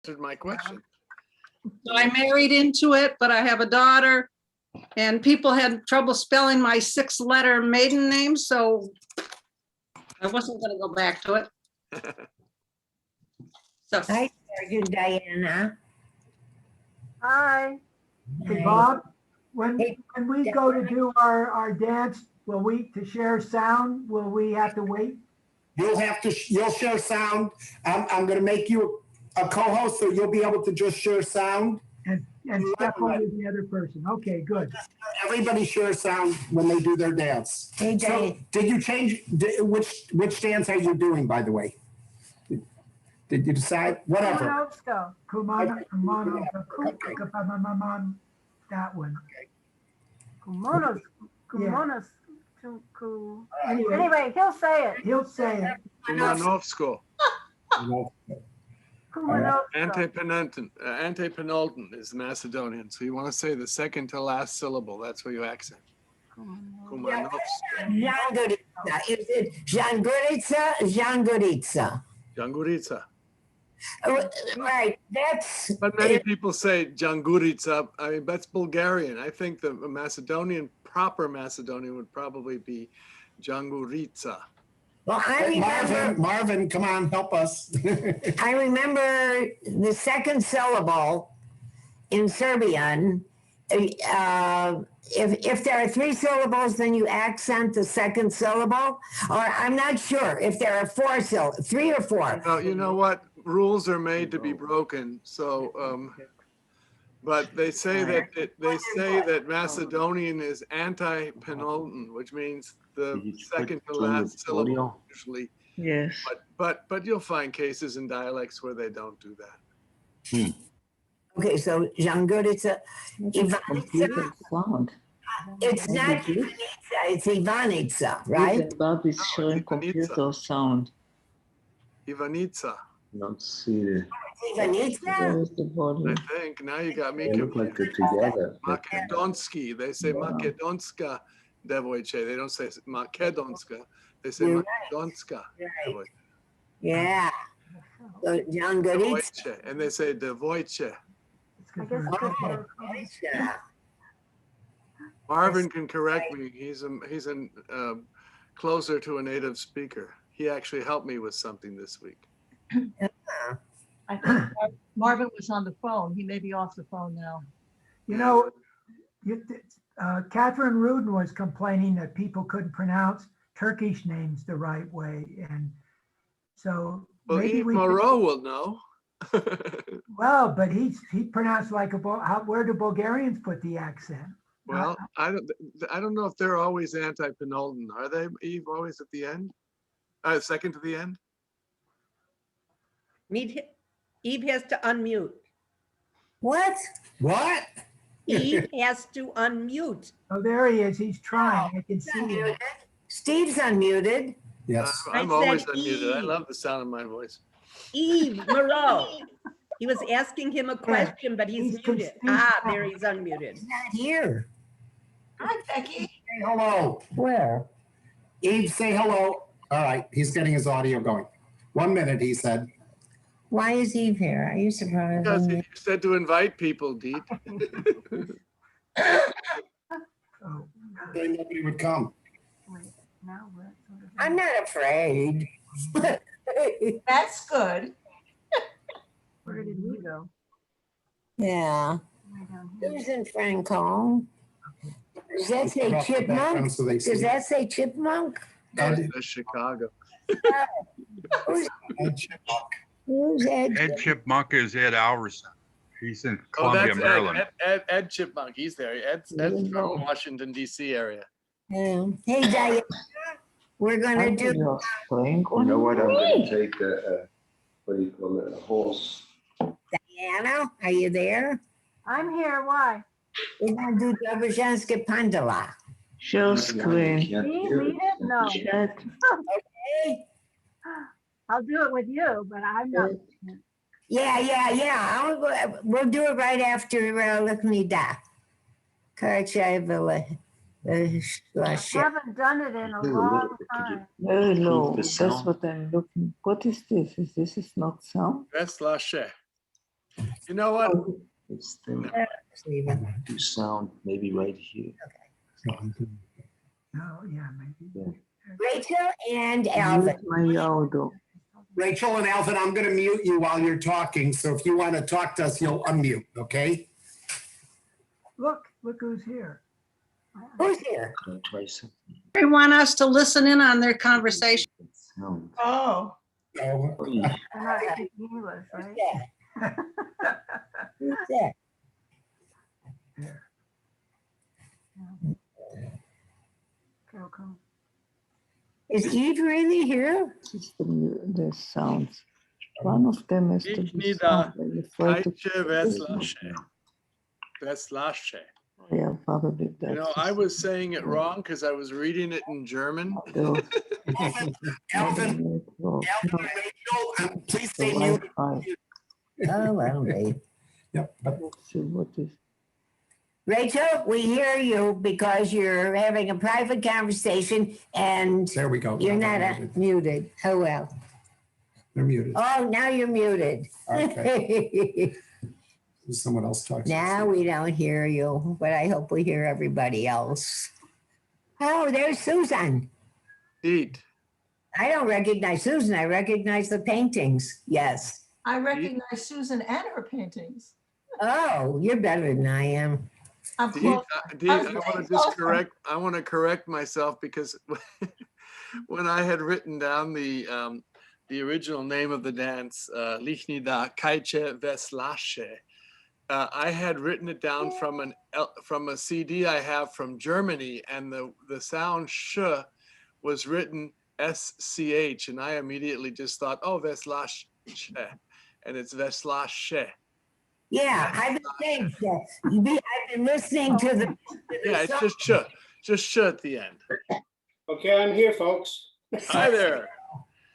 answered my question. So I married into it, but I have a daughter, and people had trouble spelling my 6-letter maiden name, so I wasn't going to go back to it. So Hi, Sergeant Diana. Hi. Hey, Hi. Bob, when Hey, we go to do our dance, will we, to share sound, will we have to wait? You'll share sound. I'm gonna make you a co-host, so you'll be able to just share sound. And step over the other person. Okay, good. Everybody shares sound when they do their dance. Hey, So, Diana. did you change, which dance are you doing, by the way? Did you decide? Whatever. Kumanovsko. That one. Kumonos. Yeah. Kumonos. Anyway, Anyway, he'll say it. he'll say it. Kumanovsko. Kumanovsko. Antepenultum is Macedonian. So you want to say the second to last syllable. That's where you accent. Kumanovsko. Janguritsa. Is it Janguritsa? Janguritsa. Jangurica. Right, that's. But many people say Jangurica. I mean, that's Bulgarian. I think the Macedonian, proper Macedonian would probably be Jangurica. Well, I remember. Marvin, come on, help us. I remember the second syllable in Serbian. If there are 3 syllables, then you accent the second syllable. Or I'm not sure if there are 4 syllables, 3 or 4. Well, you know what? Rules are made to be broken. So, but they say that Macedonian is anti-penultum, which means the second to last syllable usually. Yes. But you'll find cases in dialects where they don't do that. Okay, so Janguritsa, Ivanica. Computer sound. It's not Ivanica, it's Ivanica, right? Bob is showing computer sound. Ivanica, Not see the. Ivanica? Where is the I volume? think. Now you got me They look like they're together. Makedonsky. They say Makedonska devojče. They don't say Makedonska. They say You're Makedonska devojče. Yeah. So Janguritsa. Devojče. And they say devojče. I guess it's good for- Yeah. Marvin can correct me. He's closer to a native speaker. He actually helped me with something this week. I think Marvin was on the phone. He may be off the phone now. You know, Catherine Rudin was complaining that people couldn't pronounce Turkish names the right way. And so Well, maybe Yves we Moreau will know. well, but he pronounced like where do Bulgarians put the accent? Well, I don't know if they're always anti-penultum. Are they, Eve, always at the end? Second to the end? Eve has to unmute. What? What? Eve has to unmute. Oh, there he is. He's trying. I can see him. Steve's unmuted. Yes. I'm I always said unmuted. I Eve. love the sound of my voice. Eve Moreau. He was asking him a question, but he's He's muted. confused. There he's unmuted. He's not here. Hi, Becky. Say hello. Where? Eve, say hello. All right, he's getting his audio going. 1 minute, he said. Why is Eve here? Are you surprised? Because you said to invite people, Deet. Oh, They nobody would come. Wait, now what? I'm not afraid. That's good. Where did we go? Yeah. Way down here. Who's in Franco? Does that say Across the background chipmunk? so they see. Does that say chipmunk? Ed, That's Chicago. Ed Chipmunk. Who's Ed? Ed Chipmunk is Ed Alverson. He's in Oh, Columbia, that's Maryland. Ed Chipmunk. He's there. Ed's from Washington, D.C. area. Yeah. Hey, Diana, we're gonna do. You're playing You know what? I'm on going me. to take what do you call it? A horse. Diana, are you there? I'm here. Why? We're gonna do Dobrzhansky Pandala. Share screen. Can't Me hear lead it? No. Chat. Hey? I'll do it with you, but I'm not. Yeah. We'll do it right after Luknida. Karachayvilla. I haven't done it in a long time. Very low. the That's sound. what I'm looking. What is this? Is this is not sound? That's Lashe. You know what? It's the Stephen. do sound maybe right here. No, yeah, maybe. Rachel and Alvin. Mute my audio. Rachel and Alvin, I'm going to mute you while you're talking. So if you want to talk to us, you'll unmute, okay? Look who's here. Who's here? Theresa. They want us to listen in on their conversation. Sound. Oh, Oh, They're not speaking English, right? Yeah. Who's that? There. Okay, okay. Is Eve really here? It's the sounds. One of them has to Ich be need sound. I refer to- Kajcie Veslashe. Yeah, probably You know, that's I was saying it wrong because I was reading it in German. the Alvin, network, Alvin and Rachel, please the stay muted. Wi-Fi. Oh, well, wait. Yep. Let's see what is. Rachel, we hear you because you're having a private conversation and There we go. you're Now not they're muted. muted. Oh, well. They're muted. Oh, now you're muted. Okay. Someone else talks. Now we don't hear you, but I hope we hear everybody else. Oh, there's Susan. Eat. I don't recognize Susan. I recognize the paintings. Yes. I recognize Susan and her paintings. Oh, you're better than I am. I'm Deed, close. Deed, I I was want to getting just closer. I want to correct myself because when I had written down the original name of the dance, Lichni da Kajcie Veslashe, I had written it down from a CD I have from Germany, and the sound sh was written SCH, and I immediately just thought, oh, Veslashe, and it's Veslashe. Yeah, I've been saying that. I've been listening to the. Yeah, it's just sh at the end. Okay, I'm here, folks. Hi there.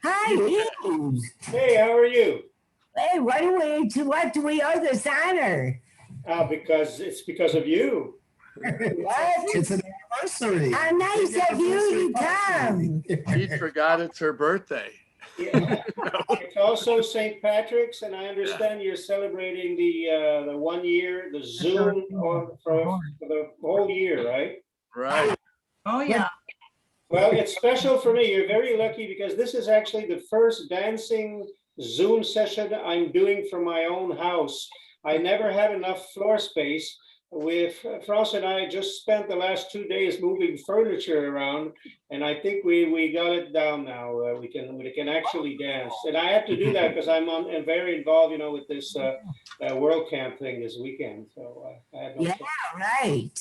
Hi, Eve. Hey, how are you? Hey, what do we owe this honor? Because it's because of you. What? It's an anniversary. How nice of you to come. He forgot it's her birthday. Yeah. It's also St. Patrick's, and I understand you're celebrating the 1 year, the Zoom for the whole year, right? Right. Oh, yeah. Well, it's special for me. You're very lucky because this is actually the first dancing Zoom session I'm doing from my own house. I never had enough floor space. With France and I just spent the last 2 days moving furniture around, and I think we got it down now. We can actually dance, and I have to do that because I'm very involved, you know, with this World Camp thing this weekend. So I have no Yeah, right.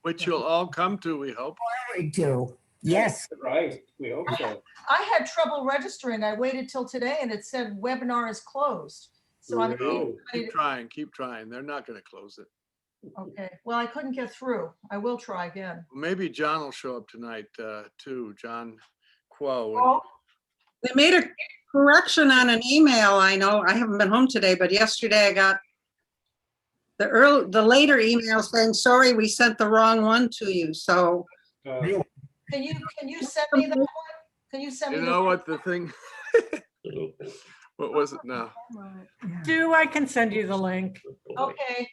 Which you'll all come to, we hope. Forward to. Yes. Right. We hope so. I had trouble registering. I waited till today and it said webinar is closed. So I'm, Oh. Keep trying. They're not going to close it. okay. Well, I couldn't get through. I will try again. Maybe John will show up tonight too, John Quo. Oh, They made a correction on an email. I know, I haven't been home today, but yesterday I got the later email saying, sorry, we sent the wrong one to you. So can you send me that one? Can you send me? You know what the thing, what was it now? Do I can send you the link. Okay.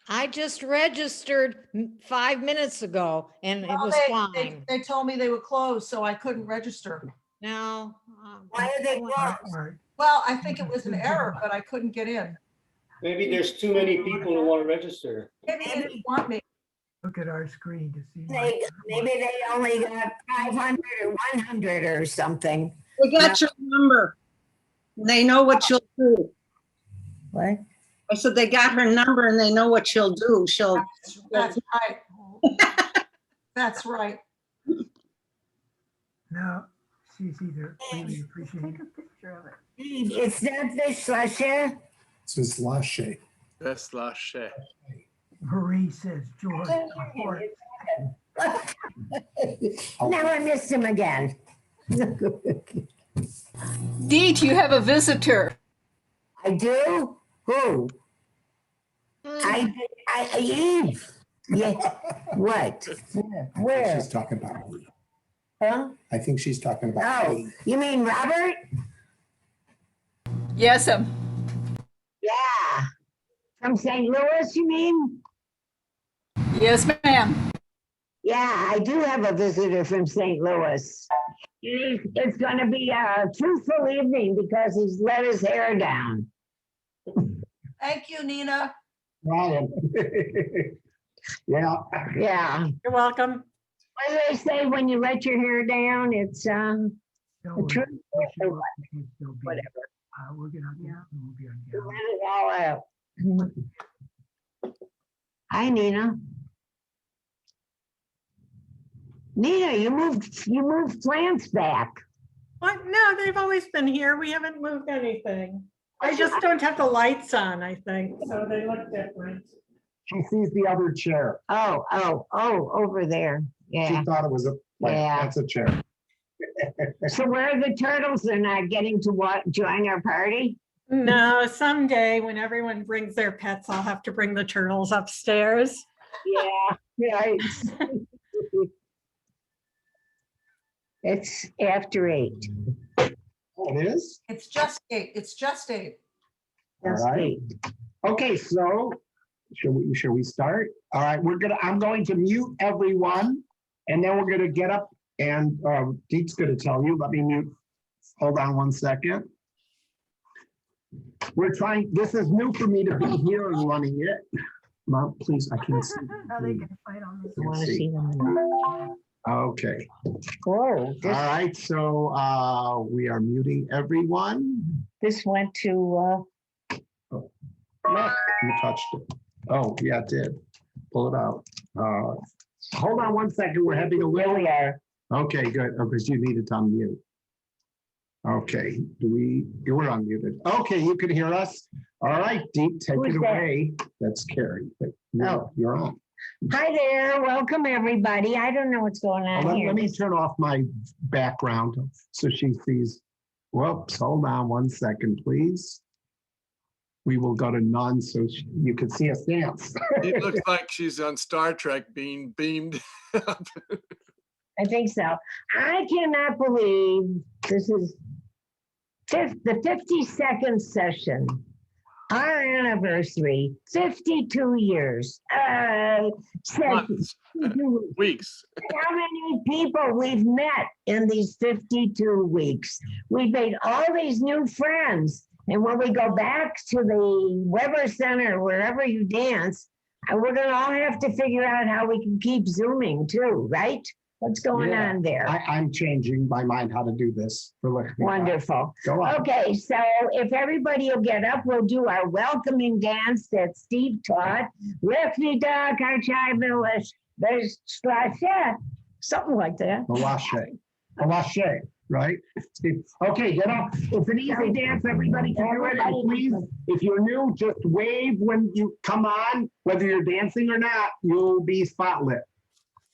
I just registered 5 minutes ago and it Well, was they fine. told me they were closed, so I couldn't register. No. Why are they closed? Well, I think it was an error, but I couldn't get in. Maybe there's too many people who want to register. Maybe they didn't want me. Look at our screen to see. Maybe they only got 500 or 100 or something. they got your number. They know what you'll do. What? I said they got her number and they know what she'll do. That's right. That's right. No, she's either really appreciating. It's not Veslashe. This is Lashe. Veslashe. Marie says, George. Report. Now I missed him again. Deet, you have a visitor. I do? Who? Eve. Yeah. What? Where? She's talking about me. Huh? I think she's talking about Oh, me. you mean Robert? Yes, Yeah. From St. Louis, you mean? Yes, ma'am. Yeah, I do have a visitor from St. Louis. It's going to be a truthful evening because he's let his hair down. Thank you, Nina. Ryan. Yeah. Yeah. You're welcome. What do they say when you let your hair down? It's a truth. Whatever. We're gonna, we'll be on You camera. let it all out. Hi, Nina. Nina, you moved plants back. What? No, they've always been here. We haven't moved anything. I just don't have the lights on, I think, so they look different. She sees the other chair. Oh, over there. She Yeah. thought it was a, Yeah. that's a chair. So where are the turtles? They're not getting to join our party? No, someday when everyone brings their pets, I'll have to bring the turtles upstairs. Yeah, right. It's after 8. Oh, it is? It's just 8. It's just 8. All Just right. 8. Okay, so should we start? All right, I'm going to mute everyone and then we're gonna get up and Deet's gonna tell you, let me mute. Hold on one second. This is new for me to be here and running it. Mom, please, I can't see. Are they gonna fight on this? I want to see them. Okay, Oh, all right, so we are muting everyone. this went to, You touched it. Oh, yeah, it did. Pull it out. Hold on one second, we're having a here little. we are. Okay, good, because you needed to unmute. Okay, you were unmuted. Okay, you can hear us. All right, Deep, take Who's it that? away. That's Carrie. But Oh. You're on. Hi there, welcome everybody. I don't know what's going on here. Let me turn off my background so she sees. Whoops, hold on one second, please. We will go to none so you can see us dance. It looks like she's on Star Trek being beamed up. I think so. I cannot believe this is the 52nd session. Our anniversary, 52 years. Months, weeks. How many people we've met in these 52 weeks? We've made all these new friends. And when we go back to the Weber Center, wherever you dance, we're going to all have to figure out how we can keep Zooming too, right? What's going Yeah, on there? I'm changing my mind how to do this. Wonderful. Go on. Okay, so if everybody will get up, we'll do our welcoming dance that Steve taught. Lefty-duck, there's something like that. Alashe, right? Okay, get up. It's an easy dance. Everybody can do it. And please, if you're new, just wave when you come on. Whether you're dancing or not, you'll be spotlit.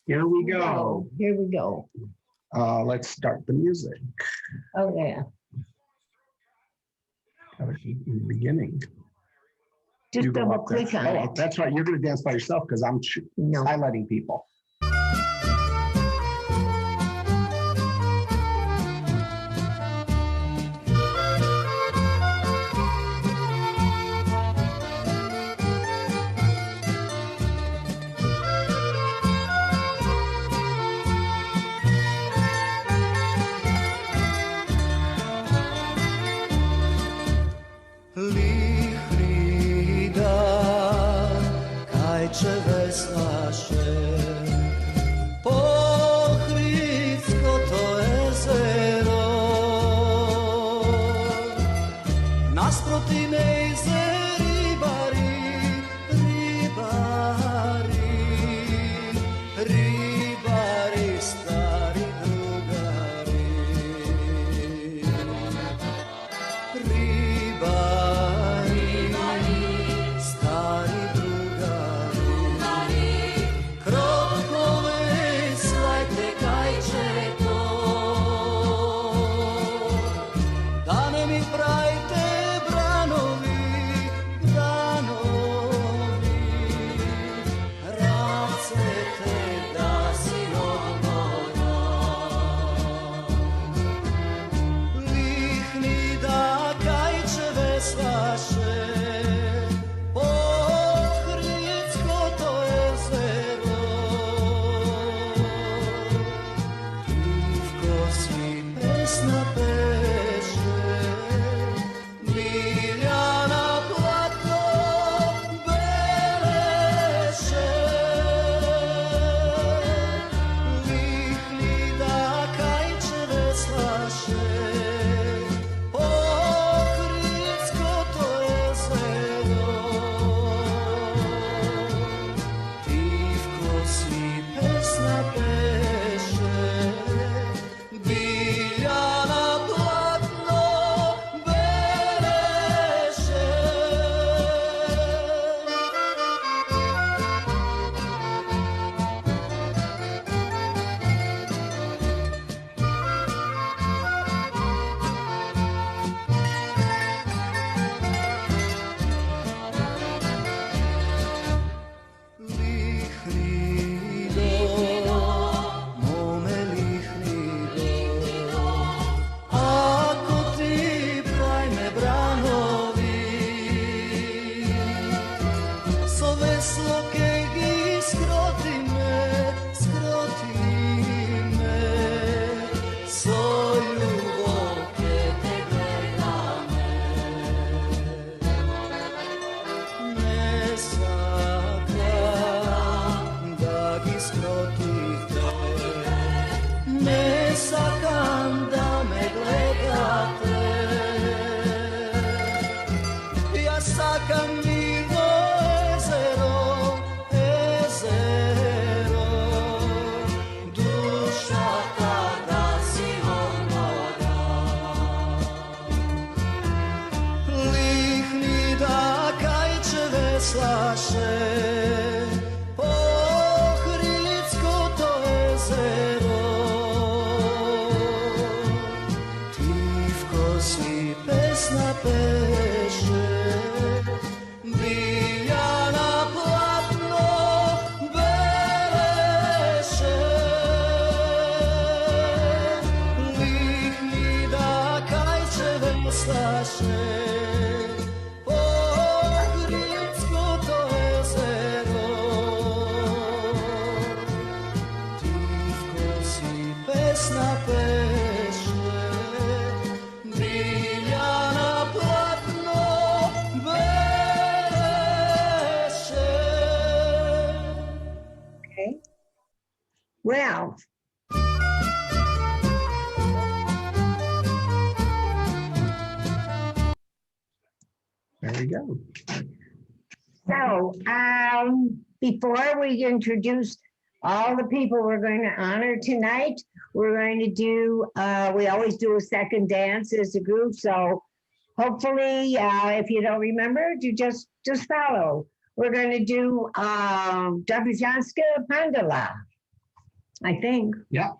Here we go. Here we go. Let's start the music. Oh, yeah. In the beginning. Just You go double up there. click on Oh, it. that's right. You're going to dance by yourself because I'm highlighting people. Krok veslaše, Ohridsko to jezero. Ti v kosi pesna peše, Biljana platno bereše. Lihni da kajče veslaše, Ohridsko to jezero. Ti v kosi pesna peše, Biljana platno bereše. Okay. Well. There we go. So, before we introduce all the people we're going to honor tonight, we're going to do, we always do a second dance as a group. So hopefully, if you don't remember, you just follow. We're going to do Davijanska Pandala, I think. Yeah.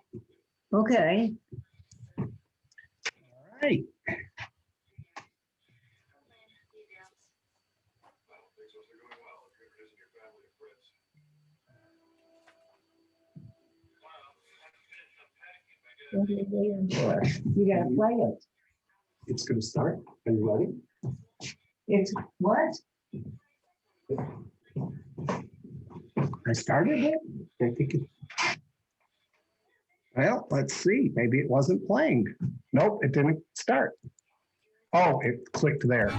Okay. All right. What are you waiting for? You gotta play it. It's going to start. Are you ready? It's what? I started it. I think it. Well, let's see. Maybe it wasn't playing. Nope, it didn't start. Oh, it clicked there.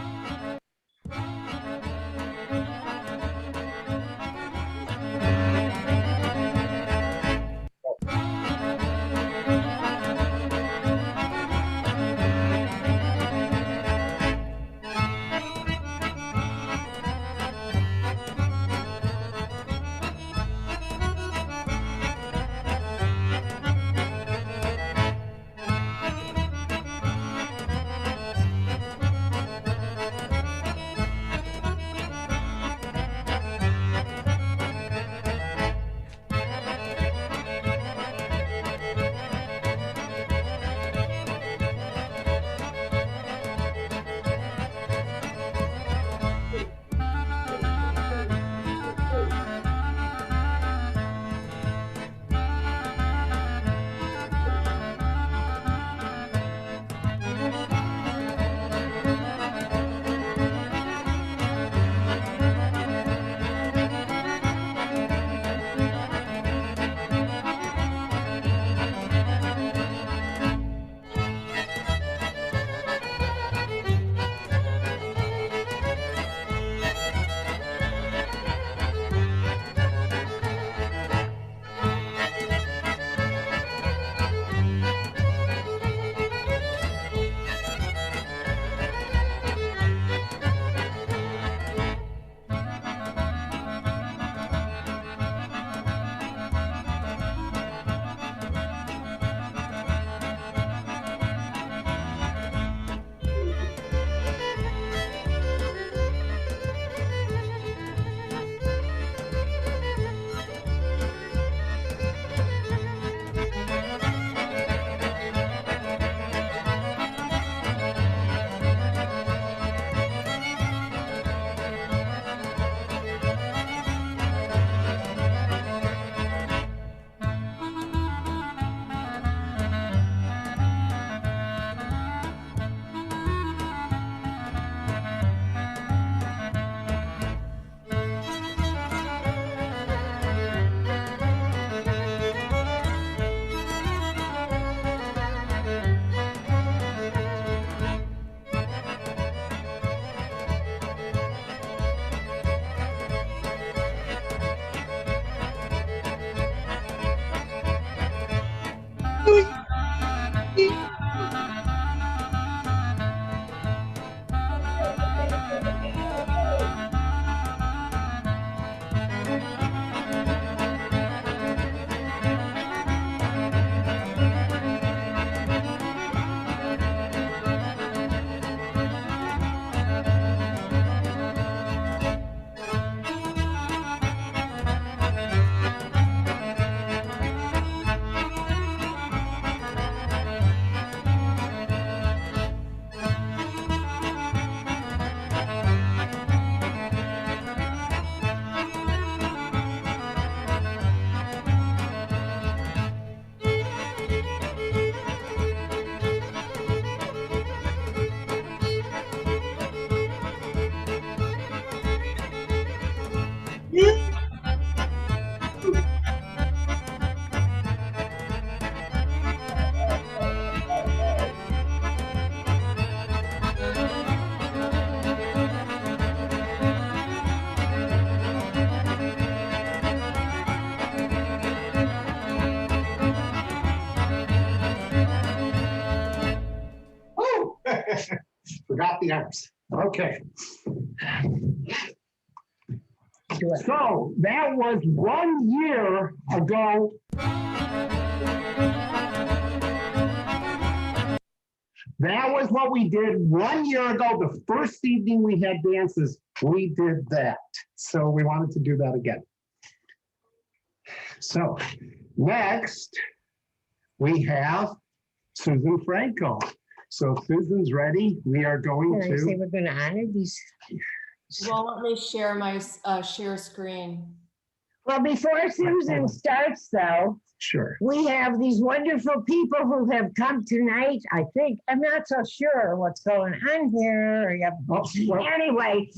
the arms. Okay. So that was 1 year ago. That was what we did 1 year ago. The first evening we had dances, we did that. So we wanted to do that again. So next we have Susan Franco. So Susan's ready. We are going Can I say to. we're going to honor these? Well, let me share my share screen. Well, before Susan starts though, Sure. we have these wonderful people who have come tonight. I think, I'm not so sure what's going on here. Anyway,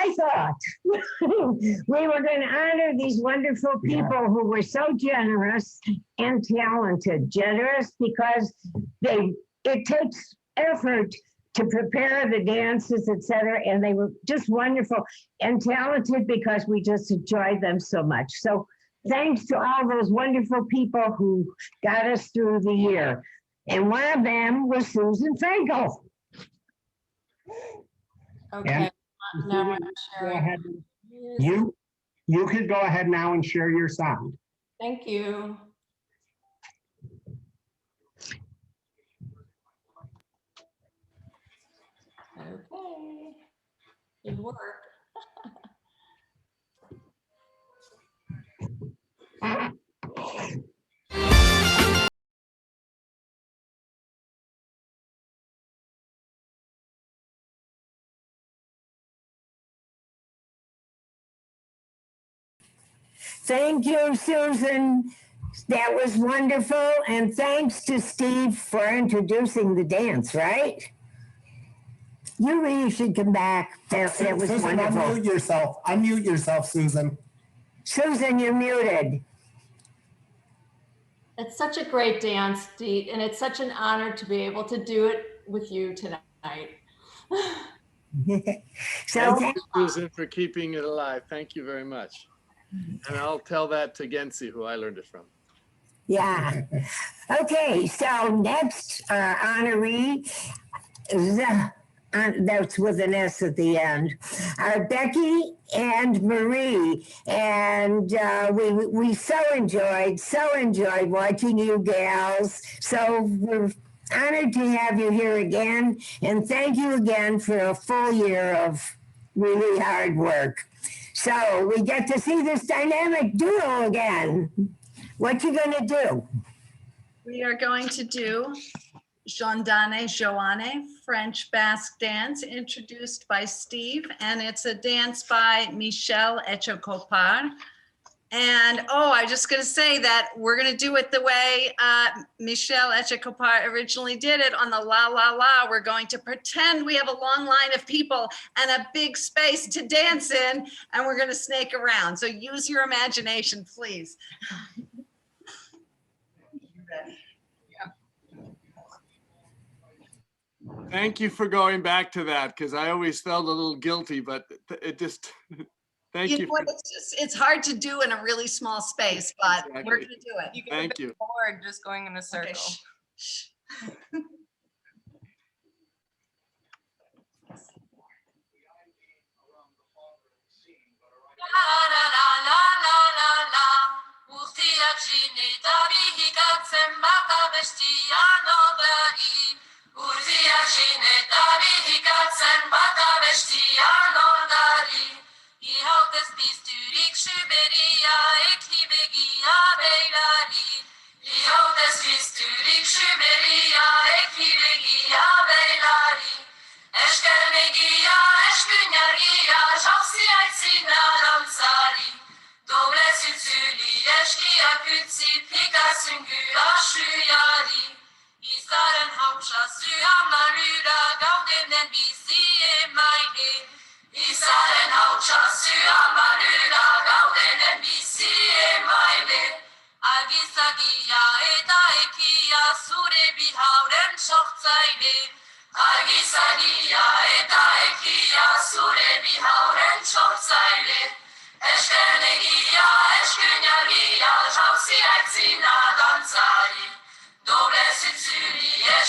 I thought we were going to honor these wonderful people who were so generous and talented. Generous because it takes effort to prepare the dances, etc. And they were just wonderful and talented because we just enjoyed them so much. So thanks to all those wonderful people who got us through the year. And one of them was Susan Franco. Okay, now I'm Go sharing. ahead. You could go ahead now and share your sound. Thank you. Okay, good work. Thank you, Susan. That was wonderful. And thanks to Steve for introducing the dance, right? You really should come back. That was Susan, wonderful. unmute yourself. Unmute yourself, Susan. Susan, you're muted. It's such a great dance, Dee, and it's such an honor to be able to do it with you tonight. Thank you, Susan, for keeping it alive. Thank you very much. And I'll tell that to Gensi, who I learned it from. Yeah. Okay, so next honoree is, that's with an S at the end, are Becky and Marie. And we so enjoyed watching you gals. So we're honored to have you here again. And thank you again for a full year of really hard work. So we get to see this dynamic duo again. What you gonna do? We are going to do Gendarme Joanne, French Basque dance, introduced by Steve, and it's a dance by Michel Echocopar. And I was just going to say that we're going to do it the way Michel Echocopar originally did it on the La La La. We're going to pretend we have a long line of people and a big space to dance in, and we're going to snake around. So use your imagination, please. Thank you for going back to that, because I always felt a little guilty, but it just, thank you. It's hard to do in a really small space, but we're going to do it. You Thank you. Bored just going in a circle. Okay.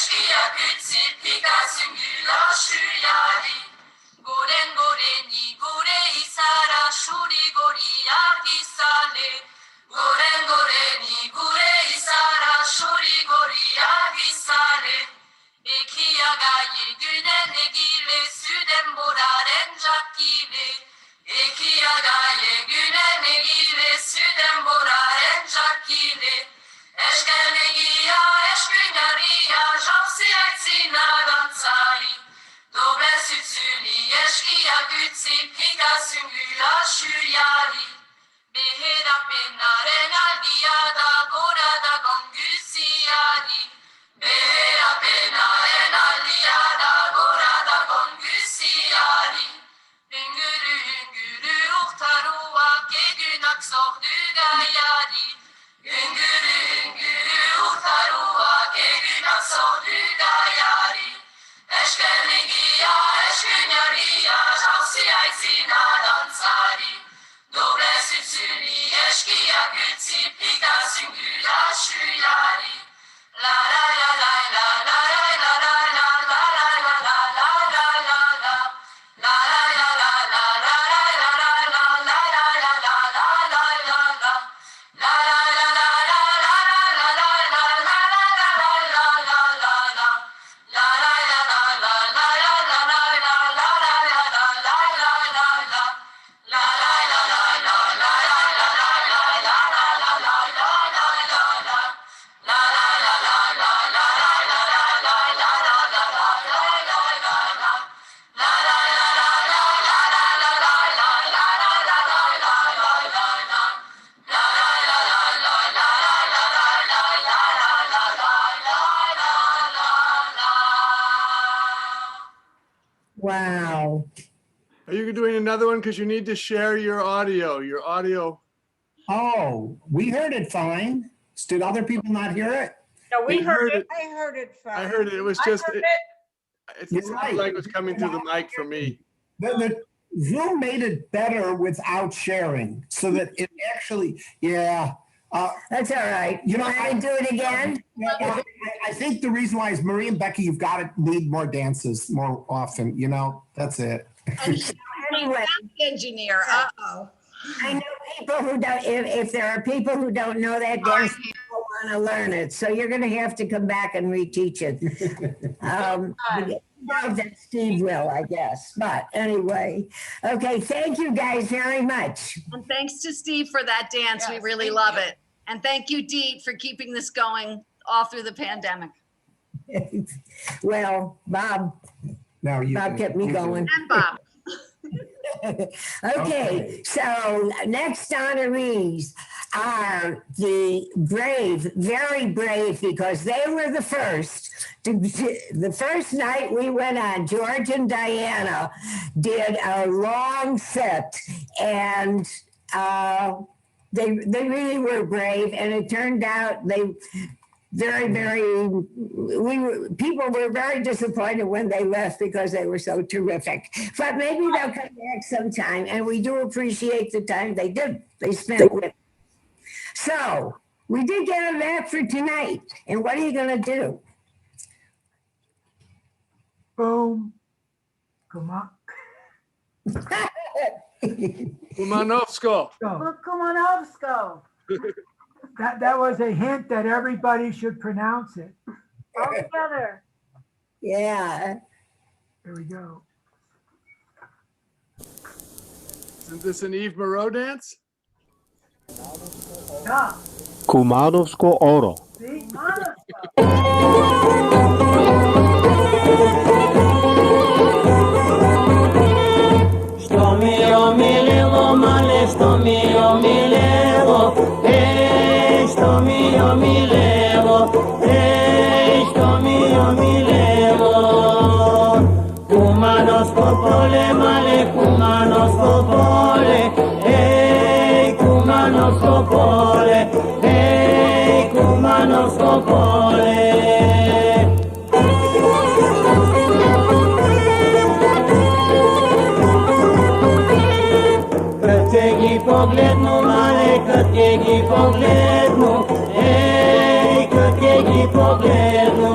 eşkıya gütsi pika süngüla şüyari. Goren goreni gore isara şuri gori yargi sale. Goren goreni gore isara şuri gori yargi sale. Ekiya gaye günen egile süden boraren jakile. Ekiya gaye günen egile süden boraren jakile. Eşkenegiya eşkünariya javsi aksina dansari. Dobe sütsüli eşkiya gütsi pika süngüla şüyari. Behera penaren aldiyada gorada gongüsi yari. Behera penaren aldiyada gorada gongüsi yari. Hüngürü hüngürü uhtaruva gegün aksoh düga yari. Hüngürü hüngürü uhtaruva gegün aksoh düga yari. Eşkerligiya eşkünyariya javsi aysina dansari. Doble sütsüli eşkiya gütsi pika süngüla şüyari. La la la la la la la la la la la la la la la la la. La la la la la la la la la la la la la la la la la la. La la la la la la la la la la la la la la la la. La la la la la la la la la la la la la la la la la la. La la la la la la la la la la la la la la la la. La la la la la la la la la la la la la la la la. La la la la la la la la la la la la la la la la. La la la la la la la la la la la la la la la. Wow. Are you doing another one? Because you need to share your audio. Your audio. Oh, we heard it fine. Did other people not hear it? No, we They heard heard it. I heard it. I heard it. It was I just. heard It, it. it sounded like it was coming through the mic for me. The Zoom made it better without sharing, so that it actually, yeah. That's all right. You know, Want to do it again? I think the reason why is Marie and Becky, you've got to need more dances more often. You know, that's it. Anyway, Engineer, uh-oh. I know people who don't, if there are people who don't know that dance, they don't want to learn it. So you're going to have to come back and reteach it. That Steve will, I guess. But anyway, okay, thank you guys very much. And thanks to Steve for that dance. We really love it. And thank you, Deet, for keeping this going all through the pandemic. Well, Bob kept me going. And Bob. Okay, so next honorees are the brave, very brave, because they were the first. The first night we went on, George and Diana did a long set, and they really were brave, and it turned out people were very disappointed when they left because they were so terrific. But maybe they'll come back sometime, and we do appreciate the time they spent with us. So we did get a map for tonight, and what are you going to do? Boom. Come on. Kumanovsko. Kumanovsko. That was a hint that everybody should pronounce it. All together. Yeah. Here we go. Isn't this an Yves Moreau dance? Yeah. Kumanovsko Oro. See? Sto mio milero, male sto mio milero, sto mio milero, sto mio milero. Kumanos popole, male kumanos popole, kumanos popole, kumanos popole. Poglednu, male, kad kegi poglednu, kad kegi poglednu,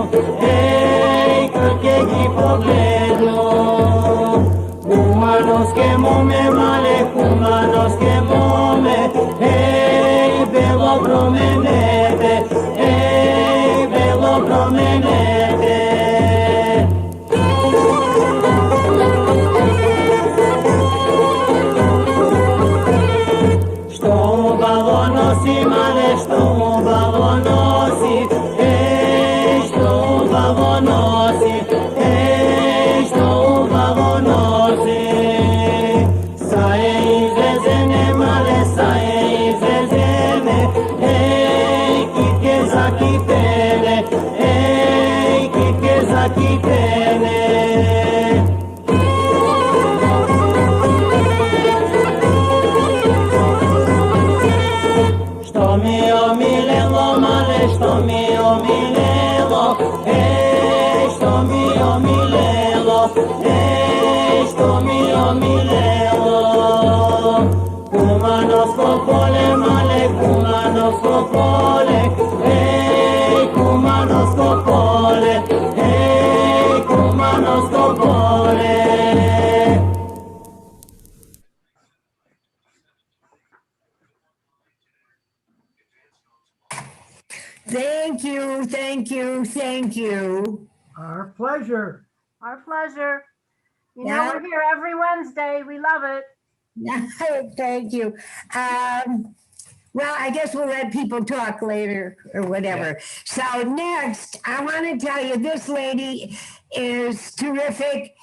esto mío, mi lelo, esto mío, mi lelo, esto mío, mi lelo. Kumanos popole, male, kumanos popole, hey, kumanos popole, hey, kumanos popole. Thank you, thank you, thank you. Our pleasure. Our pleasure. You know, Yeah. we're here every Wednesday. We love it. Thank you. Well, I guess we'll let people talk later or whatever. So next, I want to tell you, this lady is terrific.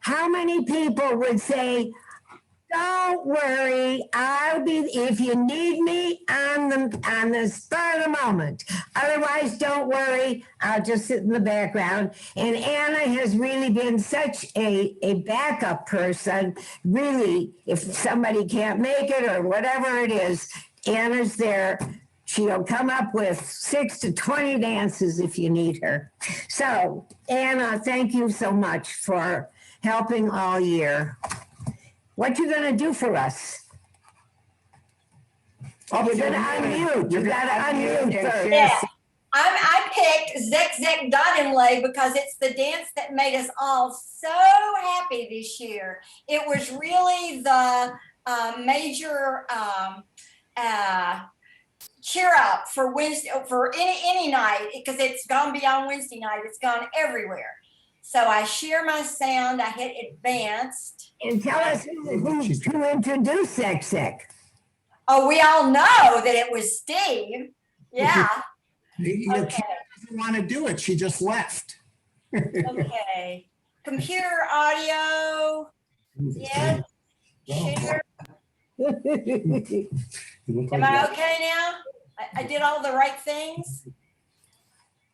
How many people would say, don't worry, I'll be, if you need me on the spur of the moment. Otherwise, don't worry, I'll just sit in the background. And Anna has really been such a backup person. Really, if somebody can't make it or whatever it is, Anna's there. She'll come up with 6 to 20 dances if you need her. So, Anna, thank you so much for helping all year. What you gonna do for us? You're gonna unmute. You gotta unmute first. Yeah, I picked Zek Zek Dodinley because it's the dance that made us all so happy this year. It was really the major cheer up for Wednesday, for any night, because it's gone beyond Wednesday night. It's gone everywhere. So I share my sound. I hit advanced. And tell us who introduced Zek Zek. Oh, we all know that it was Steve. Yeah. Your kid doesn't want to do it. She just left. Okay. Computer audio. Yes. Share. Am I okay now? I did all the right things?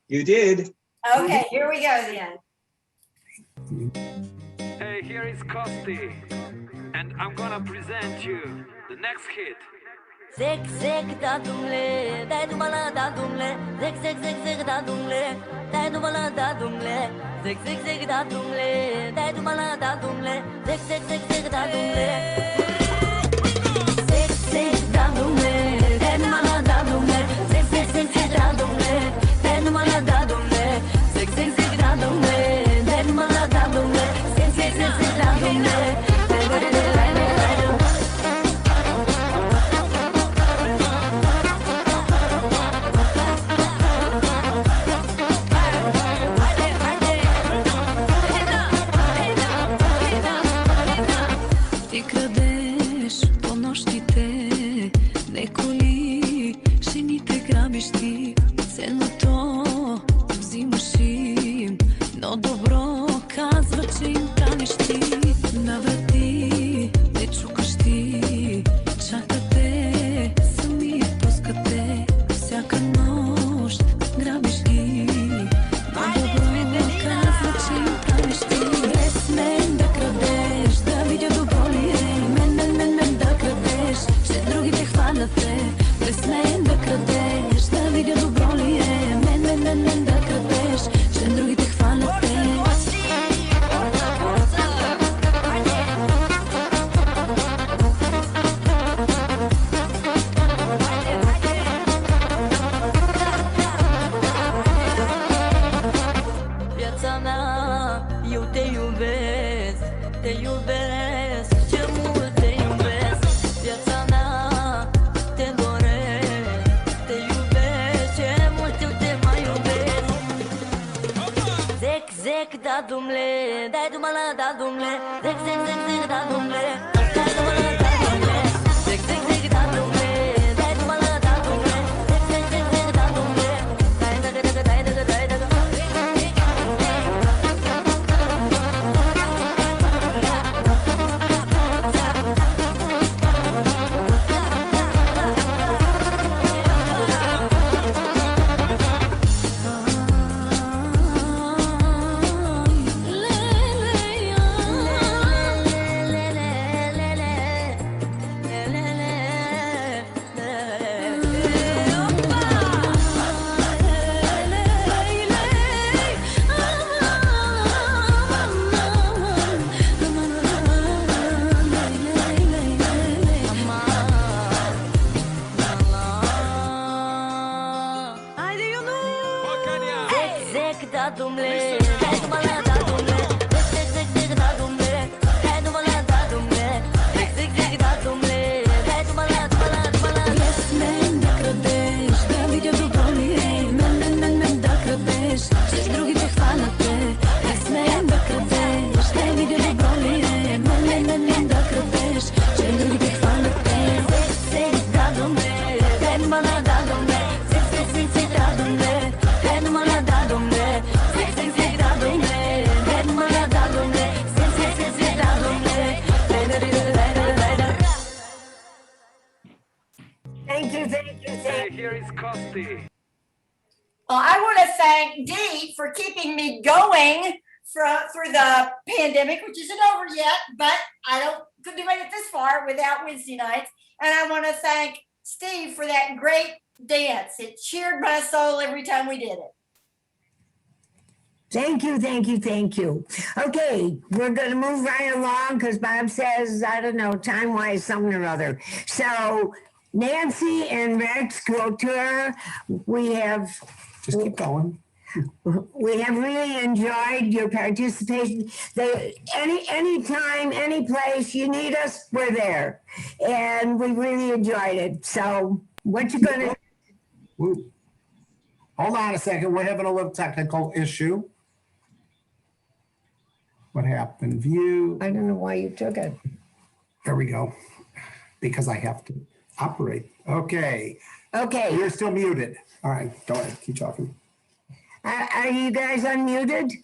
You did. Okay, here we go then. Hey, here is Kosti, and I'm gonna present you the next hit. Zek zek da dumle, dai dumala da dumle, zek zek zek zek da dumle, dai dumala da dumle, zek zek zek da dumle, dai dumala da dumle, zek zek zek zek da dumle, zek zek da dumle, dai dumala da dumle, zek zek zek zek da dumle, dai dumala da dumle, zek zek zek da dumle, dai dumala da dumle, zek zek zek zek da dumle. Ти крадеш по нощите, не коли, жените грабиш ти, ценното взимаш им, но добро казва, че им каниш ти, на врати не чукаш ти, чакате, сами пускате, всяка нощ грабиш ги, но добро казва, че им каниш ти, без мен да крадеш, да видя добро ли е, мен да крадеш, че другите хваляте, без мен да крадеш, да видя добро ли е, мен да крадеш, че другите хваляте. Viața mea, eu te iubesc, te iubesc, ce mult te iubesc. Viața mea, te doresc, te iubesc, ce mult eu te mai iubesc. Zec, zec, da dumle, dai dumala, da dumle, zec, zec, zec, zec, da dumle, dai dumala, da dumle, zec, zec, zec, da dumle, dai dumala, da dumle, zec, zec, zec, zec, da dumle, dai da da da da da da da da. Thank you, thank you, Hey, thank you. here is Kosti. Well, I want to thank Dee for keeping me going through the pandemic, which isn't over yet, but couldn't have made it this far without Wednesday nights. And I want to thank Steve for that great dance. It cheered my soul every time we did it. Thank you, thank you, thank you. Okay, we're gonna move right along because Bob says, I don't know, time-wise, something or other. So Nancy and Rex Couture, we have. Just keep going. We have really enjoyed your participation. Anytime, any place you need us, we're there. And we really enjoyed it. So what you gonna? Woo. Hold on a second, we're having a little technical issue. What happened? View. I don't know why you took it. There we go. Because I have to operate. Okay. Okay. You're still muted. All right, go ahead, keep talking. Are you guys unmuted?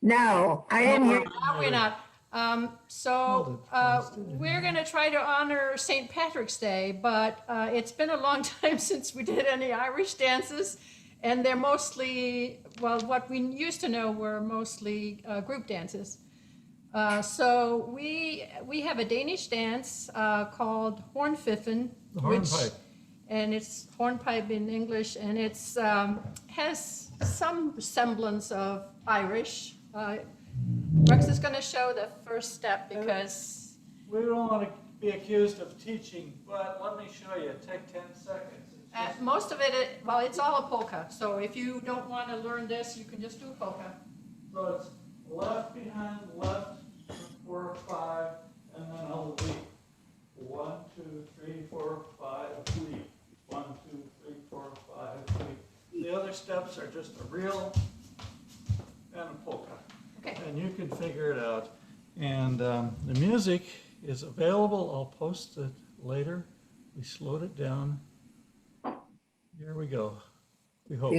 No, I didn't hear. We're not. We're going to try to honor St. Patrick's Day, but it's been a long time since we did any Irish dances, and they're mostly, well, what we used to know were mostly group dances. So we have a Danish dance called Hornfiffen, and it's hornpipe in English, and it's has some semblance of Irish. Rex is going to show the first step because we don't want to be accused of teaching, but let me show you. Take 10 seconds. most of it, well, it's all a polka. So if you don't want to learn this, you can just do polka. So it's left behind left, 4, 5, and then I'll leap. 1, 2, 3, 4, 5, leap. 1, 2, 3, 4, 5, leap. The other steps are just a reel and a polka. Okay. And you can figure it out. And the music is available. I'll post it later. We slowed it down. Here we go. We hope.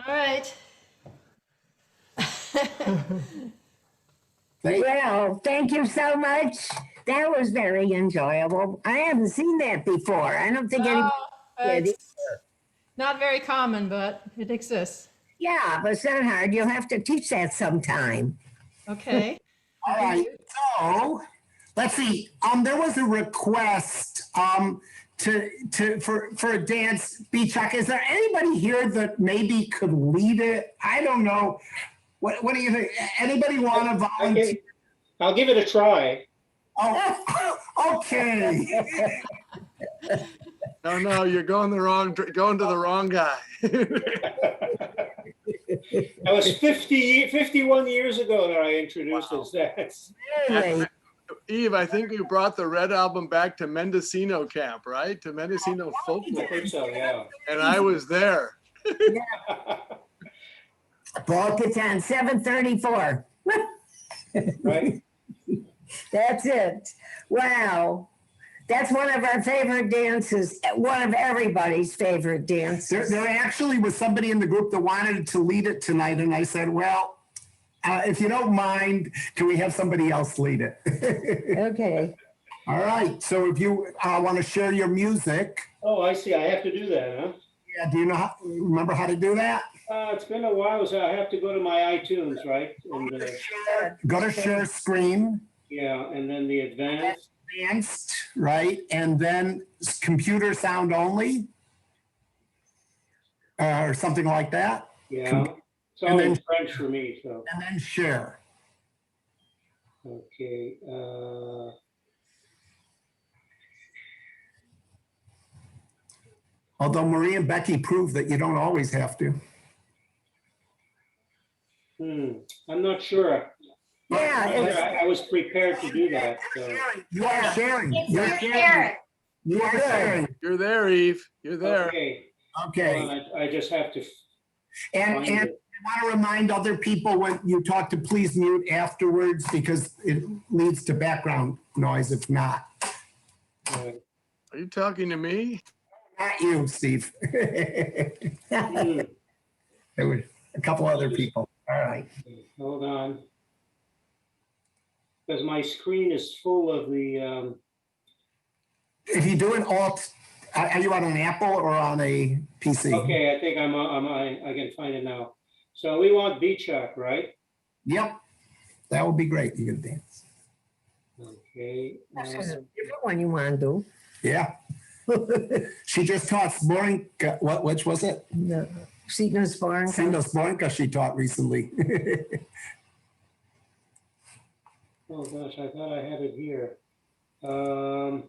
all right. Well, thank you so much. That was very enjoyable. I haven't seen that before. I don't think anybody did. It's not very common, but it exists. Yeah, but it's not hard. You'll have to teach that sometime. Okay. All right, so let's see. There was a request for a dance. B-Chuck, is there anybody here that maybe could lead it? I don't know. What do you think? Anybody want to volunteer? I'll give it a try. Oh, okay. No, you're going to the wrong guy. That was 51 years ago that I introduced this dance. Really? Eve, I think you brought the Red Album back to Mendocino camp, right? To Mendocino Folklore. I think so, yeah. And I was there. Book it's on 734. Right. That's it. Wow. That's one of our favorite dances, one of everybody's favorite dances. There actually was somebody in the group that wanted to lead it tonight, and I said, well, if you don't mind, can we have somebody else lead it? Okay. All right. So if you want to share your music. Oh, I see. I have to do that, huh? Yeah. Do you remember how to do that? It's been a while, so I have to go to my iTunes, right? And, go to share screen. Yeah, and then the advanced. Advanced, right? And then computer sound only, or something like that. Yeah. It's all in French for me, so. And then share. Okay. Although Marie and Becky proved that you don't always have to. I'm not sure. Yeah, I was prepared to do that. So. You are sharing. You're sharing. You are sharing. You're there, Eve. You're there. Okay. Okay. I just have to. And I want to remind other people when you talk to please mute afterwards because it leads to background noise if not. Are you talking to me? Not you, Steve. There were a couple other people. All right. Hold on. Because my screen is full of the. If you do an alt, are you on an Apple or on a PC? Okay, I think I can find it now. So we want B-Chuck, right? Yep. That would be great. You can dance. Okay. That's a different one you want to do. Yeah. She just taught Sporenka. Which was it? The Sino Sporenka. Sino Sporenka she taught recently. Oh gosh, I thought I had it here. Hold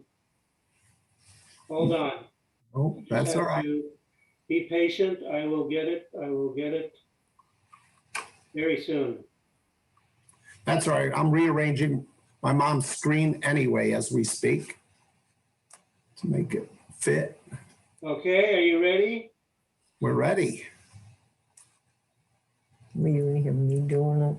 on. Oh, that's all right. Be patient. I will get it. I will get it very soon. That's all right. I'm rearranging my mom's screen anyway as we speak to make it fit. Okay, are you ready? We're ready. You hear me doing it.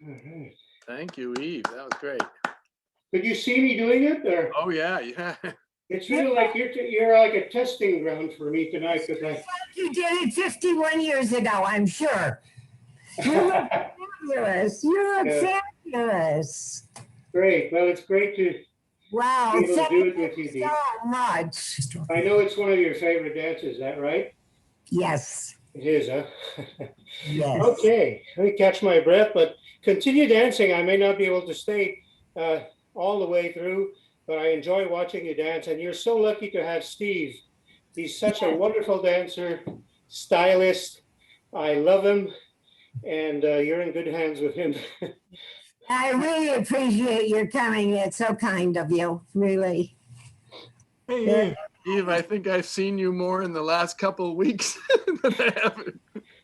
right. Thank you, Eve. That was great. Could you see me doing it? Or Oh, yeah, yeah. it's really like you're like a testing ground for me tonight because You did it 51 years ago, I'm sure. You look fabulous. You look Yeah. fabulous. Great. Well, it's great to Wow. be able to Thank do it you with you, Dee. so much. I know it's one of your favorite dances. Is that right? Yes. It is, huh? Yes. Okay. Let me catch my breath, but continue dancing. I may not be able to stay all the way through, but I enjoy watching you dance. And you're so lucky to have Steve. He's such a wonderful dancer, stylist. I love him, and you're in good hands with him. I really appreciate your coming. It's so kind of you, really. Hey, Eve, I think I've seen you more in the last couple of weeks than I have.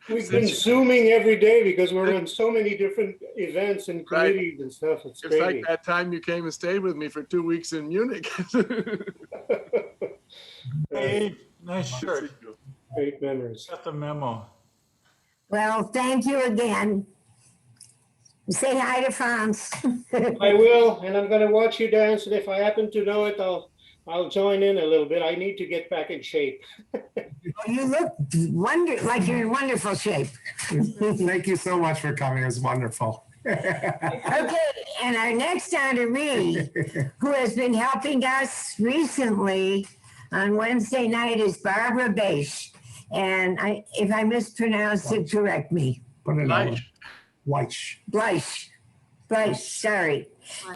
We've been Zooming every day because we're on so many different events and committees and stuff. It's It's crazy. like that time you came and stayed with me for 2 weeks in Munich. Hey, nice shirt. Great memories. Got the memo. Well, thank you again. Say hi to Franz. I will, and I'm going to watch you dance. And if I happen to know it, I'll join in a little bit. I need to get back in shape. You look like you're in wonderful shape. Thank you so much for coming. It was wonderful. Okay, and our next honoree, who has been helping us recently on Wednesday night, is Barbara Bache. And if I mispronounce it, correct me. Bleish, sorry.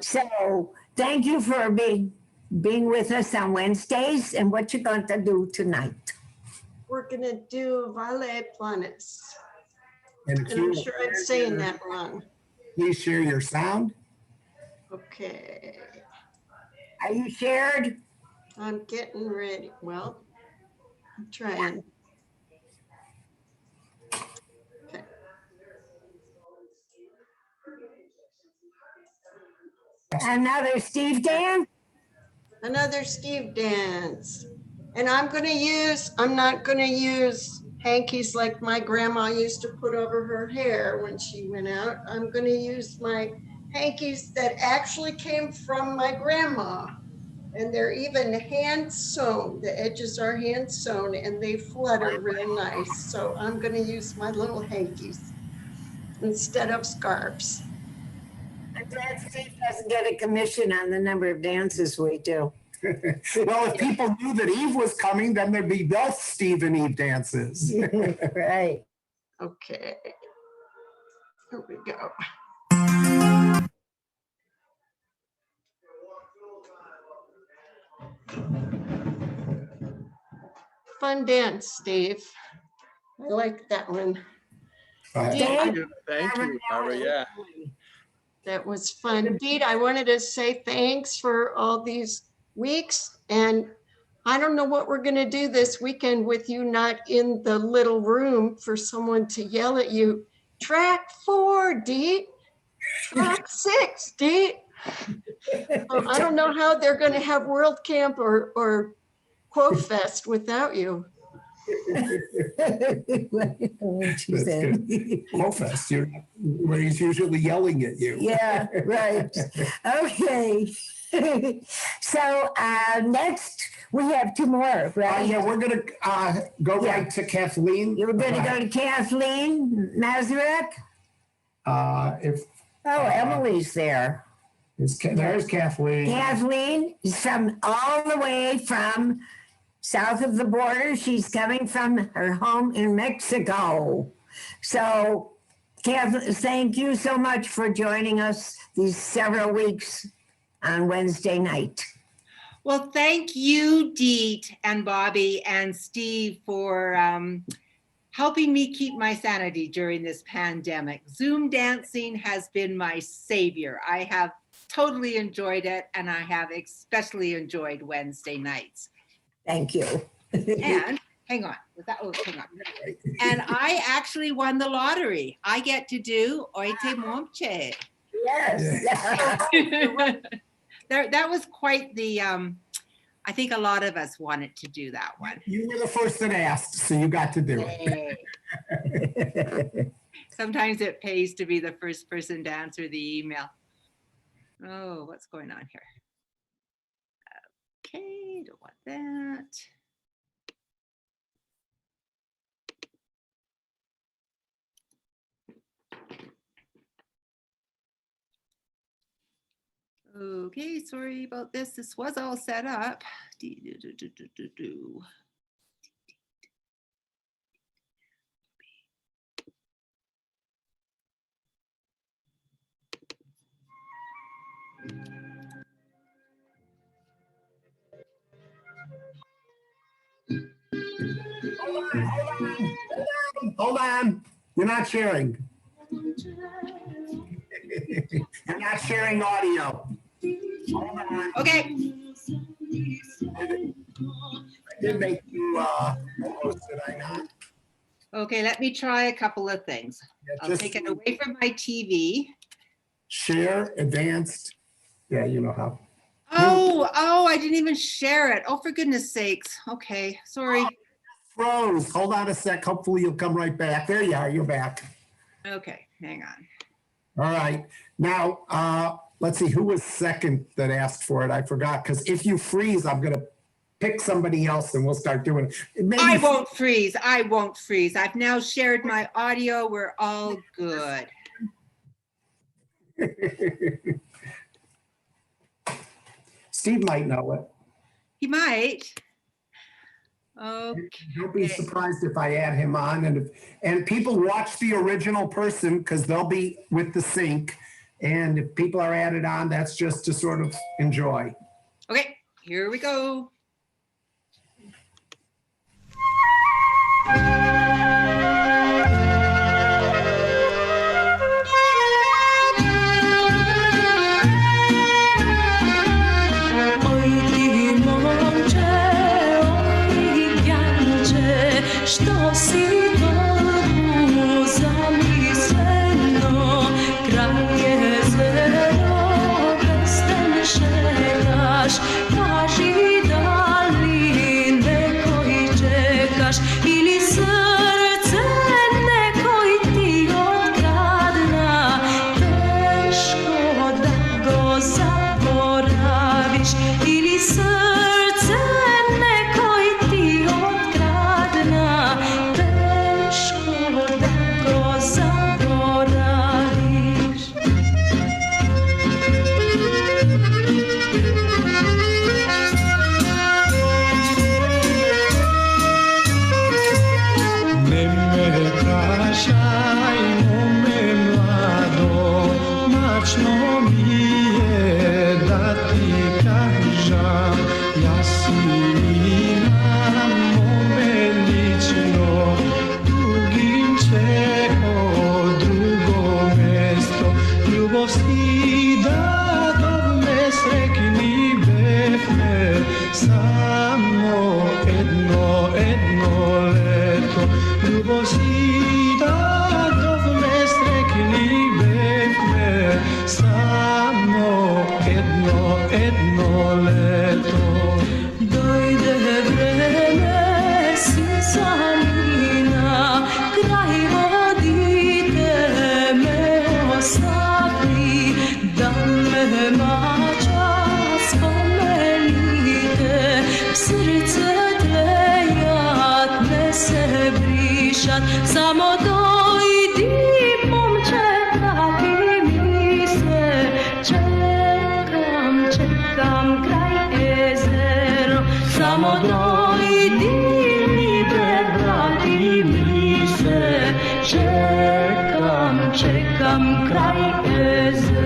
So thank you for being with us on Wednesdays, and what you're going to do tonight. We're gonna do Vale Planes. And And I'm sure I'm saying that wrong. Please share your sound. Okay. Are you shared? I'm getting ready. Well, I'm trying. Okay. Another Steve dance? Another Steve dance. And I'm not gonna use hankies like my grandma used to put over her hair when she went out. I'm gonna use my hankies that actually came from my grandma. And they're even hand sewn. The edges are hand sewn and they flutter real nice. So I'm gonna use my little hankies instead of scarves. I'm glad Steve doesn't get a commission on the number of dances we do. Well, if people knew that Eve was coming, then there'd be both Steve and Eve dances. Right. Okay. Here we go. Fun dance, Steve. I like that one. Thank you, Barbara. Yeah. That was fun. Deet, I wanted to say thanks for all these weeks. And I don't know what we're going to do this weekend with you not in the little room for someone to yell at you. Track 4, Deet. Track 6, Deet. I don't know how they're going to have World Camp or Quote Fest without you. That's good. Quote-fest, where he's usually yelling at you. Yeah, right. Okay. So next we have two more, right? Yeah, we're going to go right to Kathleen. You're going to go to Kathleen Mazurek? Emily's there. There's Kathleen. Kathleen is all the way from south of the border. She's coming from her home in Mexico. So, Kathleen, thank you so much for joining us these several weeks on Wednesday night. Well, thank you, Deet and Bobby and Steve, for helping me keep my sanity during this pandemic. Zoom dancing has been my savior. I have totally enjoyed it, and I have especially enjoyed Wednesday nights. Thank you. And hang on. Hang on. And I actually won the lottery. I get to do Oite Momche. Yes. That was quite the, I think a lot of us wanted to do that one. You were the first that asked, so you got to do it. Sometimes it pays to be the first person to answer the email. Oh, what's going on here? Okay, don't want that. Okay, sorry about this. This was all set up. Hold on. You're not sharing. You're not sharing audio. Hold on. Okay. I did make you almost, did I not? Okay, let me try a couple of things. I'll take it away from my TV. Share, advanced. Yeah, you know how. Oh, I didn't even share it. Oh, for goodness sakes. Okay, sorry. Froze. Hold on a sec. Hopefully you'll come right back. There you are. You're back. Okay, hang on. All right. Now, let's see who was second that asked for it. I forgot, because if you freeze, I'm going to pick somebody else and we'll start doing it. Maybe I won't freeze. I won't freeze. I've now shared my audio. We're all good. Steve might know it. He might. Okay. Don't be surprised if I add him on. And people watch the original person because they'll be with the sync. And if people are added on, that's just to sort of enjoy. Okay, here we go. Što si toliko zamisleno, kraj jezero, bestan šetaš, kaži da li nekoj čekaš, ili srce nekoj ti otkradna, teško da go zaboraviš, ili srce nekoj ti otkradna, teško da go zaboraviš. Ne me prašaj, mome mlado, mlačno mi je da ti kažam, ja si na mome lično, drugim čeo drugo mesto, ljubov si da me srekni behme, samo jedno leto, ljubov si da me srekni behme, samo jedno leto. Dojde vreme, sisanina, kraj vodite me ostavi, da me mača spomenite, srce tlejat, ne se brišat, samo dojdi, momče, vrati mi se, čekam kraj jezero, samo dojdi mi, vrati mi se, čekam kraj jezero.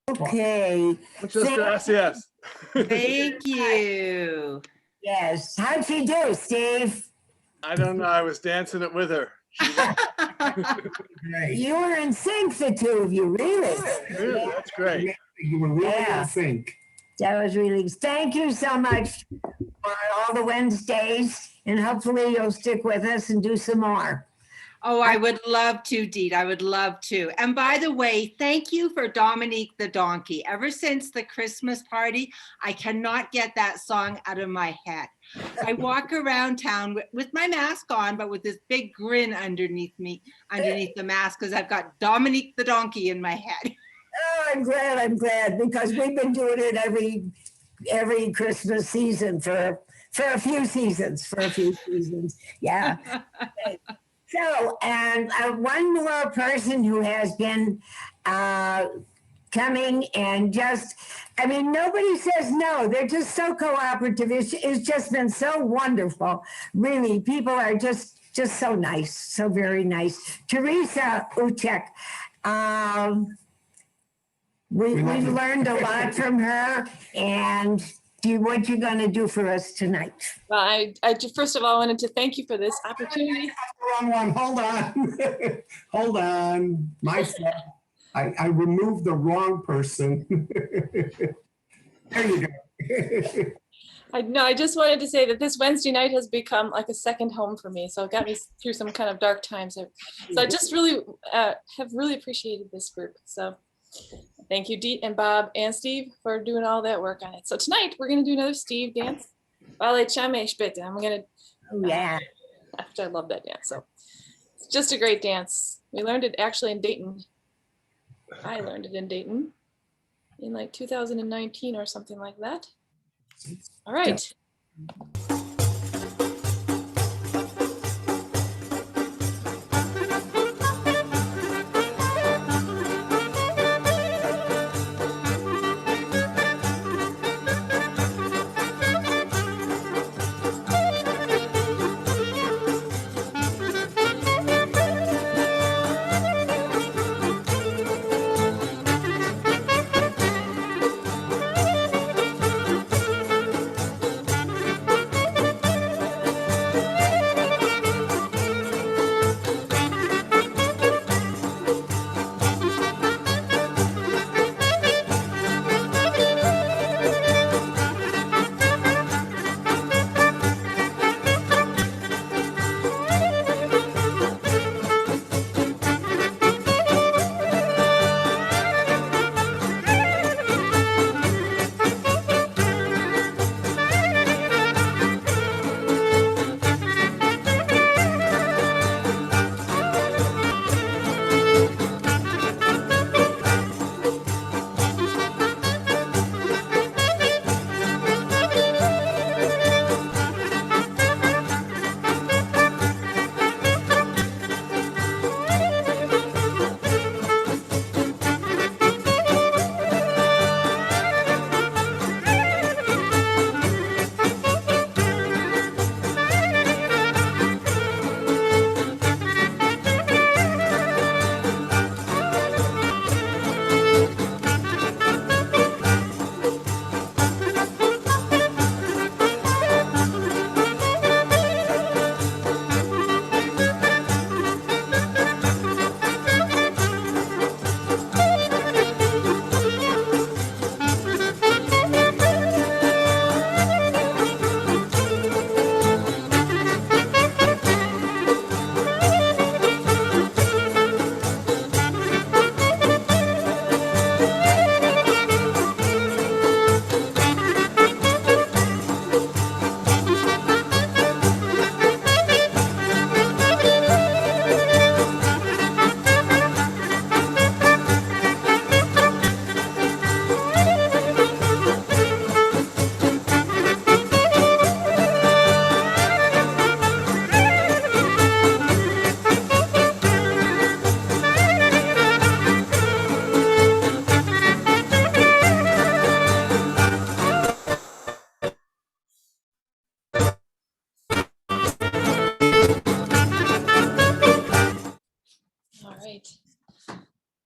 Okay. Muchas gracias. Thank you. Yes. How'd she do, Steve? I don't know. I was dancing it with her. You were in sync, the two of you, really. Really, that's great. You were really Yeah. in sync. That was really, thank you so much for all the Wednesdays, and hopefully you'll stick with us and do some more. Oh, I would love to, Deet. I would love to. And by the way, thank you for Dominique the Donkey. Ever since the Christmas party, I cannot get that song out of my head. I walk around town with my mask on, but with this big grin underneath the mask, because I've got Dominique the Donkey in my head. Oh, I'm glad, because we've been doing it every Christmas season for a few seasons, yeah. So, and one more person who has been coming and just, I mean, nobody says no. They're just so cooperative. It's just been so wonderful. Really, people are just so nice, so very nice. Theresa Uchek, we've learned a lot from her, and what you going to do for us tonight? Well, I first of all wanted to thank you for this opportunity. Wrong one. Hold on. Hold on. My fault. I removed the wrong person. There you go. I just wanted to say that this Wednesday night has become like a second home for me. So it got me through some kind of dark times. So I just really have really appreciated this group. So thank you, Deet and Bob and Steve, for doing all that work on it. So tonight we're going to do another Steve dance. I'm going to. Yeah. I love that dance. So it's just a great dance. We learned it actually in Dayton. I learned it in Dayton in like 2019 or something like that. All right.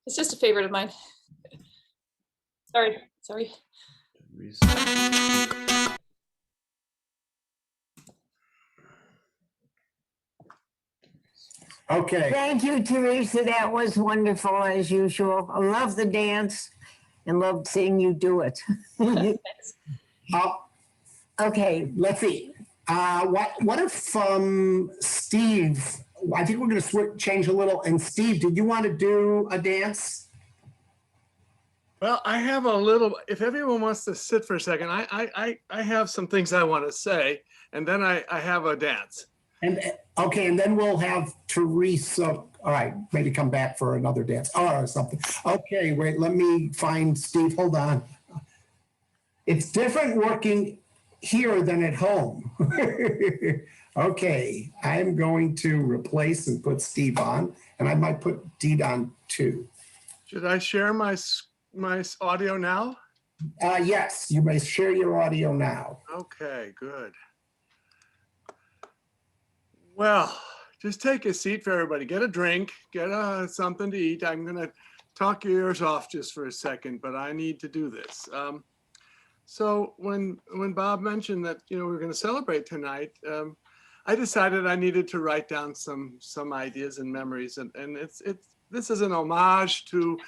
It's just a favorite of mine. Sorry. Okay. Thank you, Theresa. That was wonderful as usual. I love the dance and loved seeing you do it. Okay, let's see. What if Steve I think we're going to change a little. And Steve, did you want to do a dance? Well, I have a little, if everyone wants to sit for a second, I have some things I want to say, and then I have a dance. And okay, and then we'll have Theresa. All right, maybe come back for another dance or something. Okay, wait, let me find Steve. Hold on. It's different working here than at home. Okay, I'm going to replace and put Steve on, and I might put Deet on too. Should I share my audio now? Yes, you may share your audio now. Okay, good. Well, just take a seat for everybody. Get a drink, get something to eat. I'm going to talk your ears off just for a second, but I need to do this. So when Bob mentioned that we were going to celebrate tonight, I decided I needed to write down some ideas and memories, and this is an homage to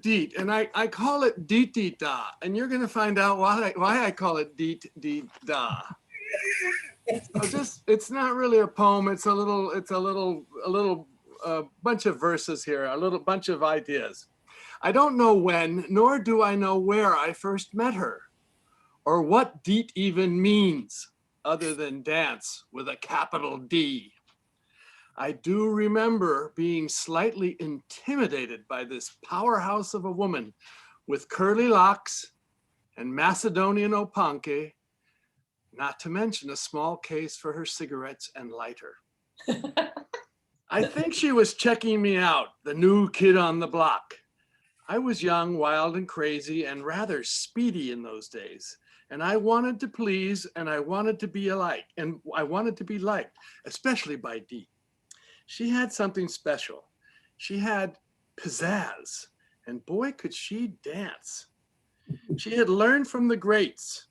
Deet, and I call it Deet Deet Da, and you're going to find out why I call it Deet Deet Da. So it's not really a poem. It's a little bunch of verses here, a little bunch of ideas. I don't know when, nor do I know where I first met her, or what Deet even means, other than dance with a capital D. I do remember being slightly intimidated by this powerhouse of a woman with curly locks and Macedonian opanke, not to mention a small case for her cigarettes and lighter. I think she was checking me out, the new kid on the block. I was young, wild, and crazy, and rather speedy in those days. And I wanted to please, and I wanted to be alike, and I wanted to be liked, especially by Deet. She had something special. She had pizzazz, and boy, could she dance. She had learned from the greats.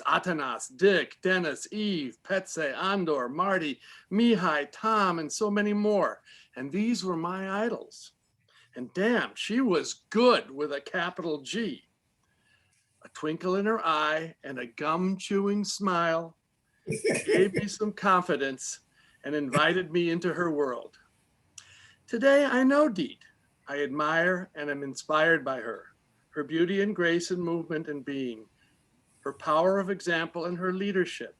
Atanas, Dick, Dennis, Eve, Petse, Andor, Marty, Mihai, Tom, and so many more. And these were my idols. And damn, she was good with a capital G. A twinkle in her eye and a gum-chewing smile gave me some confidence and invited me into her world. Today, I know Deet. I admire and am inspired by her beauty and grace and movement and being, her power of example and her leadership.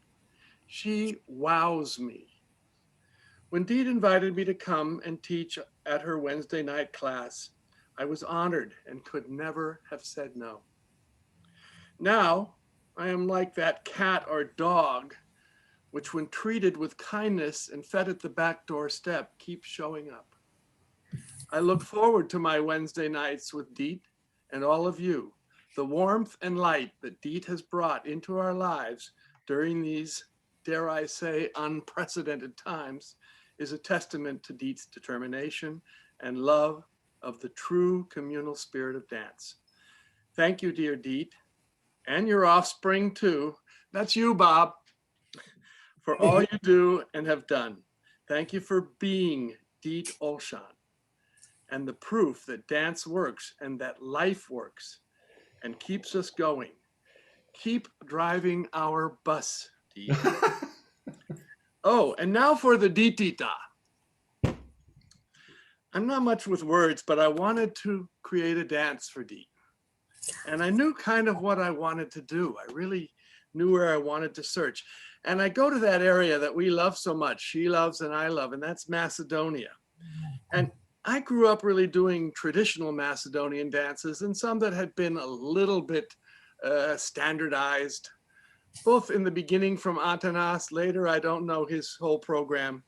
She wows me. When Deet invited me to come and teach at her Wednesday night class, I was honored and could never have said no. Now, I am like that cat or dog, which when treated with kindness and fed at the back door step, keeps showing up. I look forward to my Wednesday nights with Deet and all of you. The warmth and light that Deet has brought into our lives during these, dare I say, unprecedented times is a testament to Deet's determination and love of the true communal spirit of dance. Thank you, dear Deet, and your offspring too. That's you, Bob, for all you do and have done. Thank you for being Deet Olshan and the proof that dance works and that life works and keeps us going. Keep driving our bus, Deet. Oh, and now for the Deet Deet Da. I'm not much with words, but I wanted to create a dance for Deet. And I knew kind of what I wanted to do. I really knew where I wanted to search. And I go to that area that we love so much, she loves and I love, and that's Macedonia. And I grew up really doing traditional Macedonian dances and some that had been a little bit standardized, both in the beginning from Atanas, later I don't know his whole program,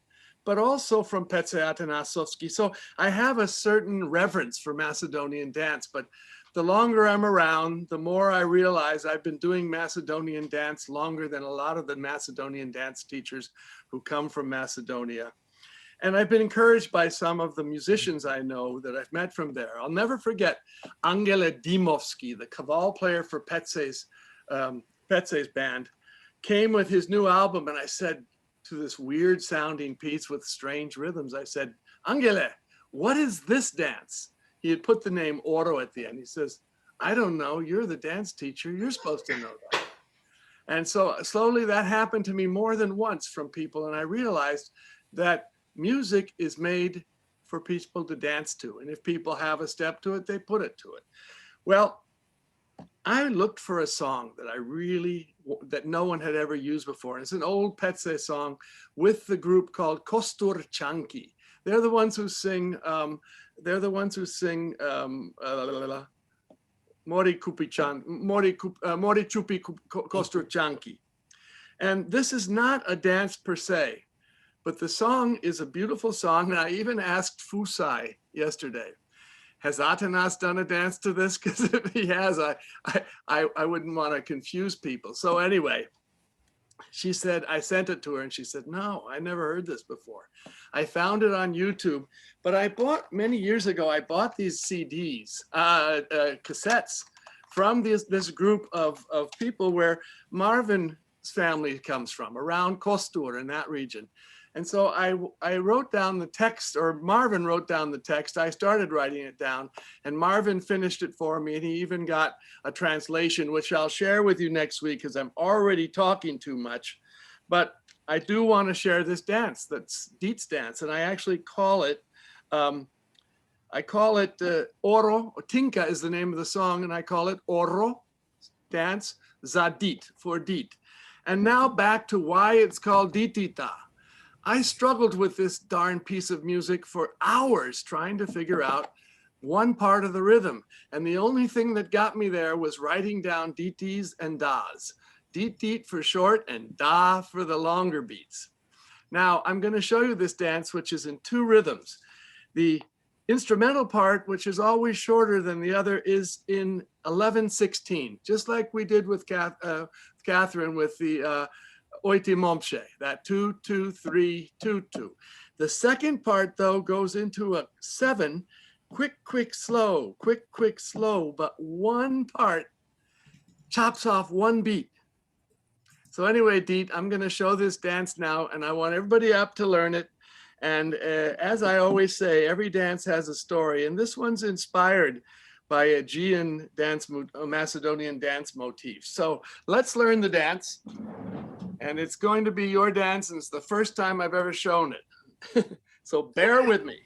but also from Petse Atanasovsky. So I have a certain reverence for Macedonian dance, but the longer I'm around, the more I realize I've been doing Macedonian dance longer than a lot of the Macedonian dance teachers who come from Macedonia. And I've been encouraged by some of the musicians I know that I've met from there. I'll never forget Angele Dimovsky, the kaval player for Petse's band, came with his new album, and I said to this weird sounding piece with strange rhythms, I said, Angele, what is this dance? He had put the name Oro at the end. He says, I don't know, you're the dance teacher, you're supposed to know that. And so slowly that happened to me more than once from people. And I realized that music is made for people to dance to. And if people have a step to it, they put it to it. Well, I looked for a song that no one had ever used before. And it's an old Petse song with the group called Kosturshanki. They're the ones who sing, Mori Chupi Kosturshanki. And this is not a dance per se, but the song is a beautiful song. And I even asked Fusai yesterday, has Atanas done a dance to this? Because if he has, I wouldn't want to confuse people. So anyway, she said, I sent it to her and she said, no, I never heard this before. I found it on YouTube, but I bought many years ago, I bought these CDs, cassettes from this group of people where Marvin's family comes from, around Kostur in that region. And so I wrote down the text, or Marvin wrote down the text. I started writing it down and Marvin finished it for me. And he even got a translation, which I'll share with you next week because I'm already talking too much. But I do want to share this dance, that's Dit's dance. And I actually call it, Oro, Tinka is the name of the song. And I call it Oro Za Dit, for Dit. And now back to why it's called Ditita. I struggled with this darn piece of music for hours trying to figure out one part of the rhythm. And the only thing that got me there was writing down ditis and das. Dit for short and da for the longer beats. Now I'm going to show you this dance, which is in two rhythms. The instrumental part, which is always shorter than the other, is in 11/16, just like we did with Catherine with the Oiti Momshe, that 2-2-3-2-2. The second part though goes into a 7, quick, slow, quick, slow, but one part chops off one beat. So anyway, Dit, I'm gonna show this dance now and I want everybody up to learn it. And as I always say, every dance has a story, and this one's inspired by a Aegean dance, a Macedonian dance motif. So let's learn the dance. And it's going to be your dance, and it's the first time I've ever shown it. So bear with me.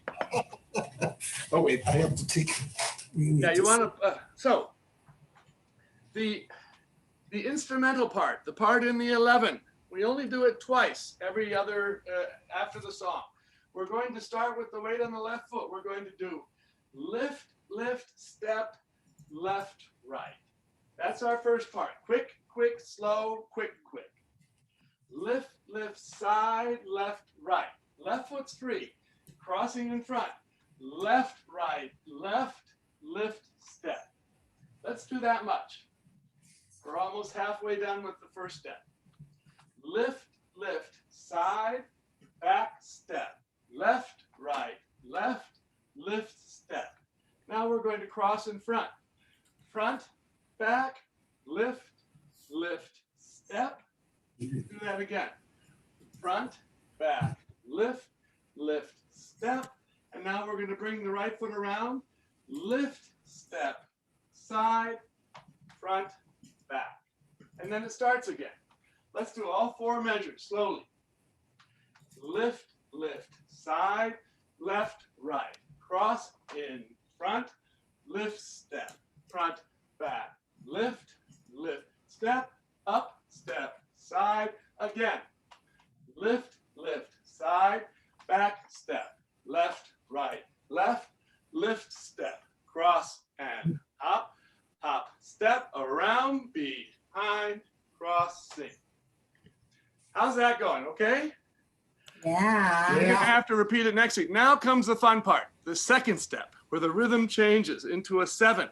Oh wait, I have to take. Yeah, you want to. So the instrumental part, the part in the 11, we only do it twice every other after the song. We're going to start with the weight on the left foot. We're going to do lift, step, left, right. That's our first part. Quick, slow, quick. Lift, side, left, right. Left foot's free, crossing in front. Left, right, left, lift, step. Let's do that much. We're almost halfway done with the first step. Lift, side, back, step. Left, right, left, lift, step. Now we're going to cross in front. Front, back, lift, step. Do that again. Front, back, lift, step. And now we're going to bring the right foot around. Lift, step, side, front, back. And then it starts again. Let's do all 4 measures slowly. Lift, side, left, right. Cross in front, lift, step, front, back. Lift, step, up, step, side, again. Lift, side, back, step, left, right, left, lift, step, cross and hop, step, around, behind, cross, sing. How's that going, okay? Yeah. You're gonna have to repeat it next week. Now comes the fun part, the second step, where the rhythm changes into a 7.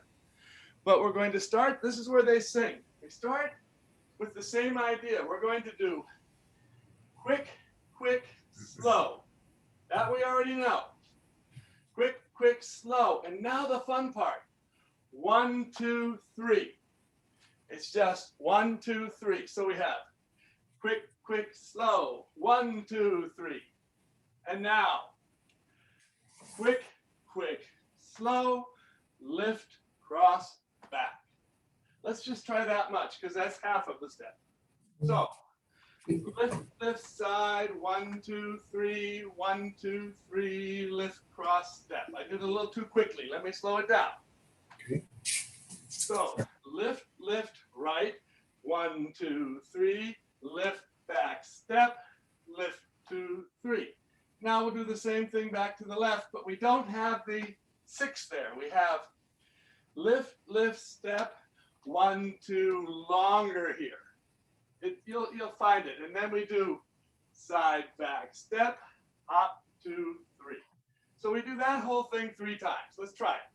But we're going to start, this is where they sing. We start with the same idea. We're going to do quick, slow. That we already know. Quick, slow. And now the fun part. 1, 2, 3. It's just 1, 2, 3. So we have quick, slow. 1, 2, 3. And now quick, slow, lift, cross, back. Let's just try that much because that's half of the step. So lift side, 1, 2, 3, 1, 2, 3, lift, cross, step. I did it a little too quickly. Let me slow it down. Okay. So lift, right, 1, 2, 3, lift, back, step, lift, 2, 3. Now we'll do the same thing back to the left, but we don't have the 6 there. We have lift, step, 1, 2, longer here. You'll find it. And then we do side, back, step, hop, 2, 3. So we do that whole thing 3 times. Let's try it.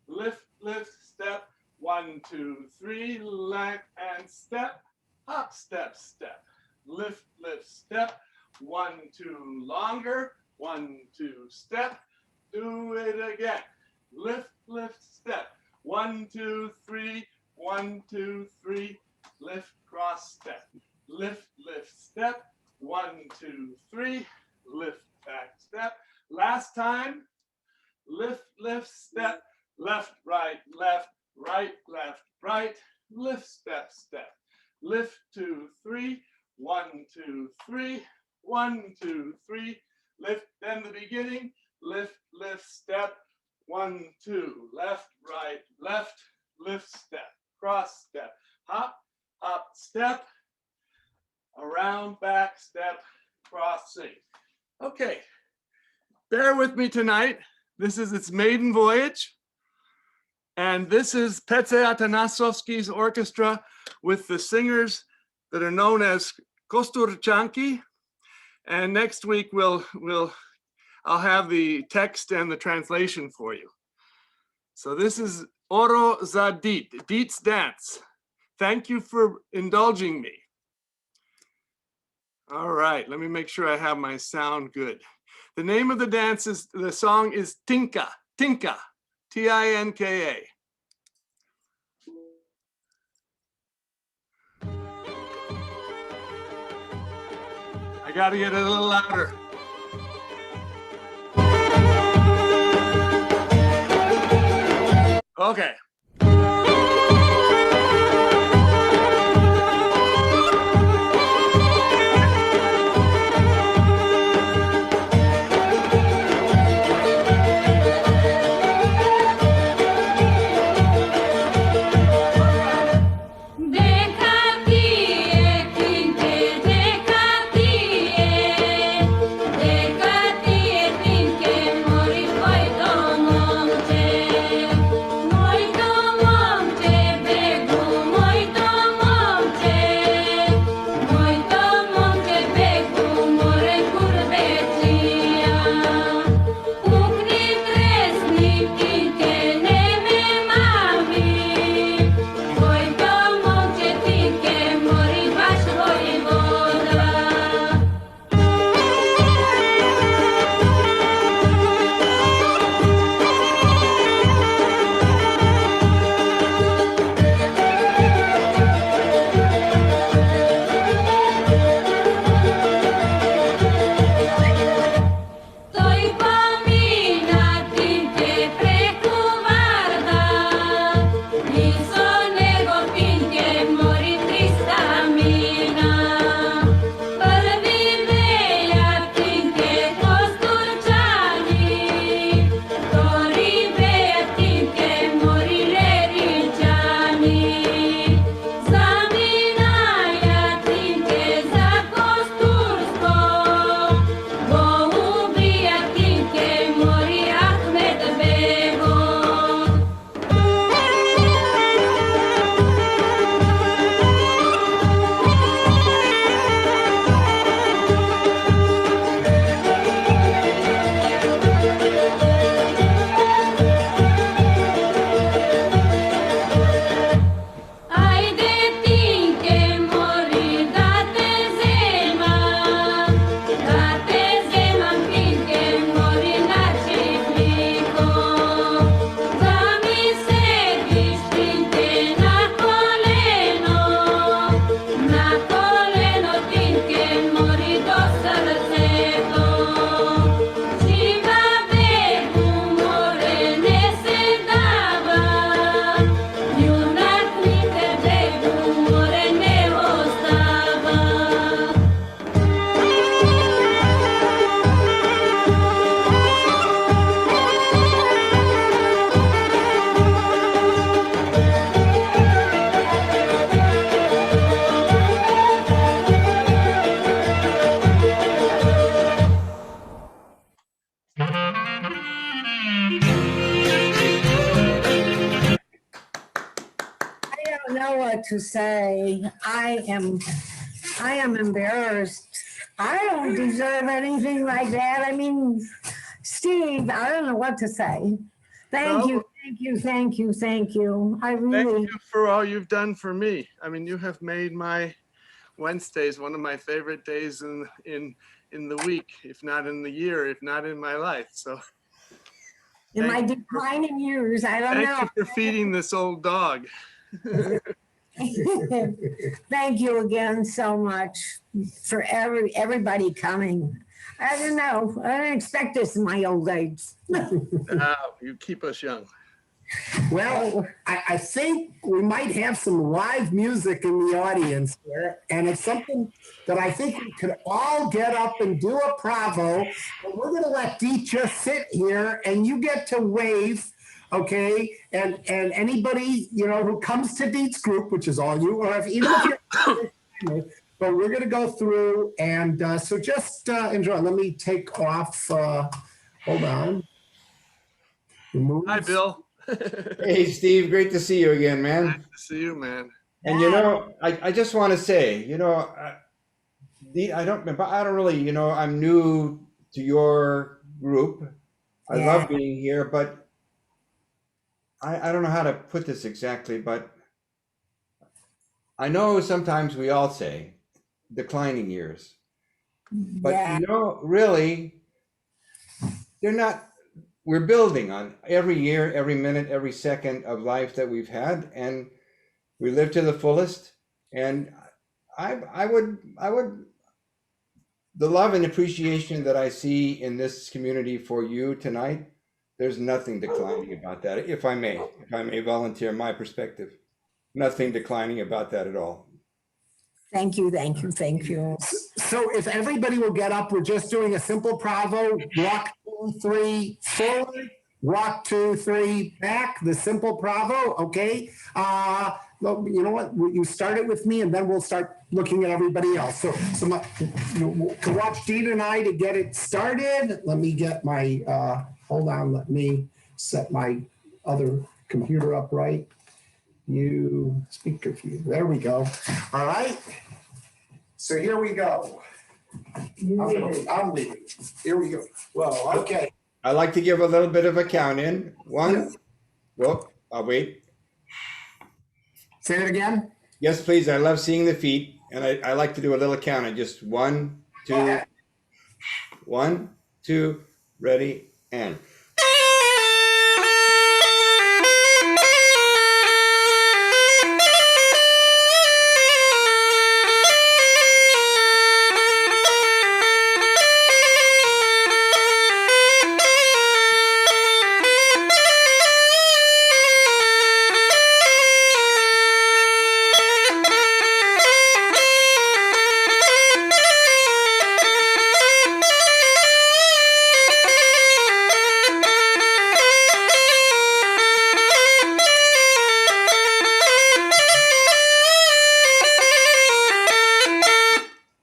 Lift, step, 1, 2, 3, left and step, hop, step, step. Lift, step, 1, 2, longer, 1, 2, step. Do it again. Lift, step, 1, 2, 3, 1, 2, 3, lift, cross, step. Lift, step, 1, 2, 3, lift, back, step. Last time, lift, step, left, right, right, lift, step, step. Lift, 2, 3, 1, 2, 3, 1, 2, 3, lift, then the beginning, lift, step, 1, 2, left, right, lift, step, cross, step, hop, step, around, back, step, cross, sing. Okay, bear with me tonight. This is its maiden voyage. And this is Petze Atanasovsky's orchestra with the singers that are known as Kosturchanki. And next week I'll have the text and the translation for you. So this is Oro Za Dit, Dit's dance. Thank you for indulging me. All right, let me make sure I have my sound good. The name of the song is Tinka, Tinka, Tinka. I gotta get it a little louder. Okay. Moika know what to say. I am embarrassed. I don't deserve anything like that. I mean, Steve, I don't know what to say. Thank you, thank you, thank you, thank you. I really. Thank you for all you've done for me. I mean, you have made my Wednesdays one of my favorite days in the week, if not in the year, if not in my life. So In my declining years, I don't know. thank you for feeding this old dog. Thank you again so much for everybody coming. I don't know. I didn't expect this in my old age. You keep us young. Well, I think we might have some live music in the audience here, and it's something that I think we could all get up and do a bravo. But we're going to let Deet just sit here, and you get to wave, okay? And anybody who comes to Deet's group, which is all you, or even if you're, but we're going to go through, and so just enjoy. Let me take off. Hold on. Hi, Bill. Hey, Steve, great to see you again, man. Nice to see you, man. And I just want to say, I don't really, I'm new to your group. I love being here, but I don't know how to put this exactly, but I know sometimes we all say declining years, but really, they're not. We're building on every year, every minute, every second of life that we've had, and we live to the fullest. And I would, the love and appreciation that I see in this community for you tonight, there's nothing declining about that. If I may volunteer my perspective, nothing declining about that at all. Thank you, thank you, thank you. So if everybody will get up, we're just doing a simple bravo, walk 2, 3 forward, walk 2, 3 back, the simple bravo, okay? Well, you know what, you start it with me and then we'll start looking at everybody else. So to watch Deet and I to get it started, let me get my, hold on, let me set my other computer up right. Speaker view. There we go. All right. So here we go. I'm leaving. Here we go. Well, okay. I like to give a little bit of a count in. 1. Whoop. I'll wait. Say it again. Yes, please. I love seeing the feet, and I like to do a little count. I just 1, 2, 1, 2, ready, and.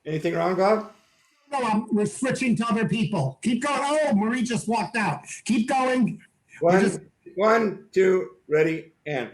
Anything wrong, Bob? No, we're switching to other people. Keep going. Oh, Marie just walked out. Keep going. 1, 2, ready, and.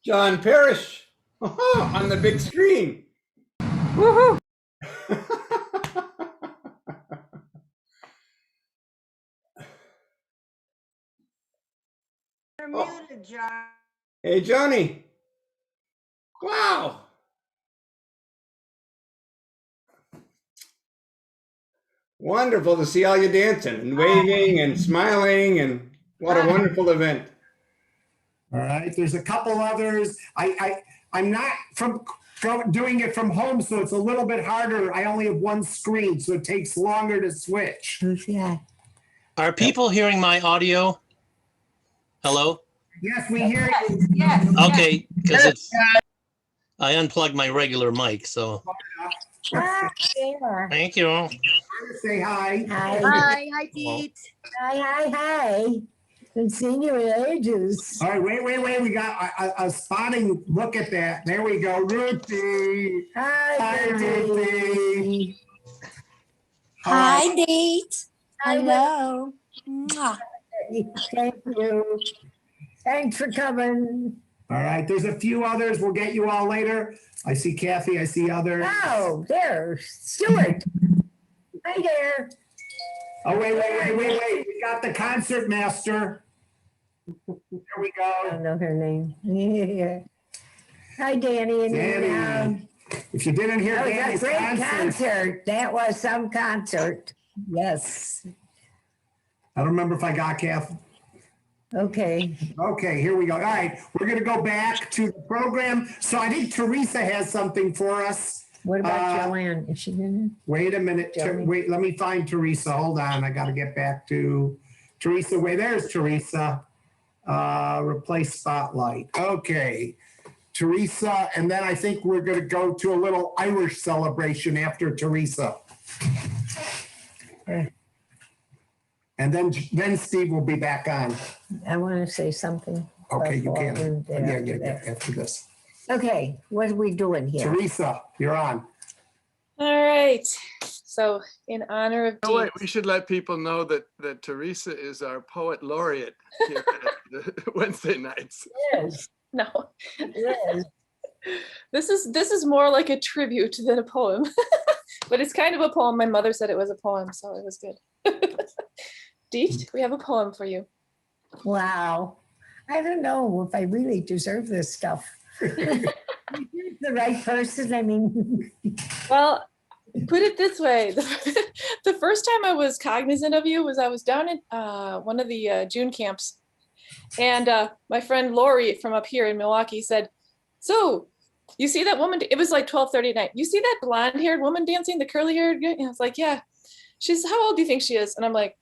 John Parrish on the big screen. Woohoo! You're muted, John. Hey, Johnny. Wow. Wonderful to see all you dancing and waving and smiling, and what a wonderful event. All right, there's a couple others. I'm not from doing it from home, so it's a little bit harder. I only have one screen, so it takes longer to switch. Yeah. Are people hearing my audio? Hello? Yes, we hear you. Yes. Okay, because it's I unplugged my regular mic, so Ah, there. thank you. Say hi. Hi. Hi, Deet. Hi. Been seeing you in ages. All right, wait. We got a spotting look at that. There we go. Ruthie. Hi, Ruthie. Hi, Deet. Hi, Hello. Mwah. Thank you. Thanks for coming. All right, there's a few others. We'll get you all later. I see Kathy. I see others. Oh, there, Stuart. Hi there. Oh, wait. We got the concert master. There we I go. don't know her name. Yeah. Hi, Danny. And Danny. If you didn't hear that was a Danny's great concert, concert. That was some concert. Yes. I don't remember if I got Kathy. Okay. Okay, here we go. All right, we're going to go back to the program. So I think Theresa has something for us. What about Joanne? Is she in? Wait a minute. Wait, let me find Theresa. Hold on. I got to get back to Theresa. Wait, there's Theresa. Replace spotlight. Okay. Theresa, and then I think we're going to go to a little Irish celebration after Theresa. And then Steve will be back on. I want to say something. Okay, you before can. we do Yeah, that. after this. Okay, what are we doing here? Theresa, you're on. All right. So in honor of Oh, wait, Deet, we should let people know that Theresa is our poet laureate here at the Wednesday nights. Yes. no, Yes. this is more like a tribute than a poem, but it's kind of a poem. My mother said it was a poem, so it was good. Deet, we have a poem for you. Wow. I don't know if I really deserve this stuff. The right person, I mean. Well, put it this way. The first time I was cognizant of you was I was down in one of the June camps. And my friend Lori from up here in Milwaukee said, so you see that woman? It was like 12:30 at night. You see that blonde haired woman dancing, the curly haired? And I was like, yeah. She's, how old do you think she is? And I'm like,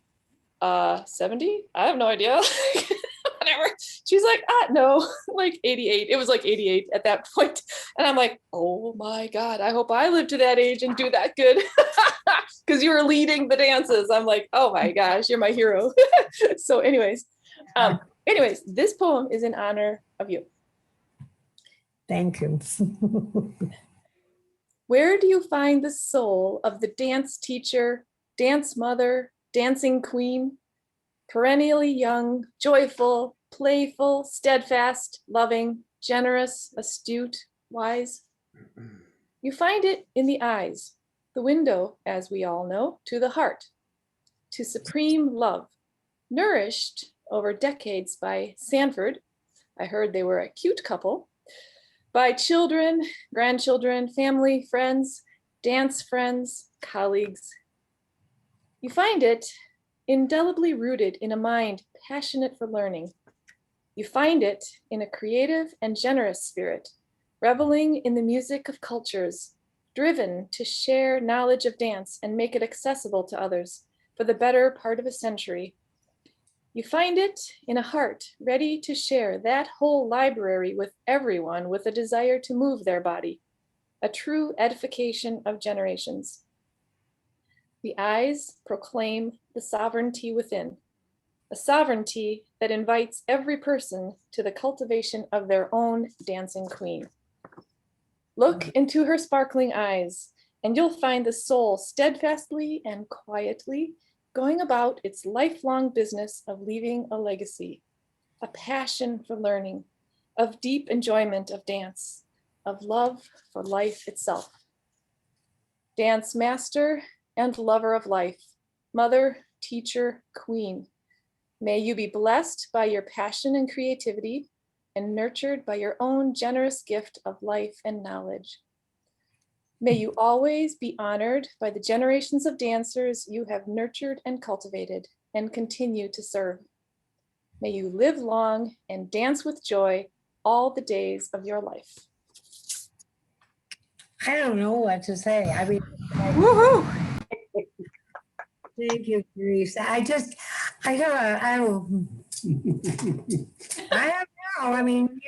70? I have no idea. Whatever. She's like, no, like 88. It was like 88 at that point. And I'm like, oh my God, I hope I live to that age and do that good. Because you were leading the dances. I'm like, oh my gosh, you're my hero. So anyways, this poem is in honor of you. Thank you. Where do you find the soul of the dance teacher, dance mother, dancing queen? Perennially young, joyful, playful, steadfast, loving, generous, astute, wise. You find it in the eyes, the window, as we all know, to the heart, to supreme love, nourished over decades by Sanford. I heard they were a cute couple. By children, grandchildren, family, friends, dance friends, colleagues. You find it indelibly rooted in a mind passionate for learning. You find it in a creative and generous spirit, reveling in the music of cultures, driven to share knowledge of dance and make it accessible to others for the better part of a century. You find it in a heart ready to share that whole library with everyone with a desire to move their body, a true edification of generations. The eyes proclaim the sovereignty within, a sovereignty that invites every person to the cultivation of their own dancing queen. Look into her sparkling eyes, and you'll find the soul steadfastly and quietly going about its lifelong business of leaving a legacy, a passion for learning, of deep enjoyment of dance, of love for life itself. Dance master and lover of life, mother, teacher, queen, may you be blessed by your passion and creativity and nurtured by your own generous gift of life and knowledge. May you always be honored by the generations of dancers you have nurtured and cultivated and continue to serve. May you live long and dance with joy all the days of your life. I don't know what to say. I mean, Woohoo! thank you, Theresa. I don't know. I mean,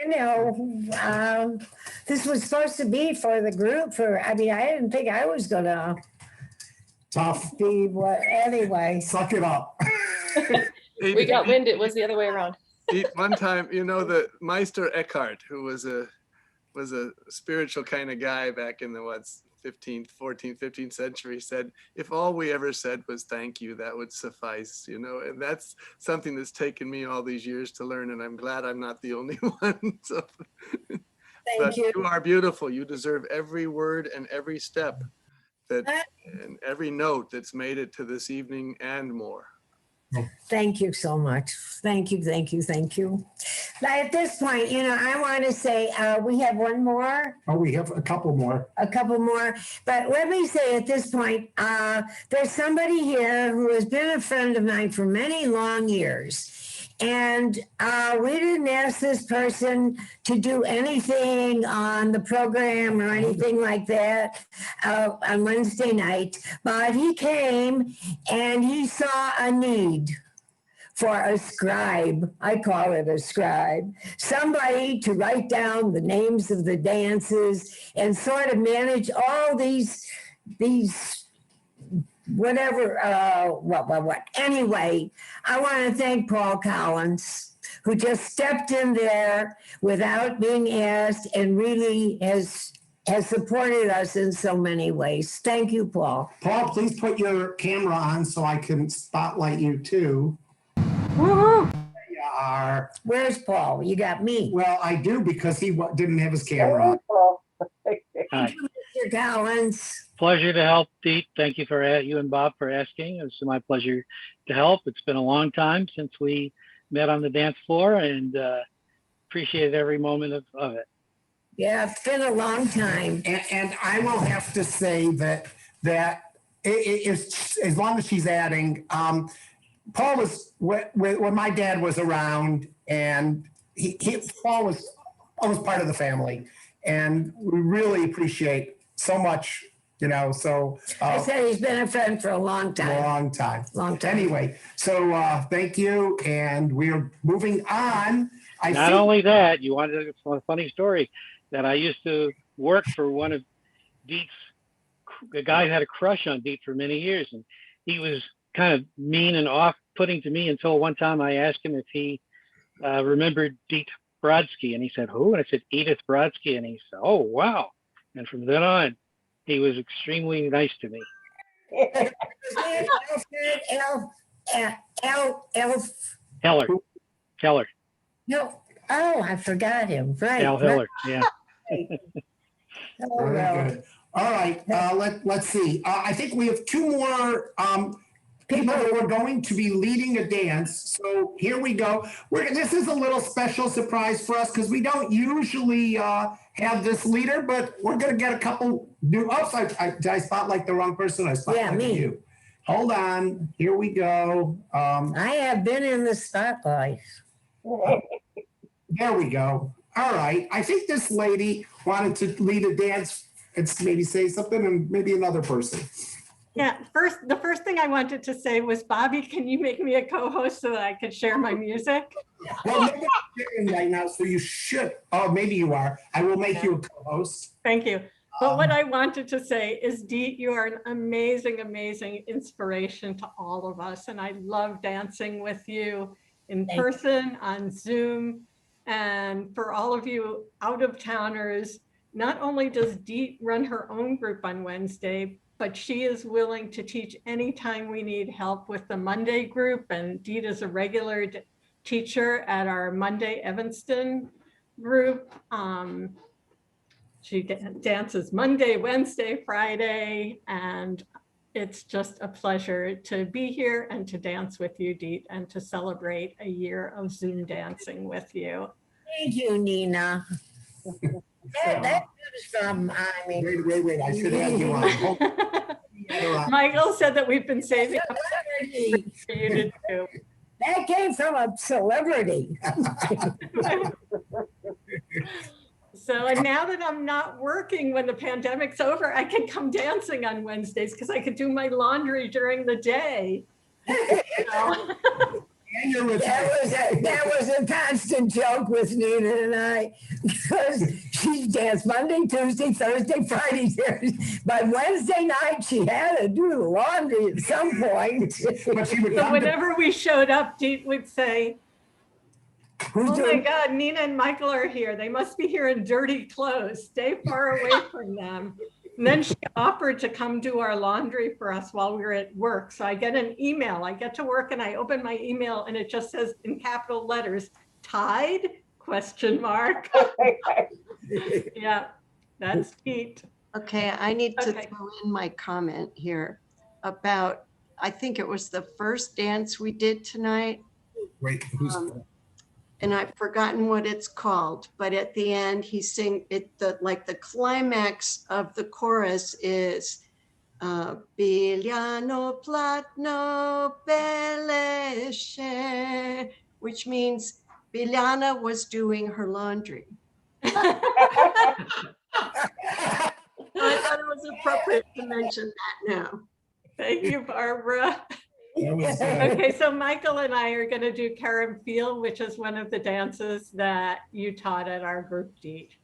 this was supposed to be for the group I didn't think I was gonna Tough. be what, anyway. Suck it up. We got wind, it was the other way around. One time, the Meister Eckhart, who was a spiritual kind of guy back in the 15th, 15th century, said, if all we ever said was thank you, that would suffice, and that's something that's taken me all these years to learn, and I'm glad I'm not the only one. So, Thank you. You are beautiful. You deserve every word and every step and every note that's made it to this evening and more. Thank you so much. Thank you, thank you, thank you. At this point, I want to say we have one more. Oh, we have a couple more. A couple more. But let me say at this point, there's somebody here who has been a friend of mine for many long years. And we didn't ask this person to do anything on the program or anything like that on Wednesday night, but he came and he saw a need for a scribe. I call it a scribe, somebody to write down the names of the dances and sort of manage all these whatever, what. Anyway, I want to thank Paul Collins, who just stepped in there without being asked and really has supported us in so many ways. Thank you, Paul. Paul, please put your camera on so I can spotlight you too. Woo-hoo. There you are. Where's Paul? You got me. Well, I do because he didn't have his camera on. Thank you, Mr. Collins. Pleasure to help, Deet. Thank you for you and Bob for asking. It's my pleasure to help. It's been a long time since we met on the dance floor, and appreciated every moment of it. Yeah, it's been a long time. And I will have to say that it is, as long as she's adding, Paul was when my dad was around, and Paul was always part of the family, and we really appreciate so much. So I said he's been a friend for a long time. Long time. Anyway, so thank you, and we're moving on. Not only that, you wanted a funny story that I used to work for one of Deet's. The guy had a crush on Deet for many years, and he was kind of mean and off-putting to me until one time I asked him if he remembered Deet Brodsky, and he said, "Who?" And I said, "Edith Brodsky," and he said, "Oh, wow!" And from then on, he was extremely nice to me. Keller. No. Oh, I forgot him. Right. Al Hiller. Yeah. Oh, Very well. good. All right. Let's see. I think we have two more people that are going to be leading a dance. So here we go. This is a little special surprise for us because we don't usually have this leader, but we're going to get a couple new. Oh, did I spotlight the wrong person? I spotlighted you. Hold on. Here we go. I have been in the spotlight. There we go. All right. I think this lady wanted to lead a dance and maybe say something, and maybe another person. Yeah, the first thing I wanted to say was, Bobby, can you make me a co-host so that I could share my music? Well, nobody's sharing right now, so you should. Oh, maybe you are. I will make you a co-host. Thank you. But what I wanted to say is, Deet, you are an amazing, amazing inspiration to all of us. And I love dancing with you in person, on Zoom. And for all of you out-of-towners, not only does Deet run her own group on Wednesday, but she is willing to teach anytime we need help with the Monday group. And Deet is a regular teacher at our Monday Evanston group. She dances Monday, Wednesday, Friday, and it's just a pleasure to be here and to dance with you, Deet, and to celebrate a year of Zoom dancing with you. Thank you, Nina. That comes from, I mean. Wait, I should have you on. Michael said that we've been saving up for you to do. That came from a celebrity. So, and now that I'm not working when the pandemic's over, I can come dancing on Wednesdays because I could do my laundry during the day. That was a constant joke with Nina and I, because she danced Monday, Tuesday, Thursday, Friday, but Wednesday night she had to do the laundry at some point. So whenever we showed up, Deet would say, "Oh my God, Nina and Michael are here. They must be here in dirty clothes. Stay far away from them." And then she offered to come do our laundry for us while we were at work. So I get an email. I get to work and I open my email and it just says in capital letters, "Tide?" ? Yeah, that's Deet. Okay, I need to throw in my comment here about, I think it was the first dance we did tonight. Wait, who's and I've forgotten what it's called, but at the end he sing it, the climax of the chorus is Biljano platno beleshe, which means Biljana was doing her laundry. I thought it was appropriate to mention that now. Thank you, Barbara. Okay, so Michael and I are going to do Karen Field, which is one of the dances that you taught at our group, Deet.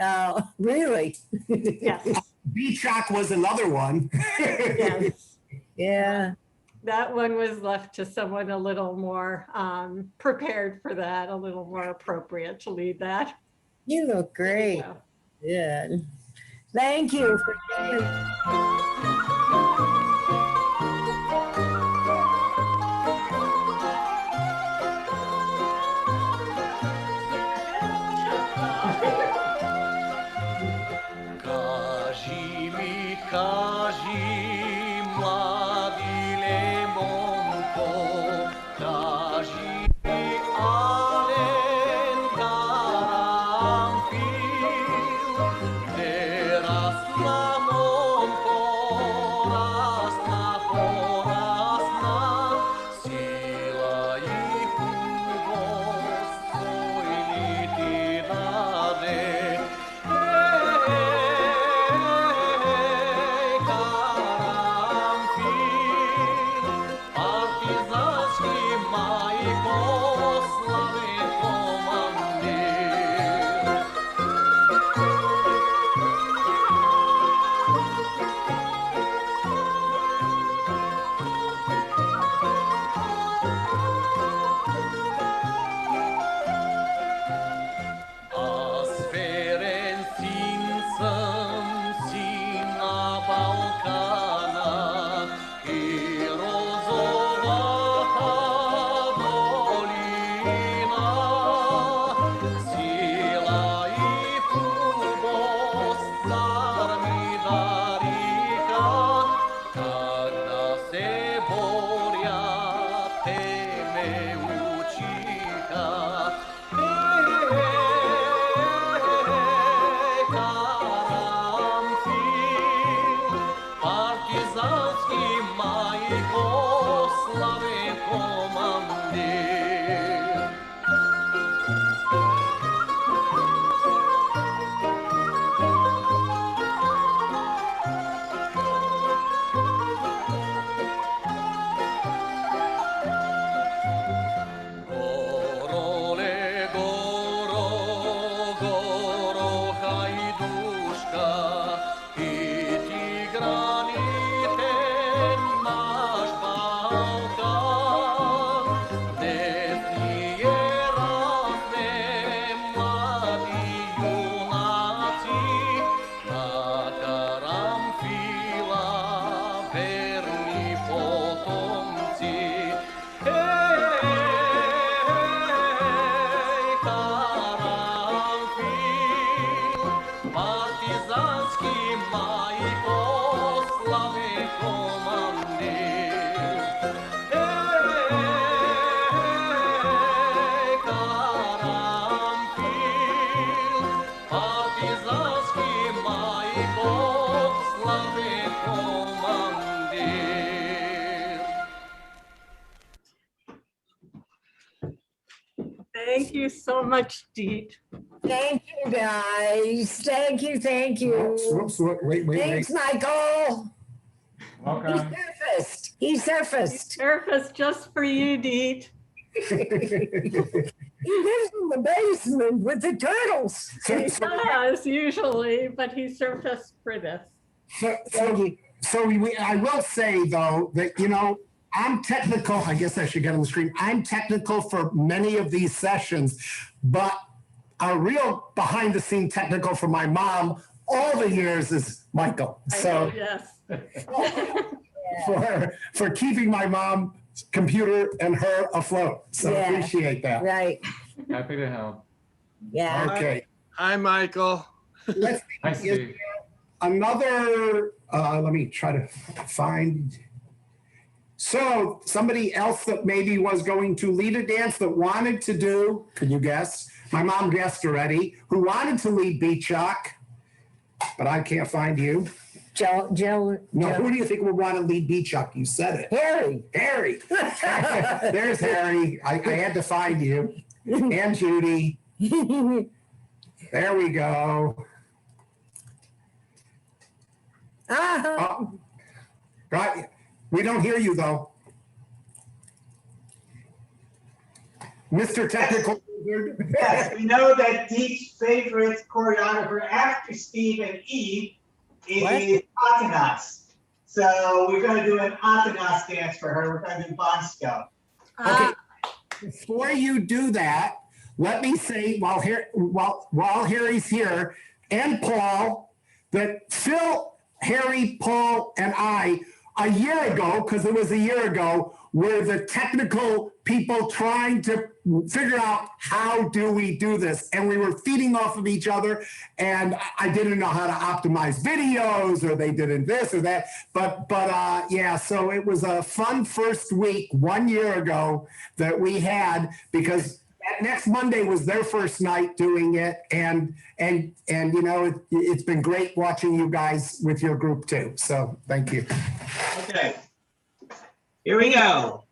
Oh, really? Yes. Beach Shock was another one. Yes. Yeah. That one was left to someone a little more prepared for that, a little more appropriate to lead that. You look great. Yeah. Thank you for ti zaski majko, slave komandir. Thank you so much, Deet. Thank you, guys. Thank you, thank you. Whoops, wait. Thanks, Michael. Welcome. He surfaced. Surfaced just for you, Deet. He lives in the basement with the turtles. He does usually, but he surfaced for this. I will say though that, you know, I'm technical. I guess I should get on the screen. I'm technical for many of these sessions, but a real behind the scene technical for my mom all the years is Michael. So yes. for keeping my mom's computer and her afloat. So Yeah. appreciate that. Right. Happy to help. Yeah. Okay. Hi, Michael. Let's Hi, see. Steve. Another, let me try to find. So somebody else that maybe was going to lead a dance that wanted to do, can you guess? My mom guessed already, who wanted to lead Beat Shock, but I can't find you. Joe. No, who do you think would want to lead Beat Shock? You said it. Harry. There's Harry. I had to find you. And Judy. There we go. Right. We don't hear you though. Mr. Technical. Yes, we know that Deep's favorite choreographer after Steve and Eve is Atanas. So we're going to do an Atanas dance for her. We're going to do Bonsko. Okay. Before you do that, let me say while Harry's here and Paul, that Phil, Harry, Paul, and I, a year ago, because it was a year ago, were the technical people trying to figure out how do we do this. And we were feeding off of each other. And I didn't know how to optimize videos, or they didn't this or that. But yeah, so it was a fun first week 1 year ago that we had, because that next Monday was their first night doing it. And you know, it's been great watching you guys with your group too. So thank you. Okay. Here we go.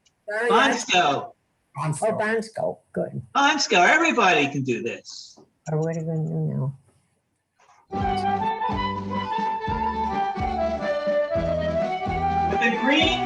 Bonsko. Bonsko. Good. Bonsko. Everybody can do this. Or what are we going to do now? With the green.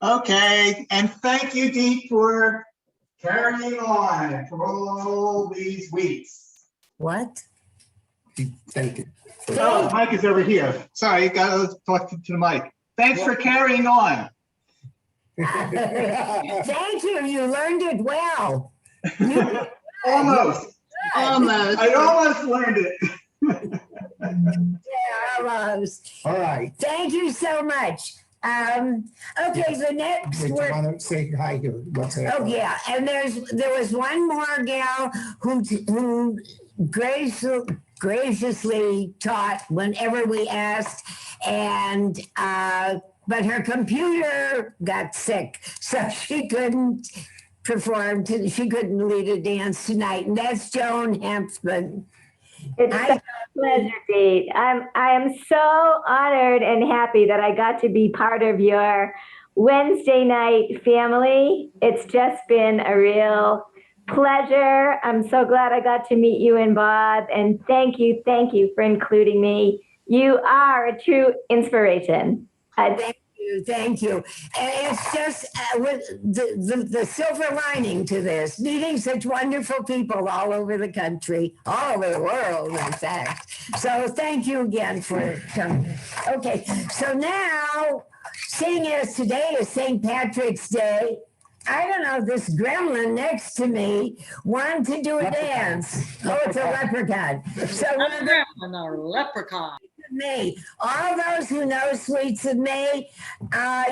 Okay, and thank you, Dee, for carrying on for all these weeks. What? Thank you. Oh, the mic is over here. Sorry, gotta talk to the mic. Thanks for carrying on. Thank you. You learned it well. Almost. Almost. I almost learned it. Yeah, almost. All right. Thank you so much. Okay, the next Wait, word. you want to say hi to what's that? Oh yeah, and there was one more gal who graciously taught whenever we asked, and but her computer got sick, so she couldn't perform. She couldn't lead a dance tonight, and that's Joan Hempman. It's such a pleasure, Dee. I am so honored and happy that I got to be part of your Wednesday night family. It's just been a real pleasure. I'm so glad I got to meet you and Bob, and thank you for including me. You are a true inspiration. Thank you. And it's just with the silver lining to this, meeting such wonderful people all over the country, all over the world, in fact. So thank you again for coming. Okay, so now, seeing as today is St. Patrick's Day, I don't know, this gremlin next to me wanted to do a dance. Oh, it's a leprechaun. So Not a gremlin, a leprechaun. May. All those who know Sweets of May,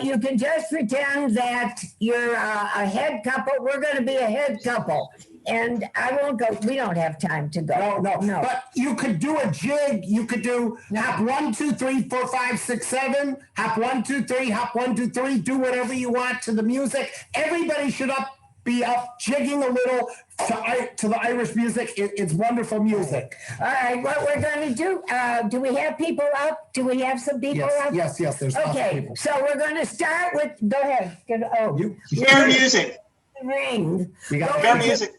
you can just pretend that you're a head couple. We're going to be a head couple. And I won't go. We don't have time to go. No. But you could do a jig. You could do hop 1, 2, 3, 4, 5, 6, 7. Hop 1, 2, 3. Hop 1, 2, 3. Do whatever you want to the music. Everybody should be up jigging a little to the Irish music. It's wonderful music. All right, what we're going to do we have people up? Do we have some people up? Yes, there's lots of Okay, people. so we're going to start with, go ahead. Share music. Ring. You got Share music.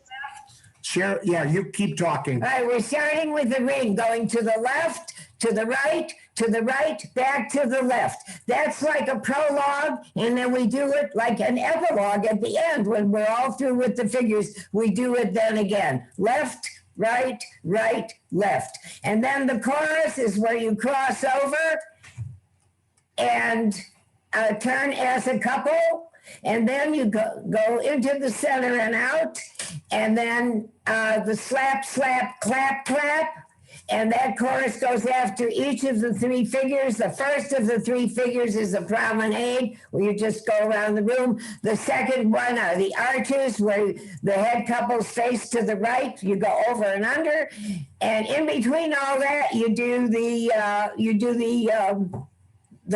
Share, yeah, you keep talking. All right, we're starting with the ring, going to the left, to the right, back to the left. That's like a prologue, and then we do it like an epilogue at the end. When we're all through with the figures, we do it then again. Left, right, left. And then the chorus is where you cross over and turn as a couple. And then you go into the center and out, and then the slap, slap, clap, clap, and that chorus goes after each of the three figures. The first of the three figures is a promenade, where you just go around the room. The second one are the arches, where the head couples face to the right. You go over and under, and in between all that, you do the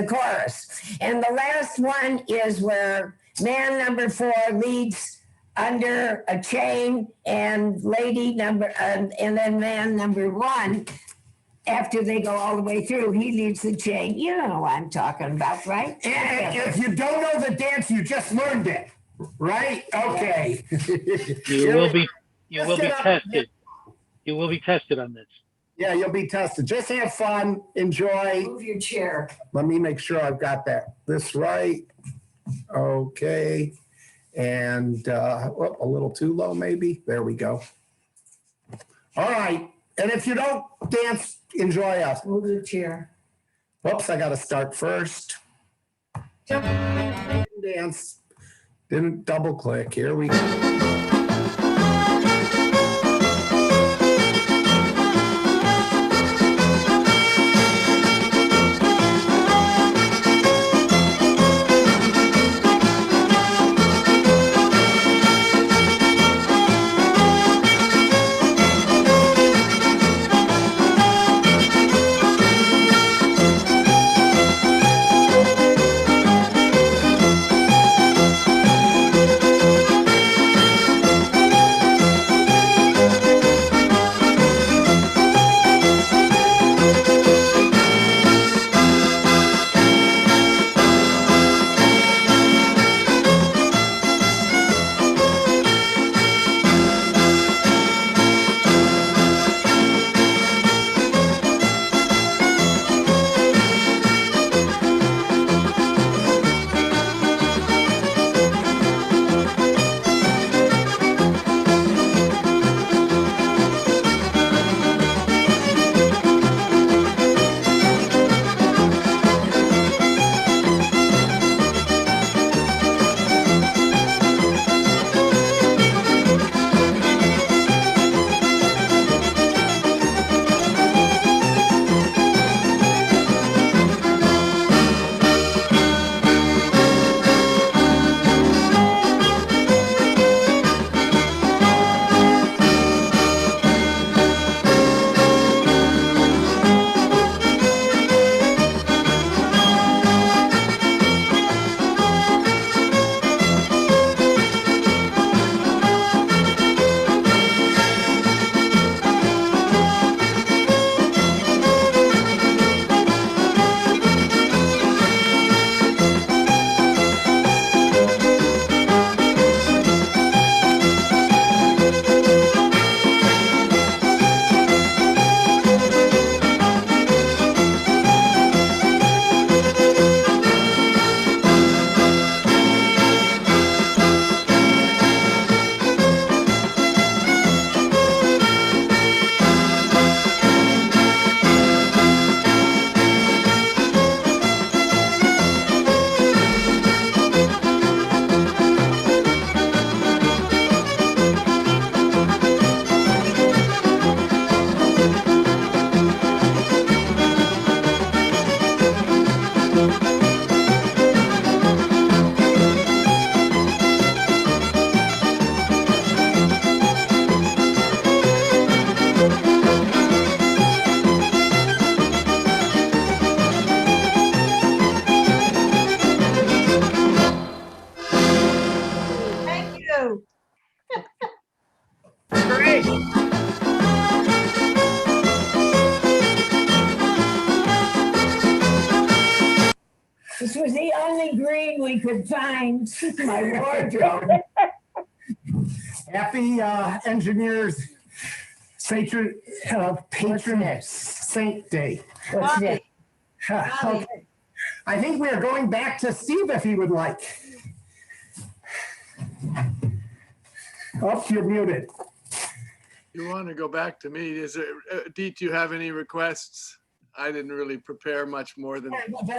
chorus. And the last one is where man number 4 leads under a chain, and lady number, and then man number 1, after they go all the way through, he leads the chain. You don't know what I'm talking about, right? And if you don't know the dance, you just learned it, right? Okay. You will be tested. You will be tested on this. Yeah, you'll be tested. Just have fun, enjoy. Move your chair. Let me make sure I've got this right. Okay. And a little too low, maybe. There we go. All right. And if you don't dance, enjoy us. Move your chair. Whoops, I got to start first. Dance. Didn't double click. Here we go. we could find my wardrobe. Happy Engineers Patron Saint Day. What's that? Okay. I think we are going back to Steve if he would like. Oh, you're muted. You want to go back to me? Is there, Deet, do you have any requests? I didn't really prepare much more than.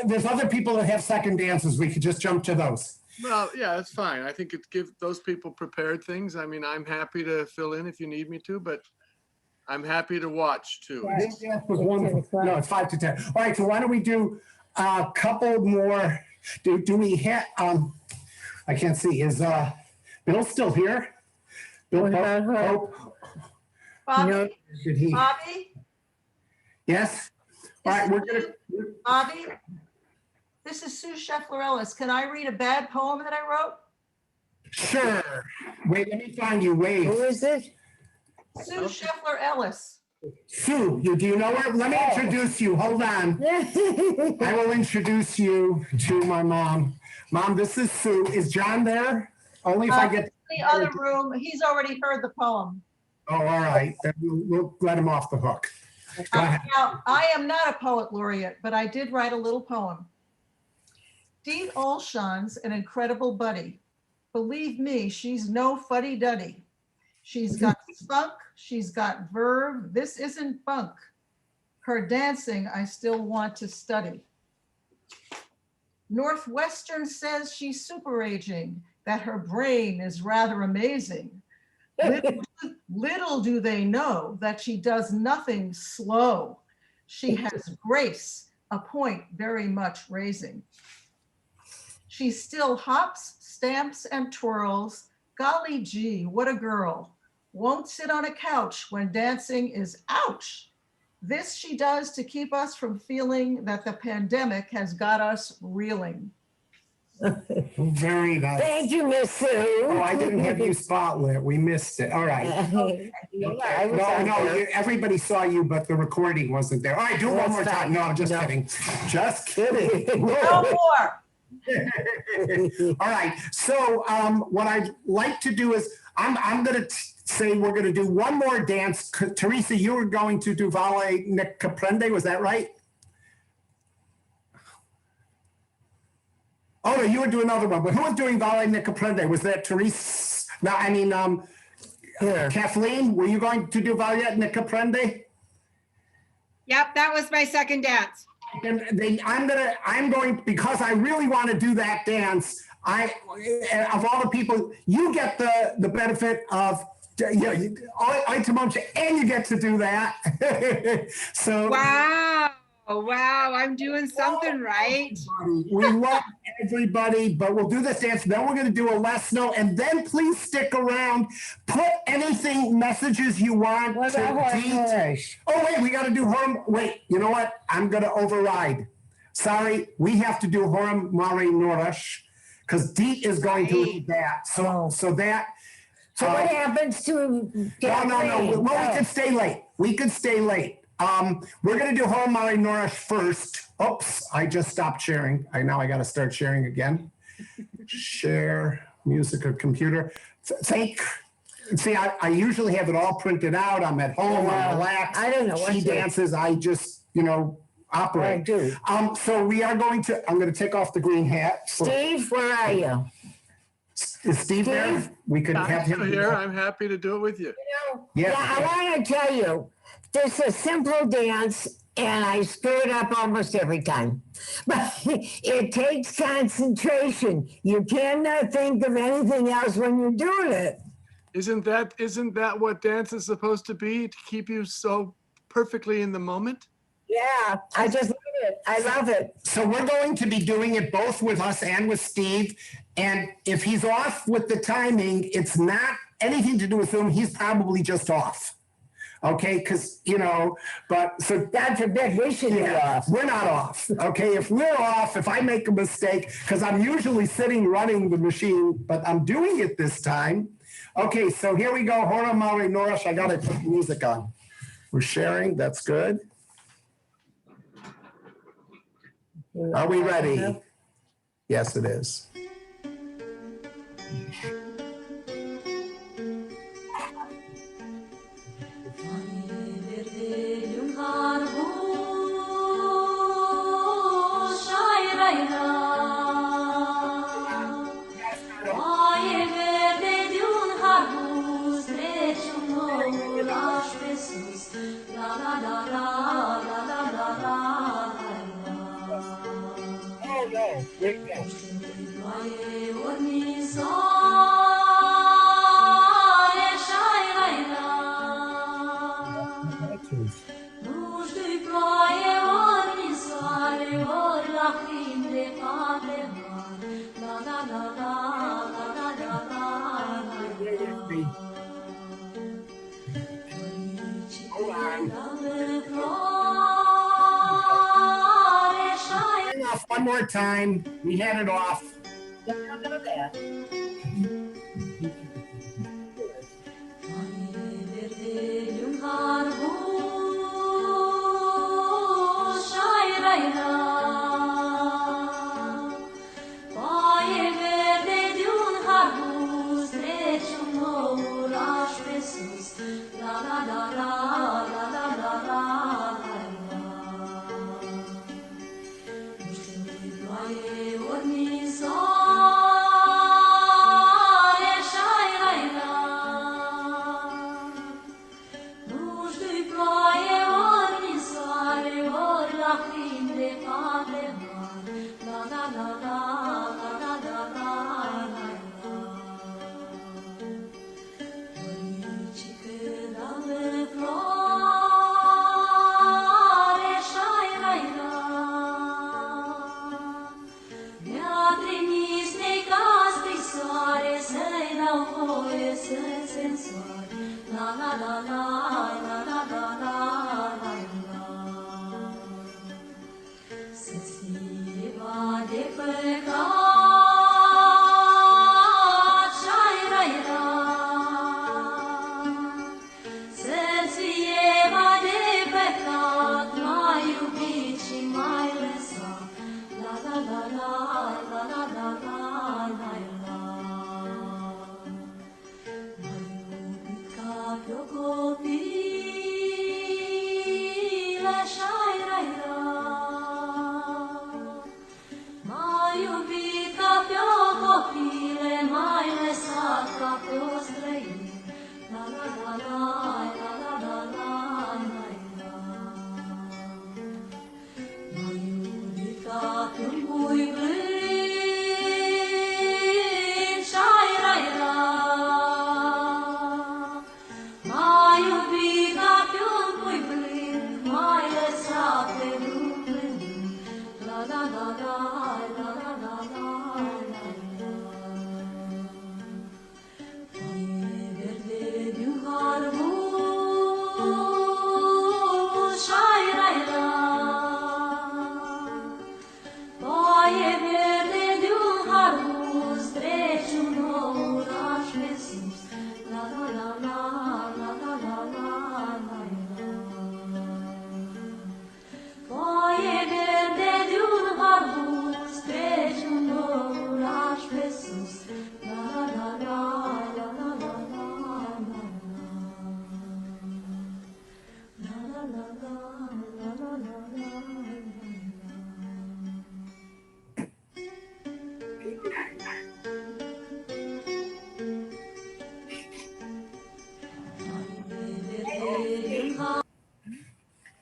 There's other people that have second dances. We could just jump to those. Well, yeah, that's fine. I think it gives those people prepared things. I mean, I'm happy to fill in if you need me to, but I'm happy to watch too. No, it's 5 to 10. All right, so why don't we do a couple more? Do we have? I can't see. Is Bill still here? Bill Pope? Bobby? No, did he? Bobby? Yes. All right, we're gonna. Bobby? This is Sue Scheffler-Ellis. Can I read a bad poem that I wrote? Sure. Wait, let me find you. Wait. Who is it? Sue Scheffler-Ellis. Sue, do you know her? Let me introduce you. Hold on. I will introduce you to my mom. Mom, this is Sue. Is John there? Only if I get the other room. He's already heard the poem. Oh, all right. Then we'll let him off the hook. Go ahead. Now, I am not a poet laureate, but I did write a little poem. Deet Olshan's an incredible buddy. Believe me, she's no fuddy-duddy. She's got spunk, she's got verve, this isn't bunk. Her dancing I still want to study. Northwestern says she's super aging, that her brain is rather amazing. Little do they know that she does nothing slow. She has grace, a point very much raising. She still hops, stamps, and twirls. Golly gee, what a girl. Won't sit on a couch when dancing is ouch. This she does to keep us from feeling that the pandemic has got us reeling. Very nice. Thank you, Miss Sue. Oh, I didn't have you spotlit. We missed it. All right. No, everybody saw you, but the recording wasn't there. All right, do it one more time. No, I'm just kidding. Just kidding. No more. All right. So what I'd like to do is I'm going to say we're going to do one more dance. Theresa, you were going to do Vale ne Caprende. Was that right? Oh, no, you were doing another one. But who was doing Vale ne Caprende? Was that Theresa? No, I mean, Kathleen, were you going to do Vale ne Caprende? Yep, that was my second dance. And I'm going, because I really want to do that dance, of all the people, you get the benefit of, and you get to do that. So Wow, I'm doing something right. We love everybody, but we'll do this dance. Then we're going to do a less know, and then please stick around. Put anything, messages you want. What about Deet? Oh, wait, we got to do Horm. Wait, you know what? I'm going to override. Sorry, we have to do Horm Mari Norash because Deet is going to lead that. So that. So what happens to? No. Well, we could stay late. We could stay late. We're going to do Home Mari Norash first. Oops, I just stopped sharing. Now I got to start sharing again. Share music or computer. See, I usually have it all printed out. I'm at home, I'm relaxed. I don't know what she dances. I just, operate. I do. So we are going to, I'm going to take off the green hat. Steve, where are you? Is Steve there? We could have him here. I'm happy to do it with you. Yeah, I want to tell you, this is a simple dance, and I screw it up almost every time. But it takes concentration. You cannot think of anything else when you're doing it. Isn't that what dance is supposed to be? To keep you so perfectly in the moment? Yeah, I just love it. I love it. So we're going to be doing it both with us and with Steve. And if he's off with the timing, it's not anything to do with him. He's probably just off. Okay, because, but so God forbid we should be off. We're not off. Okay, if we're off, if I make a mistake, because I'm usually sitting running the machine, but I'm doing it this time. Okay, so here we go. Hora Mari Norash. I got to put music on. We're sharing. That's good. Are we ready? Yes, it is. One more time. We had it off. I don't know that.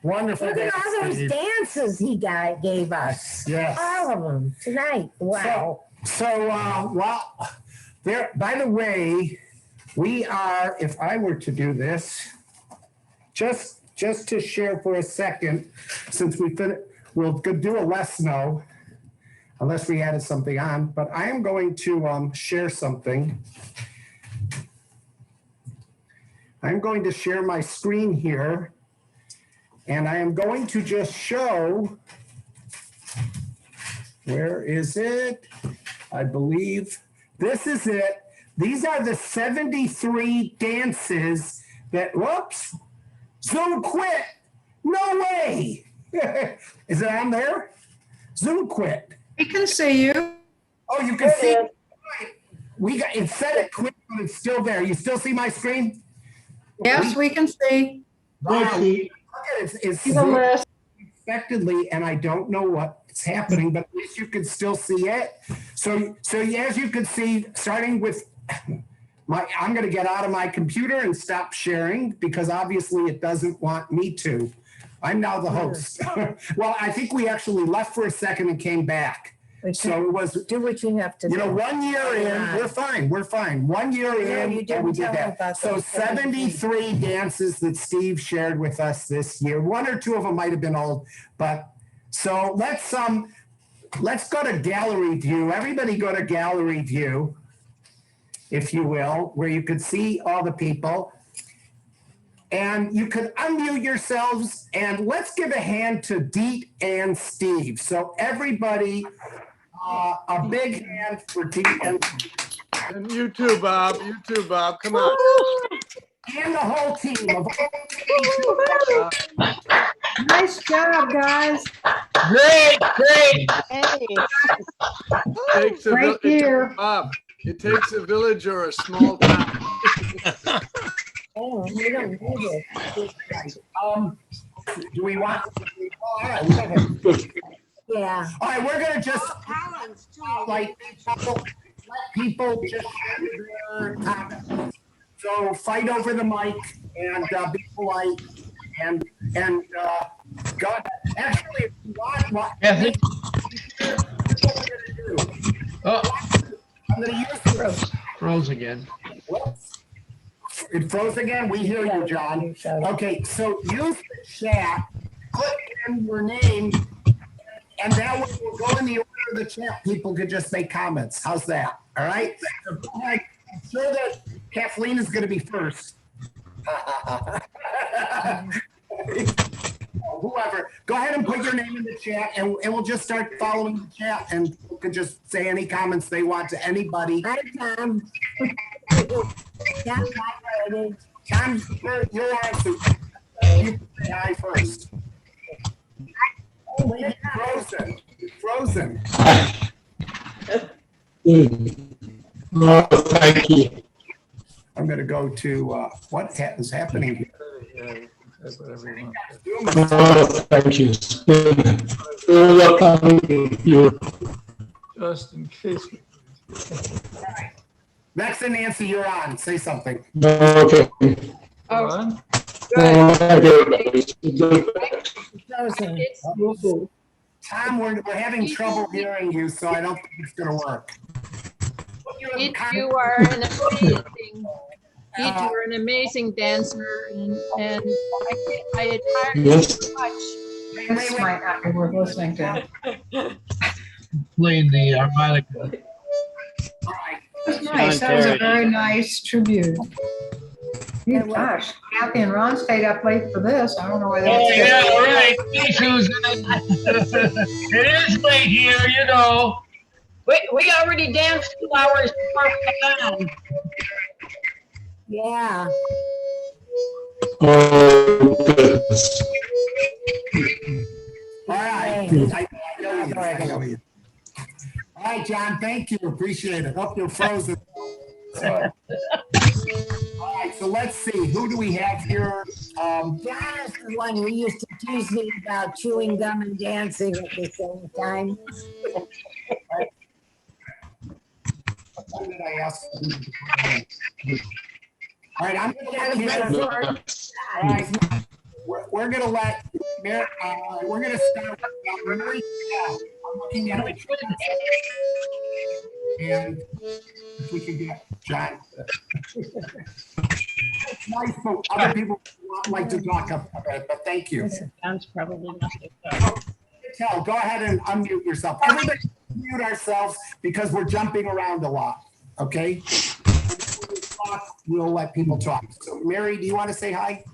Wonderful. Look at all those Steve. dances he gave us. Yes. All of them tonight. Wow. Well, there, by the way, we are, if I were to do this, just to share for a second, since we'll do a less snow, unless we added something on, but I am going to share something. I'm going to share my screen here, and I am going to just show, where is it? I believe this is it. These are the 73 dances that, whoops, Zoom quit. No way. Is it on there? Zoom quit. We can see you. Oh, you can see it. it said it quick, but it's still there. You still see my screen? Yes, we can see. Wow. Look at it. It's See the list. unexpectedly, and I don't know what's happening, but at least you can still see it. So as you can see, starting with I'm going to get out of my computer and stop sharing because obviously it doesn't want me to. I'm now the host. Well, I think we actually left for a second and came back. So it was, do what you have to do. 1 year in, we're fine. 1 year in, you and we didn't did tell me that. about So those 73 dances that Steve shared with us this year. 1 or 2 of them might have been old, but so let's go to gallery view. Everybody go to gallery view, if you will, where you could see all the people. And you could unmute yourselves, and let's give a hand to Deet and Steve. So everybody, a big hand for Deet and Steve. And you too, Bob. You too, Bob. Come on. And the whole team. Nice job, guys. Great. Great year. Bob, it takes a village or a small town. Oh, we don't need it. Do we want? All right, Yeah. All right, we're gonna just like people just share their comments. So fight over the mic and be polite and God. Actually, if you want, I'm gonna use Froze again. It froze again? We hear you, John. Okay, so use the chat, put in your name, and that way we'll go in the order of the chat. People could just make comments. How's that? All right? So go ahead. I'm sure that Kathleen is going to be first. Whoever. Go ahead and put your name in the chat, and we'll just start following the chat, and people can just say any comments they want to anybody. Hi, Tom. Tom's operated. Tom, you're on, so you can say hi first. Oh, it's frozen. It's frozen. Thank you. I'm going to go to what is happening here. Thank you. Just in case. Max and Nancy, you're on. Say something. Okay. Oh. Tom, we're having trouble hearing you, so I don't think it's going to work. You are an amazing, you are an amazing dancer, and I admire you so much. This might not be worth listening to. Playing the harmonica. That's nice. That was a very nice tribute. Oh, gosh, Kathy and Ron stayed up late for this. I don't know why they. Oh, yeah, right. Hey, Susan. It is late here, you know. We already danced 2 hours before we got on. Yeah. Oh, goodness. All right. I know you. All right, John, thank you. Appreciate it. Hope you're frozen. All right, so let's see. Who do we have here? John is the one who used to tease me about chewing gum and dancing at the same time. What did I ask? All right, I'm going to let we're going to let we're going to start with Mary. I'm looking at the and if we could get John. It's nice, but other people like to talk about it, but thank you. John's probably not. Tell, go ahead and unmute yourself. Everybody mute ourselves because we're jumping around a lot, okay? We'll let people talk. So Mary, do you want to say hi?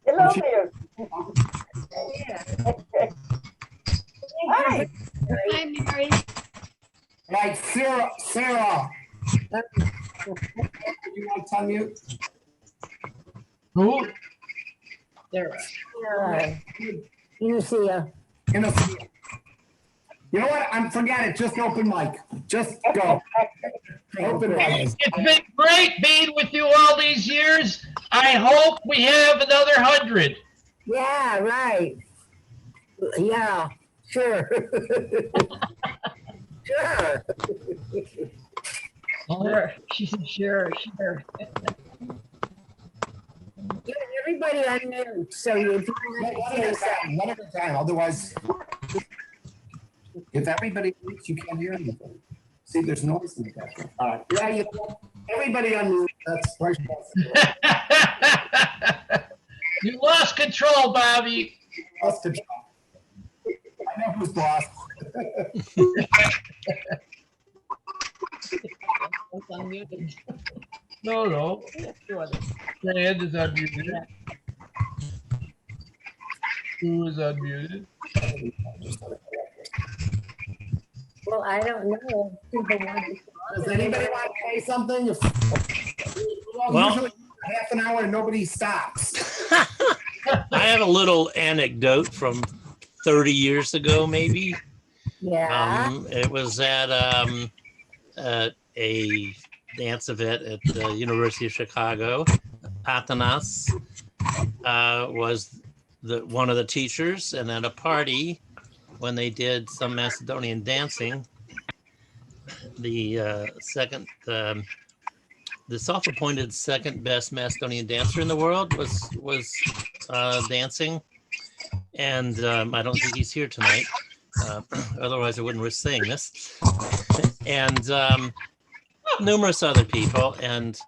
Hello there. Hi. Hi, Mary. Right, Sarah. Would you like to unmute? Who? Lucia. You know what? Forget it. Just open mic. Just go. Open mic. It's been great being with you all these years. I hope we have another 100. Yeah, right. Yeah, sure. Sure. Sure. She said, sure. Yeah, everybody unmute, so if you want to say something. One at a time. Otherwise, if everybody mutes, you can't hear anything. See, there's noise in the background. All right. Yeah, everybody unmute. That's right. You lost control, Bobby. Lost control. I know who's boss. No. Sand is unmuted. Who is unmuted? Well, I don't know. Does anybody want to say something? Well, usually half an hour and nobody stops. I have a little anecdote from 30 years ago, maybe. Yeah. It was at a dance event at the University of Chicago. Atanas was one of the teachers, and at a party when they did some Macedonian dancing, the self-appointed second best Macedonian dancer in the world was dancing, and I don't think he's here tonight. Otherwise, I wouldn't risk saying this. And numerous other people, and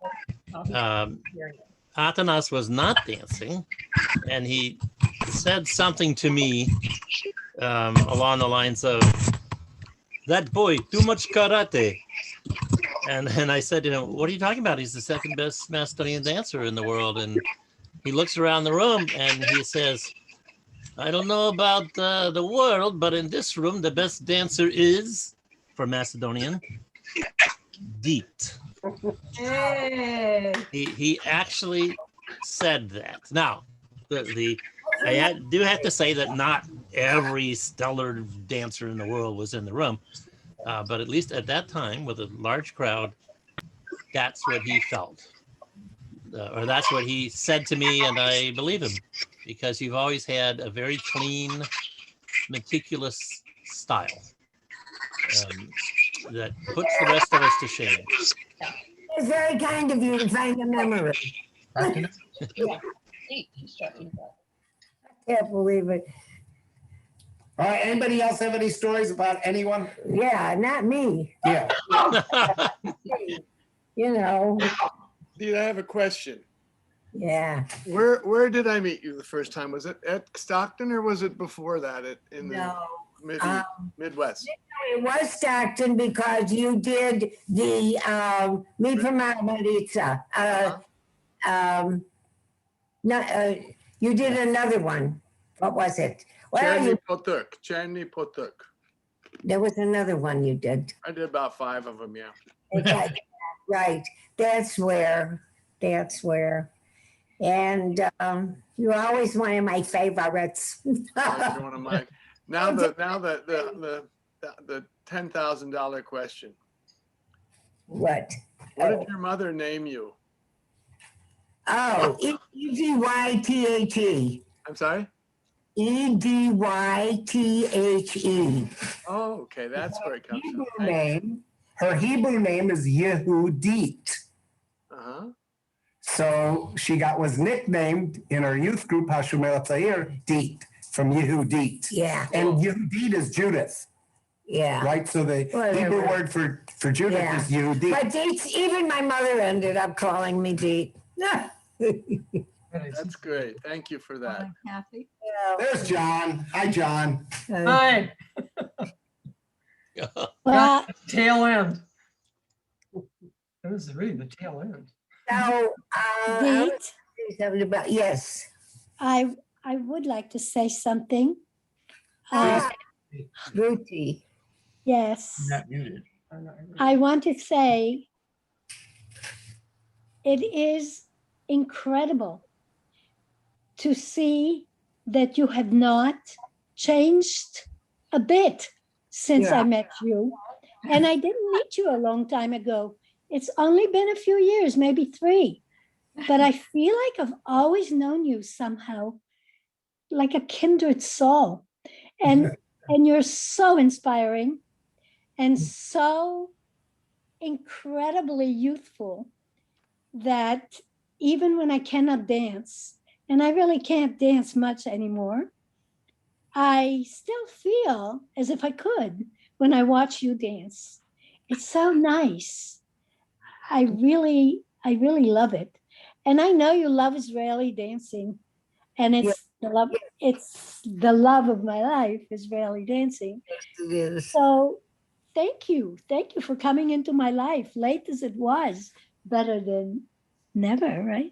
Atanas was not dancing, and he said something to me along the lines of, "That boy, too much karate." And I said, "What are you talking about? He's the second best Macedonian dancer in the world." And he looks around the room and he says, "I don't know about the world, but in this room, the best dancer is," for Macedonian, Dit. Hey. He actually said that. Now, I do have to say that not every stellar dancer in the world was in the room, but at least at that time, with a large crowd, that's what he felt, or that's what he said to me, and I believe him, because you've always had a very clean, meticulous style that puts the rest of us to shame. It's very kind of you to find a memory. Yeah. I can't believe it. All right. Anybody else have any stories about anyone? Yeah, not me. Yeah. You know. Did I have a question? Yeah. Where did I meet you the first time? Was it at Stockton or was it before that in the Midwest? It was Stockton because you did the Me from Maritza. You did another one. What was it? Cherny Potuk. There was another one you did. I did about 5 of them, yeah. Okay. Right. That's where. And you're always one of my favorites. One of my, now the $10,000 question. What? What did your mother name you? Oh, E-D-Y-T-H-E. I'm sorry? E-D-Y-T-H-E. Oh, okay, that's where it comes from. Her Hebrew name is Yehudit. Uh-huh. So she was nicknamed in her youth group, Hashumel Tzair, Dit, from Yehudit. Yeah. And Yehudit is Judith. Yeah. Right? So the Hebrew word for Judith is Yehudit. But Dietz, even my mother ended up calling me Diet. That's great. Thank you for that. Kathy. There's John. Hi, John. Hi. Well, Tail end. That was really the tail end. So, Diet, something about, yes. I would like to say something. Ruthie. Yes. Not muted. I want to say it is incredible to see that you have not changed a bit since I Yeah. met you. And I didn't meet you a long time ago. It's only been a few years, maybe 3. But I feel like I've always known you somehow, like a kindred soul. And you're so inspiring and so incredibly youthful that even when I cannot dance, and I really can't dance much anymore, I still feel as if I could when I watch you dance. It's so nice. I really love it. And I know you love Israeli dancing, and it's the love of my life, Israeli dancing. It is. So thank you for coming into my life, late as it was, better than never, right?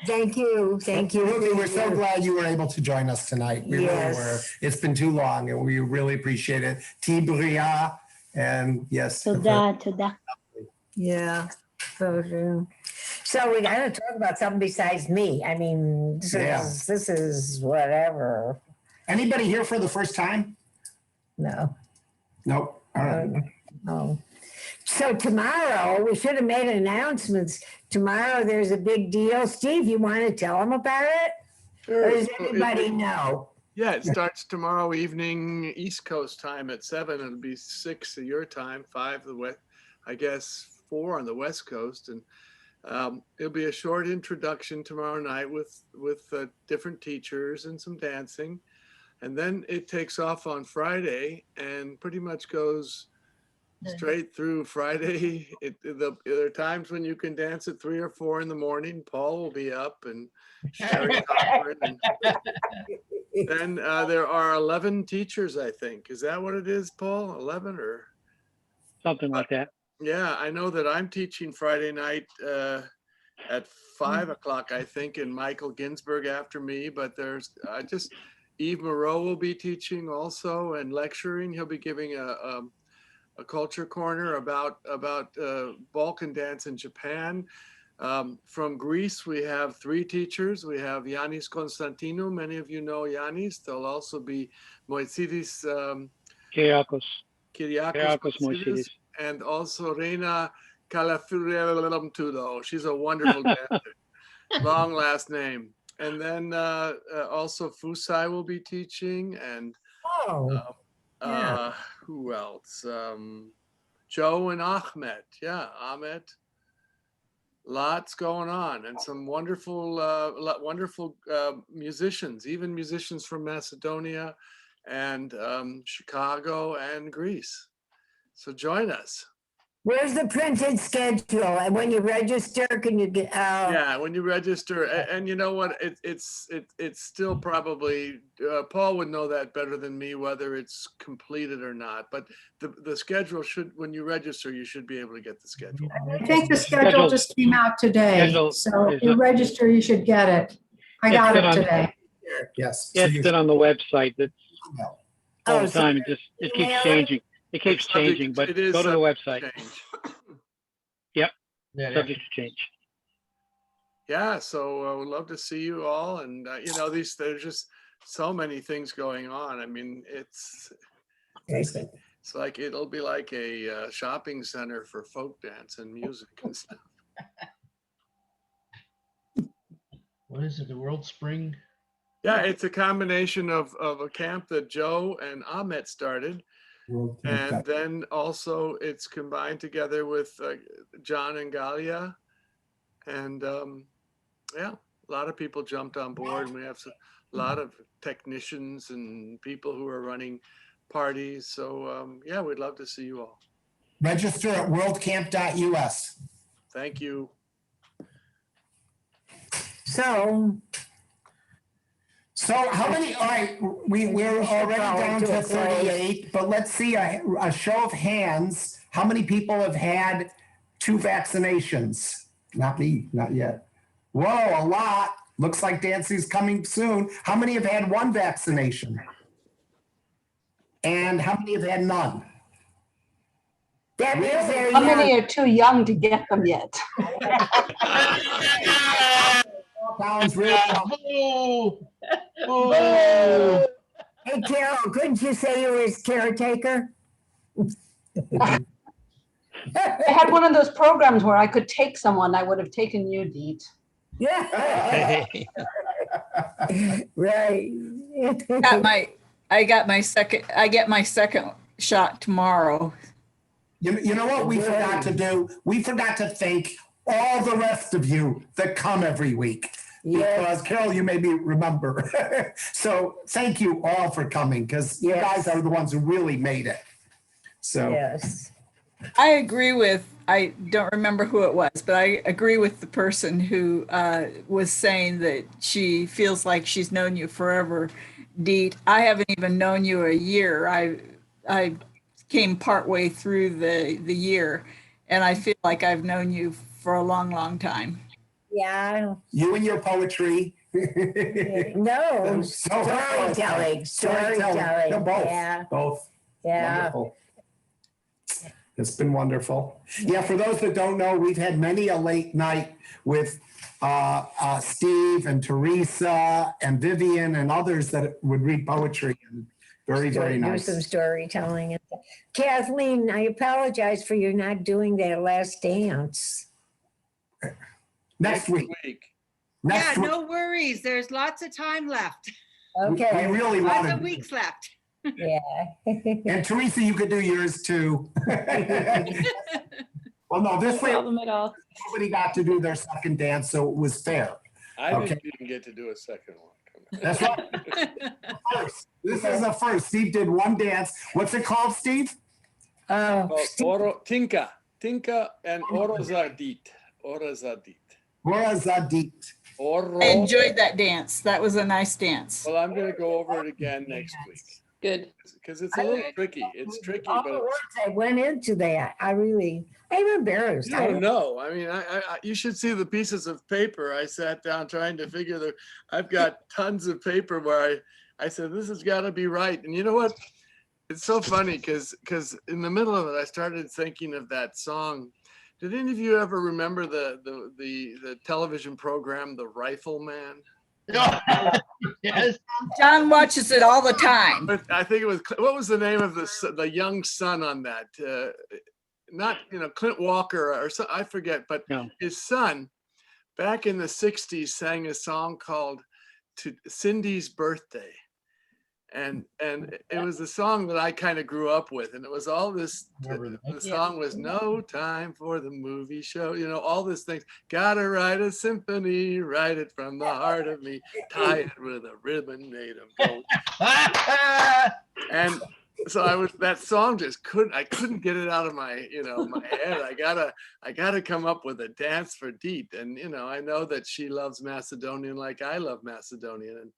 Thank you. Ruby, we're so glad you were able to join us tonight. We really were. It's been too long, and we really appreciate it. Tibria, and yes. Toda. Yeah, so true. So we got to talk about something besides me. I mean, this is whatever. Anybody here for the first time? No. Nope. All right. No. So tomorrow, we should have made announcements. Tomorrow, there's a big deal. Steve, you want to tell them about it? Sure. Or does everybody know? Yeah, it starts tomorrow evening, East Coast time at 7. It'll be 6 of your time, 5 of the West, I guess 4 on the West Coast. And it'll be a short introduction tomorrow night with different teachers and some dancing. And then it takes off on Friday and pretty much goes straight through Friday. There are times when you can dance at 3 or 4 in the morning. Paul will be up and Sherry Cochran. And then there are 11 teachers, I think. Is that what it is, Paul? 11 or something like that? Yeah, I know that I'm teaching Friday night at 5 o'clock, I think, and Michael Ginsberg after me. But there's Yves Moreau will be teaching also and lecturing. He'll be giving a culture corner about Balkan dance in Japan. From Greece, we have 3 teachers. We have Yannis Konstantinou. Many of you know Yannis. There'll also be Moitzidis Kyriakos Moitzidis, and also Reina Kalafuriamtudo. She's a wonderful dancer. Long last name. And then also Fusai will be teaching, and who else? Joe and Ahmed. Yeah, Ahmed. Lots going on, and some wonderful musicians, even musicians from Macedonia and Chicago and Greece. So join us. Where's the printed schedule? And when you register, can you get? Yeah, when you register, and you know what? It's still probably Paul would know that better than me whether it's completed or not. But the schedule should, when you register, you should be able to get the schedule. I think the schedule just came out today. So if you register, you should get it. I got it today. Yes. It's been on the website. That's all the time. It keeps changing. It keeps changing, but go to the website. Yep. Subject to change. Yeah, so we'd love to see you all, and there's just so many things going on. I mean, it's like it'll be like a shopping center for folk dance and music and stuff. What is it? The World Spring? Yeah, it's a combination of a camp that Joe and Ahmet started. And then also it's combined together with John and Galia. And a lot of people jumped on board. And we have a lot of technicians and people who are running parties. So we'd love to see you all. Register at worldcamp.us. Thank you. So how many, all right, we're already down to 38, but let's see a show of hands. How many people have had 2 vaccinations? Not me, not yet. Whoa, a lot. Looks like dancing's coming soon. How many have had 1 vaccination? And how many have had none? That means they're How many are too young to get them yet? Sounds real. Hey, Carol, couldn't you say you were his caretaker? I had one of those programs where I could take someone. I would have taken you, Deet. Yeah. Right. I get my second shot tomorrow. You know what we forgot to do? We forgot to thank all the rest of you that come every week. Because Carol, you made me remember. So thank you all for coming, because you guys are the ones who really made it. So yes. I agree with, I don't remember who it was, but I agree with the person who was saying that she feels like she's known you forever, Deet. I haven't even known you a year. I came partway through the year, and I feel like I've known you for a long, long time. Yeah. You and your poetry. No, storytelling. No, both. Yeah. Both. Yeah. Wonderful. It's been wonderful. Yeah, for those that don't know, we've had many a late night with Steve and Theresa and Vivian and others that would read poetry. And very, very nice. Do some storytelling. Kathleen, I apologize for you not doing that last dance. Next week. Yeah, no worries. There's lots of time left. Okay. We really Lots wanted of weeks left. Yeah. And Theresa, you could do yours too. Well, no, this way problem at all. nobody got to do their second dance, so it was fair. I didn't even get to do a second one. That's right. First. This is the first. Steve did one dance. What's it called, Steve? Tinka and Oro Za Dit. Ora Za Dit. Ora Za Dit. I enjoyed that dance. That was a nice dance. Well, I'm going to go over it again next week. Good. Because it's a little tricky. It's tricky, All but the words that went into that, I'm embarrassed. you don't know. I mean, you should see the pieces of paper. I sat down trying to figure I've got tons of paper where I said, this has got to be right. And you know what? It's so funny because in the middle of it, I started thinking of that song. Did any of you ever remember the television program, The Rifleman? Yes. John watches it all the time. But I think it was, what was the name of the young son on that? Not, Clint Walker or so, I forget, but his son back in the 60s sang a song called "To Cindy's Birthday." And it was a song that I kind of grew up with, and it was all this. The song was "No Time for the Movie Show," all these things. Gotta write a symphony, write it from the heart of me, tie it with a ribbon made of gold. And so that song just couldn't get it out of my my head. I gotta come up with a dance for Deet, and I know that she loves Macedonian like I love Macedonian,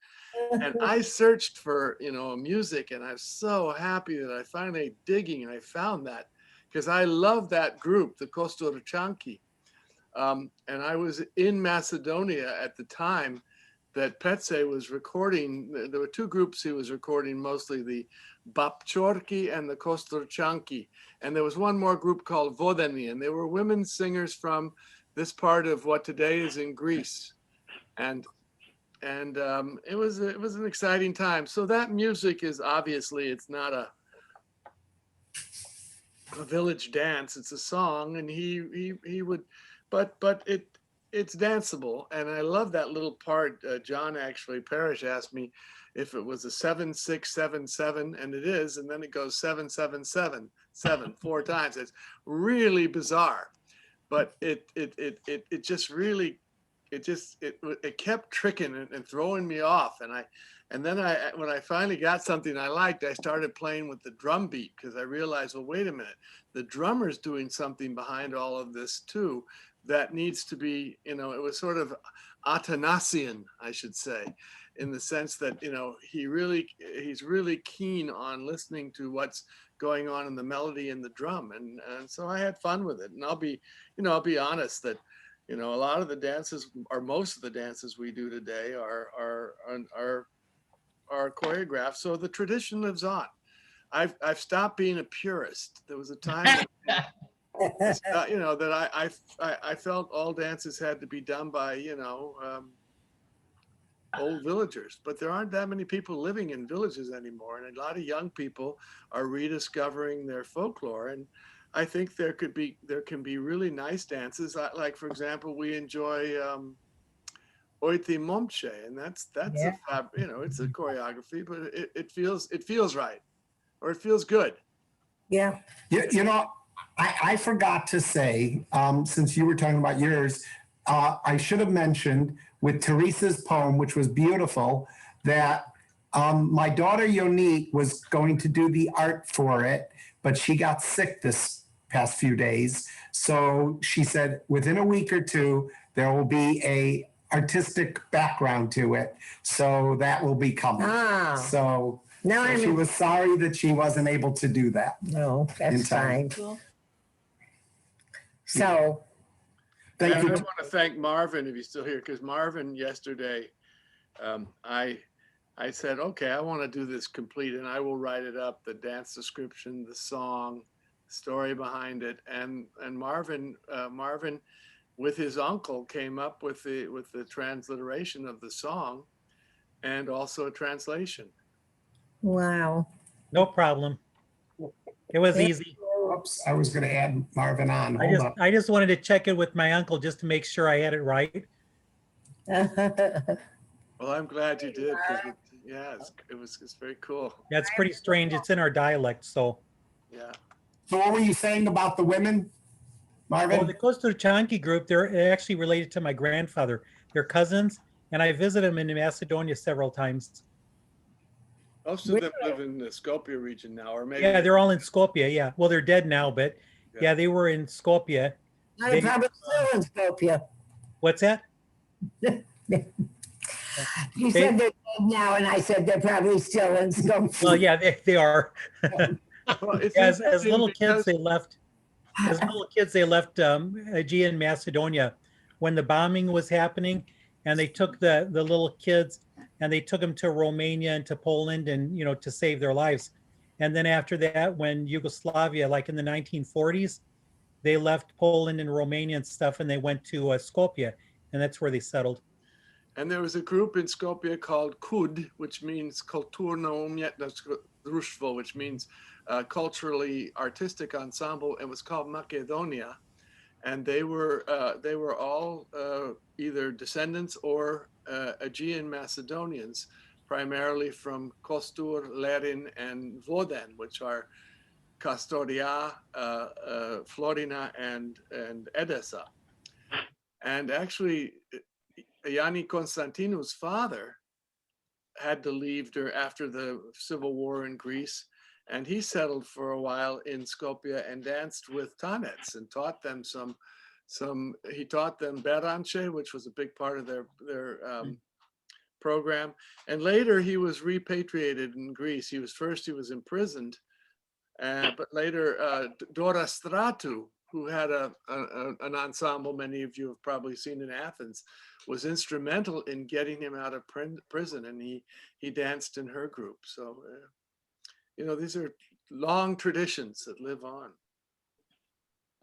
and I searched for music, and I'm so happy that I finally digging and I found that, because I love that group, the Kostorčanki, and I was in Macedonia at the time that Petse was recording. There were two groups he was recording, mostly the Bapčorki and the Kostorčanki, and there was one more group called Vodeni, and they were women singers from this part of what today is in Greece, and it was an exciting time. So that music is obviously, it's not a village dance, it's a song, and he would, but it's danceable, and I love that little part. John Parrish asked me if it was a 7-6-7-7, and it is, and then it goes 7-7-7-7 4 times. It's really bizarre, but it just really, it kept tricking and throwing me off, and then when I finally got something I liked, I started playing with the drum beat, because I realized, well, wait a minute, the drummer's doing something behind all of this too that needs to be, it was sort of Athanasian, I should say, in the sense that, he's really keen on listening to what's going on in the melody and the drum. And so I had fun with it. And I'll be honest that, a lot of the dances, or most of the dances we do today are choreographed. So the tradition lives on. I've stopped being a purist. There was a time that I felt all dances had to be done by old villagers, but there aren't that many people living in villages anymore. And a lot of young people are rediscovering their folklore. And I think there can be really nice dances. Like, for example, we enjoy Oiti Momche, and that's it's a choreography, but it feels right, or it feels good. Yeah. You know, I forgot to say, since you were talking about yours, I should have mentioned with Theresa's poem, which was beautiful, that my daughter Yonique was going to do the art for it, but she got sick this past few days. So she said within a week or two, there will be a artistic background to it. So that will be coming. Ah. So Now she was sorry that she wasn't able to do that. No, that's in time. fine. So, And I just want to thank Marvin, if he's still here, because Marvin yesterday, I said, okay, I want to do this complete, and I will write it up, the dance description, the song, story behind it, and Marvin with his uncle came up with the transliteration of the song, and also a translation. wow. No problem. It was easy. Oops, I was going to add Marvin on. I just wanted to check it with my uncle just to make sure I had it right. Well, I'm glad you did, because it's very cool. Yeah, it's pretty strange. It's in our dialect, so. Yeah. So what were you saying about the women, Marvin? Oh, the Kostuchanki group, they're actually related to my grandfather. They're cousins, and I visited them in Macedonia several times. Most of them live in the Skopje region now, or maybe. Yeah, they're all in Skopje, yeah. Well, they're dead now, but yeah, they were in Skopje. I'm probably still in Skopje. What's that? You said they're dead now, and I said they're probably still in Skopje. Well, yeah, they are. Well, as little kids, they left. As little kids, they left Aegean Macedonia when the bombing was happening, and they took the little kids and they took them to Romania and to Poland, and to save their lives. And then after that, when Yugoslavia, like in the 1940s, they left Poland and Romania and stuff, and they went to Skopje, and that's where they settled. And there was a group in Skopje called KUD, which means Kulturno Umjetničko Društvo, which means culturally artistic ensemble. It was called Macedonia, and they were all either descendants or Aegean Macedonians, primarily from Kostur, Lerin, and Voden, which are Kastoria, Florina, and Edessa. And actually, Yanni Constantinu's father had to leave after the civil war in Greece, and he settled for a while in Skopje and danced with Tanets and taught them he taught them Beranche, which was a big part of their program. And later he was repatriated in Greece. He was imprisoned, but later Dora Stratu, who had an ensemble many of you have probably seen in Athens, was instrumental in getting him out of prison, and he danced in her group. So, these are long traditions that live on.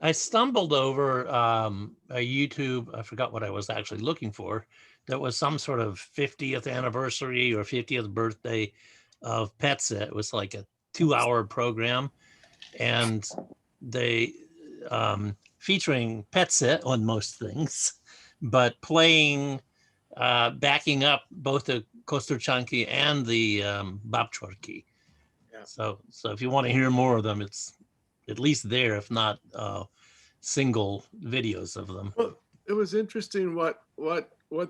I stumbled over a YouTube, I forgot what I was actually looking for. That was some sort of 50th anniversary or 50th birthday of Petse. It was like a 2-hour program, and they featuring Petse on most things, but playing, backing up both the Kostuchanki and the Babchorki. Yeah. So if you want to hear more of them, it's at least there, if not single videos of them. Well, it was interesting what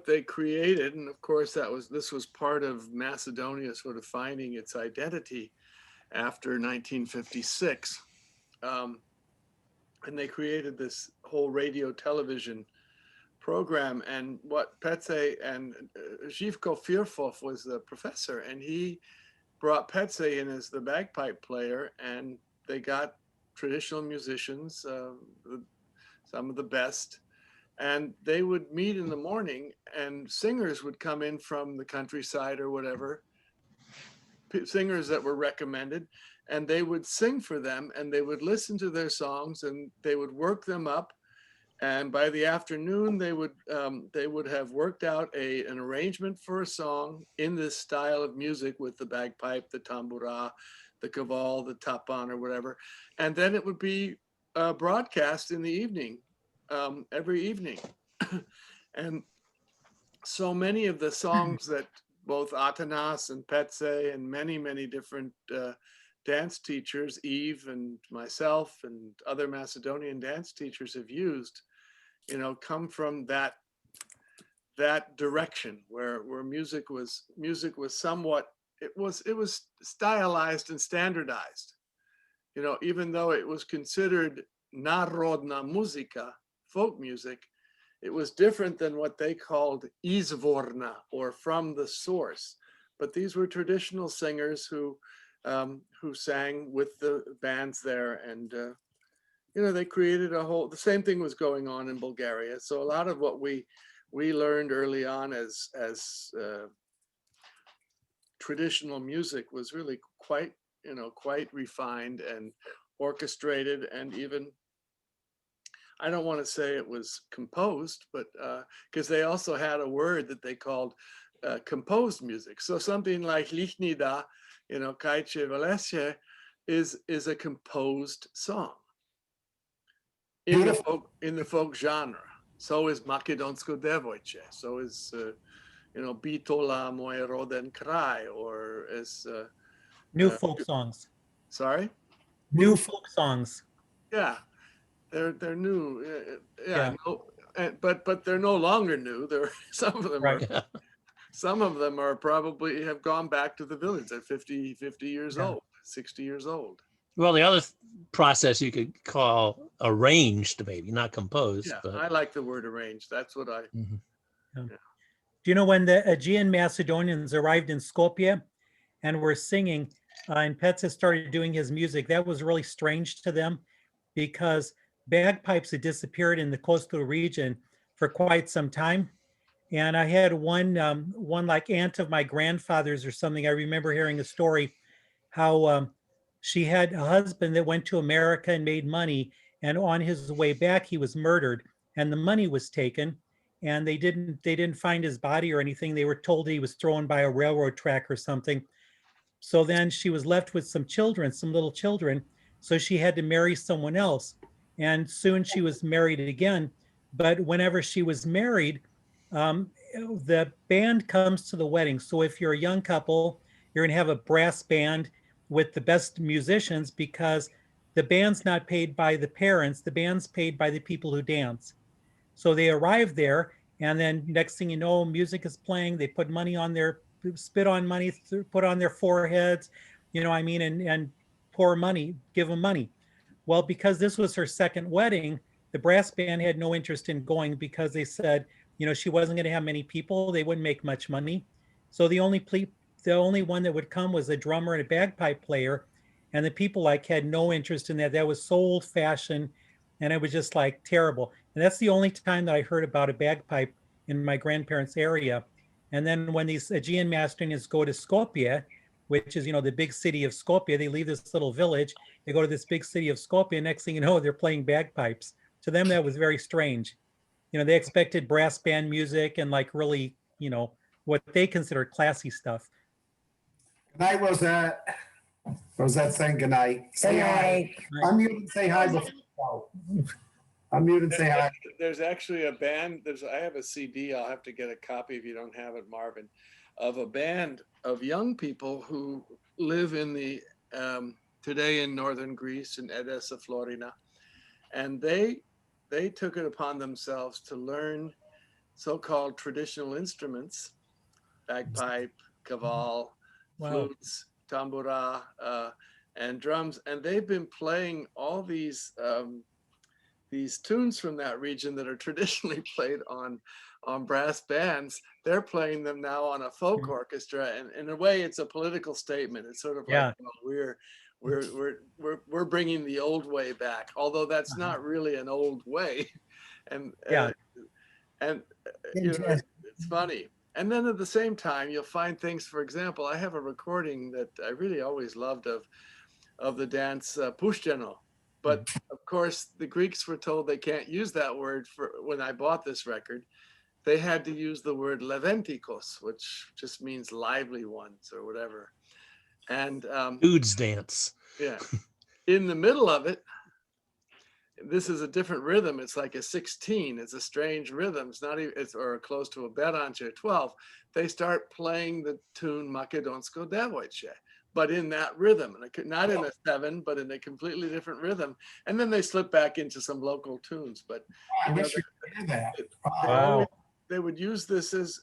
they created, and of course this was part of Macedonia sort of finding its identity after 1956, and they created this whole radio television program. And what Petse and Živko Firfov was the professor, and he brought Petse in as the bagpipe player, and they got traditional musicians, some of the best, and they would meet in the morning, and singers would come in from the countryside or whatever, singers that were recommended, and they would sing for them, and they would listen to their songs, and they would work them up, And by the afternoon, they would have worked out an arrangement for a song in this style of music with the bagpipe, the tambura, the kaval, the tapan, or whatever. And then it would be broadcast in the evening, every evening. And so many of the songs that both Atanas and Petse and many, many different dance teachers, Eve and myself and other Macedonian dance teachers have used, come from that direction where music was somewhat, it was stylized and standardized, even though it was considered narodna muzika, folk music. It was different than what they called izvorna, or from the source. But these were traditional singers who sang with the bands there, and they created the same thing was going on in Bulgaria. So a lot of what we learned early on as traditional music was really quite refined and orchestrated, and even, I don't want to say it was composed, but because they also had a word that they called composed music. So something like Lichnida, Kaiche Valesje, is a composed song in the folk genre. So is Makedonsko Devojče. So is Bitola Moje Roden Kraj, or is New folk songs. Sorry? New folk songs. Yeah. They're new, Yeah. no, but they're no longer new. Some of them Right. are. Some of them are probably have gone back to the village. They're 50 years old, 60 years old. Well, the other process you could call arranged, maybe not composed. Yeah, but I like the word arranged. That's what I. Yeah. Do you know when the Aegean Macedonians arrived in Skopje and were singing, and Petsa started doing his music, that was really strange to them, because bagpipes had disappeared in the coastal region for quite some time. And I had one like aunt of my grandfather's or something. I remember hearing a story how she had a husband that went to America and made money, and on his way back he was murdered, and the money was taken, and they didn't find his body or anything. They were told he was thrown by a railroad track or something. So then she was left with some children, some little children. So she had to marry someone else. And soon she was married again. But whenever she was married, the band comes to the wedding. So if you're a young couple, you're going to have a brass band with the best musicians, because the band's not paid by the parents. The band's paid by the people who dance. So they arrive there, and then next thing you know, music is playing. They put money on their, spit on money, put on their foreheads, and pour money, give them money. Well, because this was her second wedding, the brass band had no interest in going, because they said, she wasn't going to have many people. They wouldn't make much money. So the only one that would come was a drummer and a bagpipe player. And the people had no interest in that. That was so old fashioned, and it was just like terrible. And that's the only time that I heard about a bagpipe in my grandparents' area. And then when these Aegean Macedonians go to Skopje, which is, the big city of Skopje, they leave this little village, they go to this big city of Skopje, and next thing you know, they're playing bagpipes. To them, that was very strange. They expected brass band music and really, what they considered classy stuff. Good night, Rosette. Rosette saying good night. Say hi. Unmute and say hi before you go. Unmute and say hi. There's actually a band. I have a CD. I'll have to get a copy if you don't have it, Marvin, of a band of young people who live in the today in northern Greece, in Edessa, Florina, and they took it upon themselves to learn so-called traditional instruments, bagpipe, kaval, flutes, tambura, and drums, and they've been playing all these tunes from that region that are traditionally played on brass bands. They're playing them now on a folk orchestra, and in a way, it's a political statement. It's sort of like, we're bringing the old way back, although that's not really an old way, and it's funny. And then at the same time, you'll find things. For example, I have a recording that I really always loved of the dance Pushcheno, But of course, the Greeks were told they can't use that word for when I bought this record. They had to use the word leventikos, which just means lively ones or whatever. And Dudes dance. yeah, in the middle of it, this is a different rhythm. It's like a 16. It's a strange rhythm. It's not even, it's or close to a beranche 12. They start playing the tune Makedonsko Devojče, but in that rhythm, and not in a 7, but in a completely different rhythm. And then they slip back into some local tunes. But I wish you could hear that. Wow. They would use this as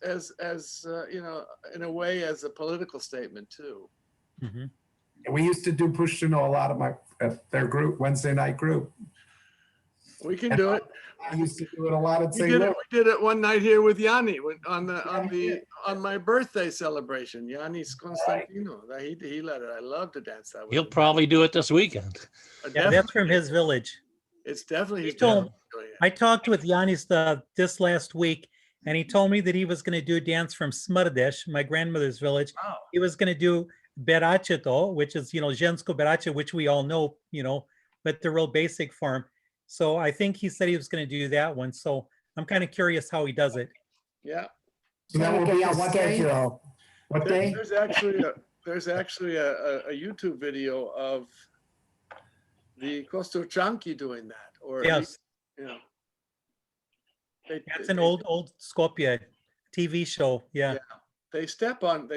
you know, in a way as a political statement too. And we used to do Pushtuno a lot at their group, Wednesday night group. We can do it. I used to do it a lot at We St. did it, Louis. we did it one night here with Yanni on my birthday celebration. Yannis Constantino, he led it. I love to dance that way. He'll probably do it this weekend. Yeah, that's from his village. It's definitely He he's told, definitely doing it. I talked with Yanis this last week, and he told me that he was going to do a dance from Smrdesh, my grandmother's village. Wow. He was going to do Beracheto, which is, you know, Žensko Berache, which we all know, you know, but the real basic form. So I think he said he was going to do that one. So I'm kind of curious how he does it. Yeah. So that will be a What day? schedule. What day? There's actually a YouTube video of the Kosturchanki doing that, or at Yes. least, you know, That's an old Skopje TV show. Yeah. they step a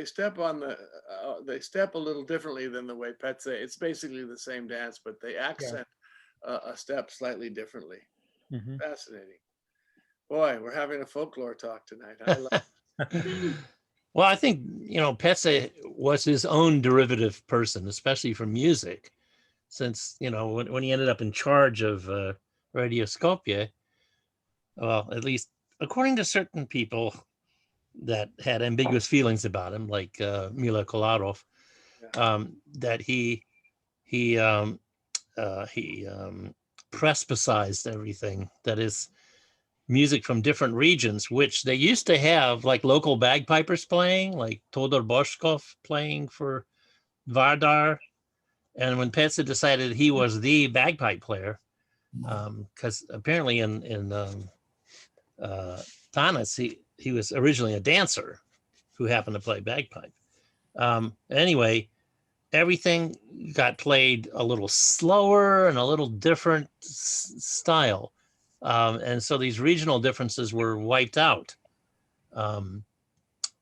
little differently than the way Petse. It's basically the same dance, but they accent a step slightly differently. Fascinating. Boy, we're having a folklore talk tonight. I love it. Well, I think, you know, Petse was his own derivative person, especially for music, since, you know, when he ended up in charge of Radio Skopje, well, at least according to certain people that had ambiguous feelings about him, like Mila Kolarov, that he presbycized everything. That is, music from different regions, which they used to have like local bagpipers playing, like Todor Boshkov playing for Vardar. And when Petse decided he was the bagpipe player, because apparently in Tanis, he was originally a dancer who happened to play bagpipe. Anyway, everything got played a little slower and a little different style. And so these regional differences were wiped out.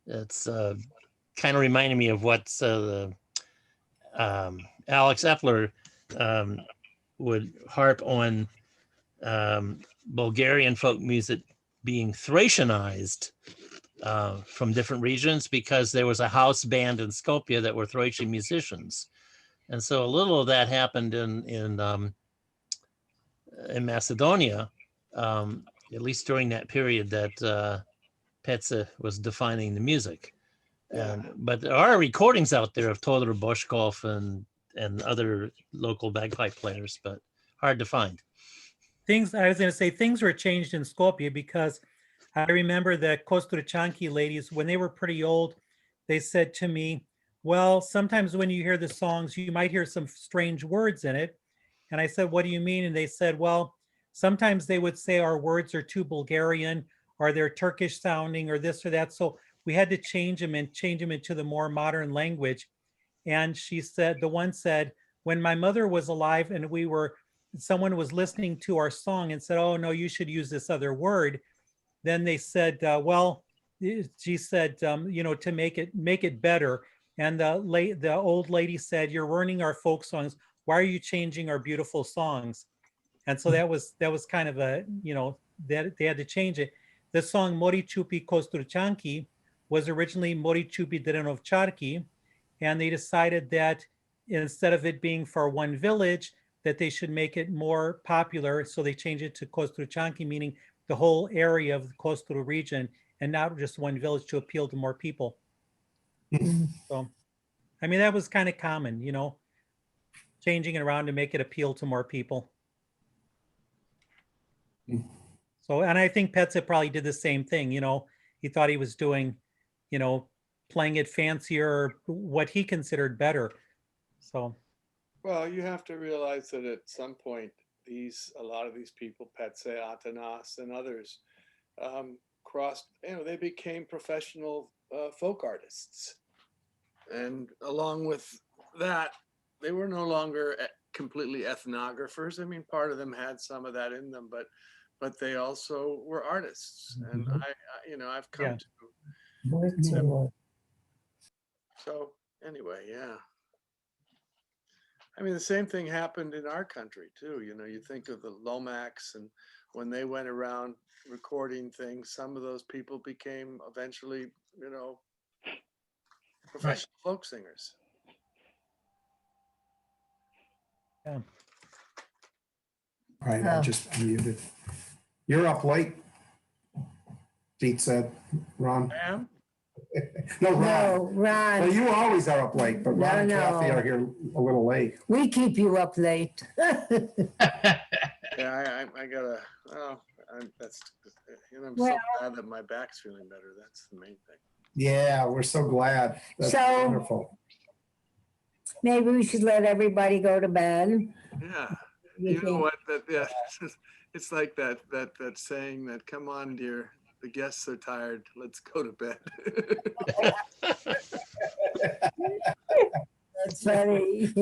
It's kind of reminded me of what Alex Epler would harp on Bulgarian folk music being Thracianized from different regions, because there was a house band in Skopje that were Thracian musicians. And so a little of that happened in Macedonia, at least during that period that Petse was defining the music. But there are recordings out there of Todor Boshkov and other local bagpipe players, but hard to find. I was going to say things were changed in Skopje, because I remember the Kosturchanki ladies, when they were pretty old, they said to me, well, sometimes when you hear the songs, you might hear some strange words in it. And I said, what do you mean? And they said, well, sometimes they would say our words are too Bulgarian, or they're Turkish sounding, or this or that. So we had to change them into the more modern language. And she said, the one said, when my mother was alive and someone was listening to our song and said, oh no, you should use this other word. Then they said, well, she said, you know, to make it better. And the old lady said, you're ruining our folk songs. Why are you changing our beautiful songs? And so that was kind of a, you know, that they had to change it. The song Mori Chupi Kosturchanki was originally Mori Chupi Drenovcharki. And they decided that instead of it being for one village, that they should make it more popular. So they changed it to Kosturchanki, meaning the whole area of the Kostur region, and not just one village, to appeal to more people. So, I mean, that was kind of common, you know, changing it around to make it appeal to more people. So, and I think Petse probably did the same thing, you know, he thought he was doing, you know, playing it fancier, what he considered better. So. Well, you have to realize that at some point, a lot of these people, Petse, Atanas, and others, crossed. They became professional folk artists, and along with that, they were no longer completely ethnographers. I mean, part of them had some of that in them, but they also were artists, and I've come to. So anyway, yeah. I mean, the same thing happened in our country too. You think of the Lomax, and when they went around recording things, some of those people became eventually, professional folk singers. Yeah. All right, I just muted. You're up late, Pete said. Ron? I am? No, Ron. No, Ron. Well, you always are up late, but Ron and Kathy are here a little late. We keep you up late. Yeah, I gotta. I'm Well- so glad that my back's feeling better. That's the main thing. Yeah, we're so glad. That's So- wonderful. Maybe we should let everybody go to bed. Yeah. You You know think- what? It's like that saying that, "Come on, dear, the guests are tired. Let's go to bed." That's funny.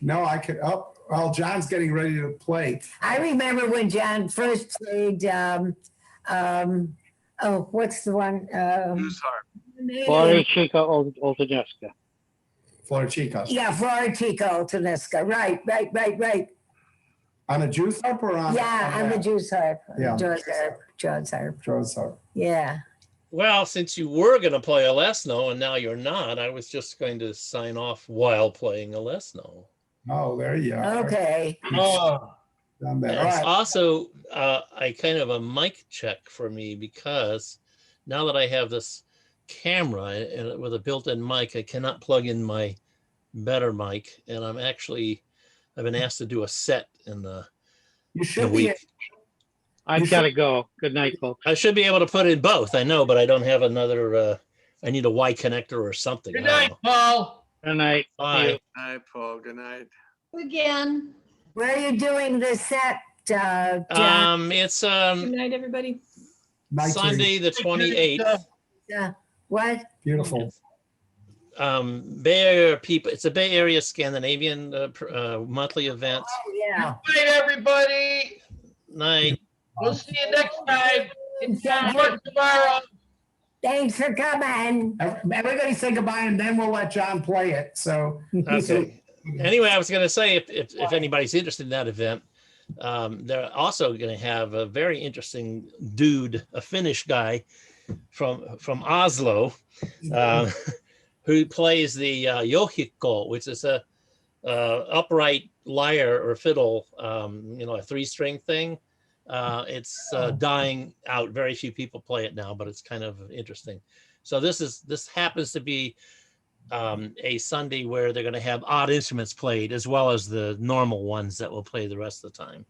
No, I could. Oh, well, John's getting ready to play. I remember when John first played, what's the one? Florichica Oltaneska. Florichica. Yeah, Florichica Oltaneska. Right. On a juice harp or on? Yeah, on the juice harp. Yeah. John's harp. John's harp. Yeah. Well, since you were going to play a Lesno and now you're not, I was just going to sign off while playing a Lesno. Oh, there you are. Okay. Oh. Done that. All It's right. also a kind of a mic check for me, because now that I have this camera and with a built-in mic, I cannot plug in my better mic, and I've been asked to do a set in the week. I've got to go. Good night, folks. I should be able to put in both. I know, but I don't have another. I need a Y connector or something. Good night, Paul. Good night. Bye. Good night, Paul. Good night. Again. Where are you doing the set, John? It's Good night, everybody. Sunday the 28th. Yeah. What? Beautiful. Bay Area people. It's a Bay Area Scandinavian monthly event. Oh, yeah. Good night, everybody. Night. We'll see you next time. Work tomorrow. Thanks for coming. Everybody say goodbye, and then we'll let John play it. So. Okay. Anyway, I was going to say, if anybody's interested in that event, they're also going to have a very interesting dude, a Finnish guy from Oslo, who plays the johikko, which is a upright lyre or fiddle, a 3-string thing. It's dying out. Very few people play it now, but it's kind of interesting. So this happens to be a Sunday where they're going to have odd instruments played as well as the normal ones that will play the rest of the time.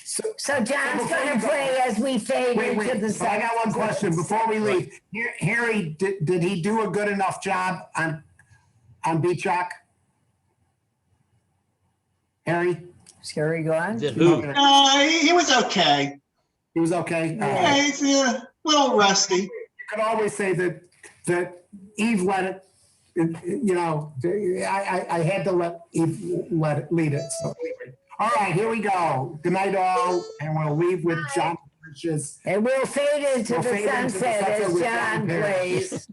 So John's going to play as we fade into the So I got one question before we leave. Harry, did he do a good enough job on Beat Jock? Harry? Is Harry gone? Did who? He was okay. He was okay? Yeah, he's a little rusty. You could always say that Eve let it, I had to let Eve lead it. So anyway. All right, here we go. Good night, all. And we'll leave with John Birch's. And we'll fade into the sunset as with John plays.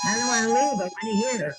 I don't want to leave. I want to hear.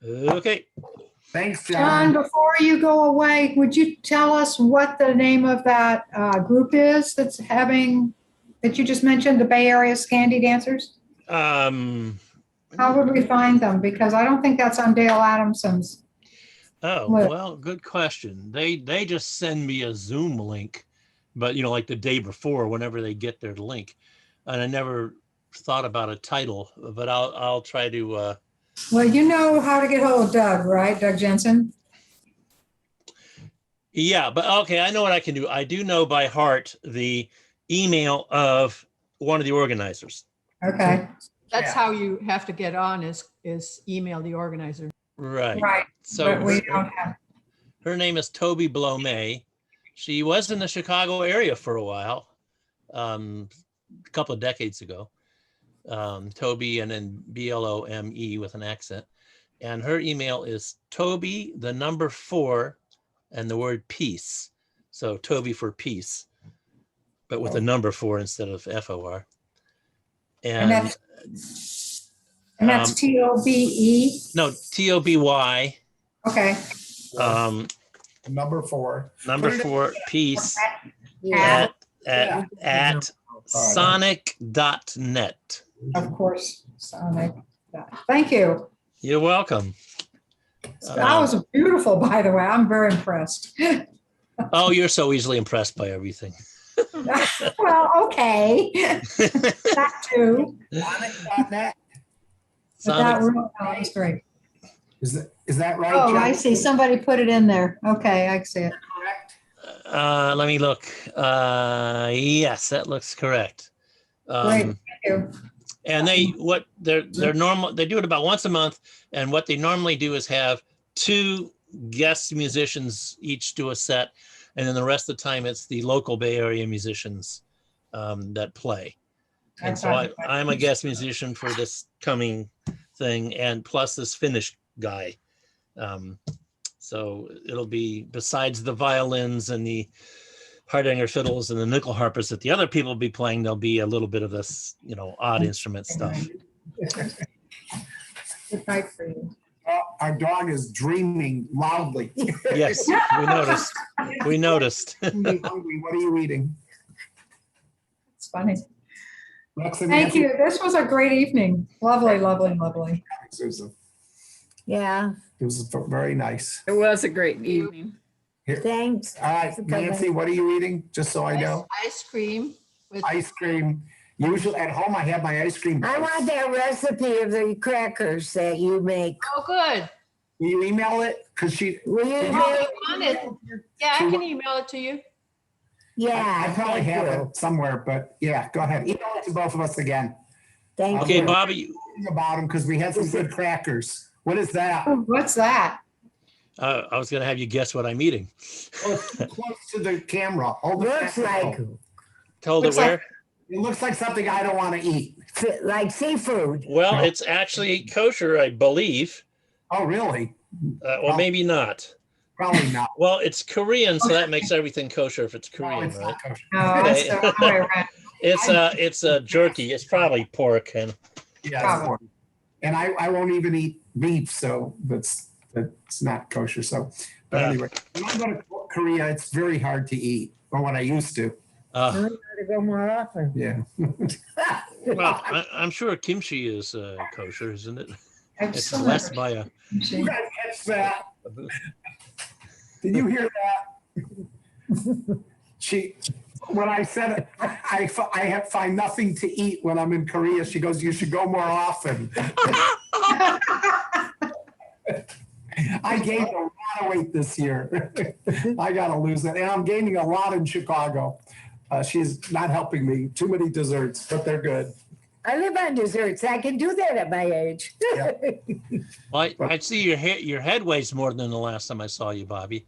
Okay. Thanks, John, John. before you go away, would you tell us what the name of that group is that you just mentioned, the Bay Area Scandy Dancers? How would we find them? Because I don't think that's on Dale Adamson's. Oh, well, good question. They just send me a Zoom link, but like the day before, whenever they get their link. And I never thought about a title, but I'll try to Well, you know how to get hold of Doug, right? Doug Jensen? yeah, but okay, I know what I can do. I do know by heart the email of one of the organizers. Okay. That's how you have to get on is email the organizer. Right. Right. So But we don't have. her name is Toby Blome. She was in the Chicago area for a while, a couple of decades ago. Toby and then Blome with an accent. And her email is Toby, the number 4, and the word peace. So Toby for peace, but with a number 4 instead of FOR. And that's TOBE? No, TOBY. Okay. Number 4. Number 4, peace Yeah. at sonic.net. Of course, Sonic. Thank you. You're welcome. That was beautiful, by the way. I'm very impressed. Oh, you're so easily impressed by everything. Well, okay. That too. Sonic.net. But that was great. Is that right? Oh, John? I see. Somebody put it in there. Okay, I see it. Let me look. Yes, that looks correct. Great, thank you. And they're normal. They do it about once a month, and what they normally do is have 2 guest musicians each do a set, and then the rest of the time it's the local Bay Area musicians that play. And so I'm a guest musician for this coming thing, and plus this Finnish guy. So it'll be, besides the violins and the Hardanger fiddles and the nickel harpers that the other people will be playing, there'll be a little bit of this, odd instrument stuff. Good night for you. Our dog is dreaming loudly. Yes, we noticed. We noticed. Hungry. What are you eating? It's funny. Rex and Thank Nancy? you. This was a great evening. Lovely, lovely, lovely. Susan. Yeah. It was very nice. It was a great evening. Thanks. All right, Nancy, what are you eating? Just so I know. Ice cream. With Ice cream. Usually at home, I have my ice cream. I want that recipe of the crackers that you make. Oh, good. Will you email it? Because Will you Oh, email you it? want it? Yeah, I can email it to you. Yeah. I probably thank have you. it somewhere, but yeah, go ahead. Email it to both of us again. Thank Okay, you. Bobby, About them because we had some good crackers. What is that? What's that? I was going to have you guess what I'm eating. Oh, it's close to the camera. Hold the Looks camera. like Told it where? It looks like something I don't want to eat. like seafood. Well, it's actually kosher, I believe. Oh, really? Well, maybe not. Probably not. Well, it's Korean, so that makes everything kosher if it's Korean, it's right? not kosher. No, that's the wrong way around. It's a jerky. It's probably pork, and Yeah, it's pork. And I won't even eat beef, so that's not kosher. So, but anyway, when I go to Korea, it's very hard to eat, or when I used to. I gotta go more often. Yeah. well, I'm sure kimchi is kosher, isn't it? It's Excellent. blessed by a. You guys catch that? Did you hear that? When I said I find nothing to eat when I'm in Korea, she goes, "You should go more often." I gained a lot of weight this year. I got to lose it. And I'm gaining a lot in Chicago. She's not helping me. Too many desserts, but they're good. I live on desserts. I can do that at my age. Well, I see your head weighs more than the last time I saw you, Bobby.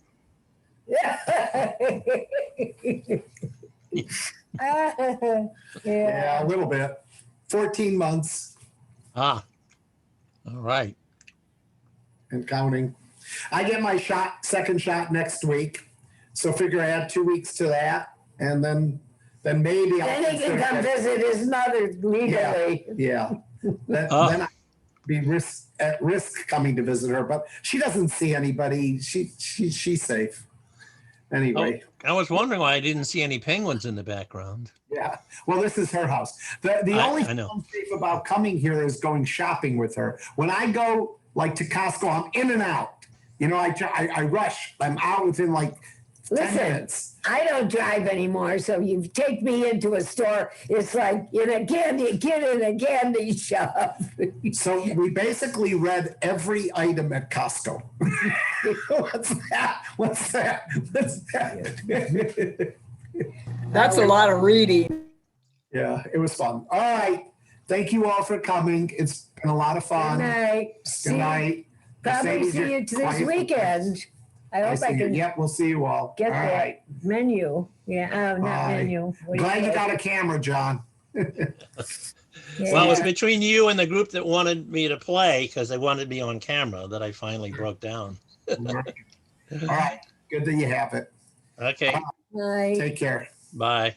Yeah, a little bit. 14 months. Ah, all right. And counting. I get my second shot next week. So figure I add 2 weeks to that. And then maybe I'll Then he can come visit his mother legally. Yeah. Then be at risk coming to visit her, but she doesn't see anybody. She's safe. Anyway. Oh, I was wondering why I didn't see any penguins in the background. Yeah. Well, this is her house. The only thing I'm safe about coming here is going shopping with her. When I go like to Costco, I'm in and out. You know, I rush. I'm out within like 10 minutes. I don't drive anymore, so you take me into a store, it's like in a candy shop. So we basically read every item at Costco. What's that? That's a lot of reading. Yeah, it was fun. All right. Thank you all for coming. It's been a lot of fun. Good night. Good night. Probably see you this weekend. I hope I can. Yep, we'll see you all. Get all that right. menu. Yeah, not Bye. menu. Glad you got a camera, John. Well, it was between you and the group that wanted me to play because they wanted me on camera that I finally broke down. All right. Good that you have it. Okay. Bye. Take care. Bye.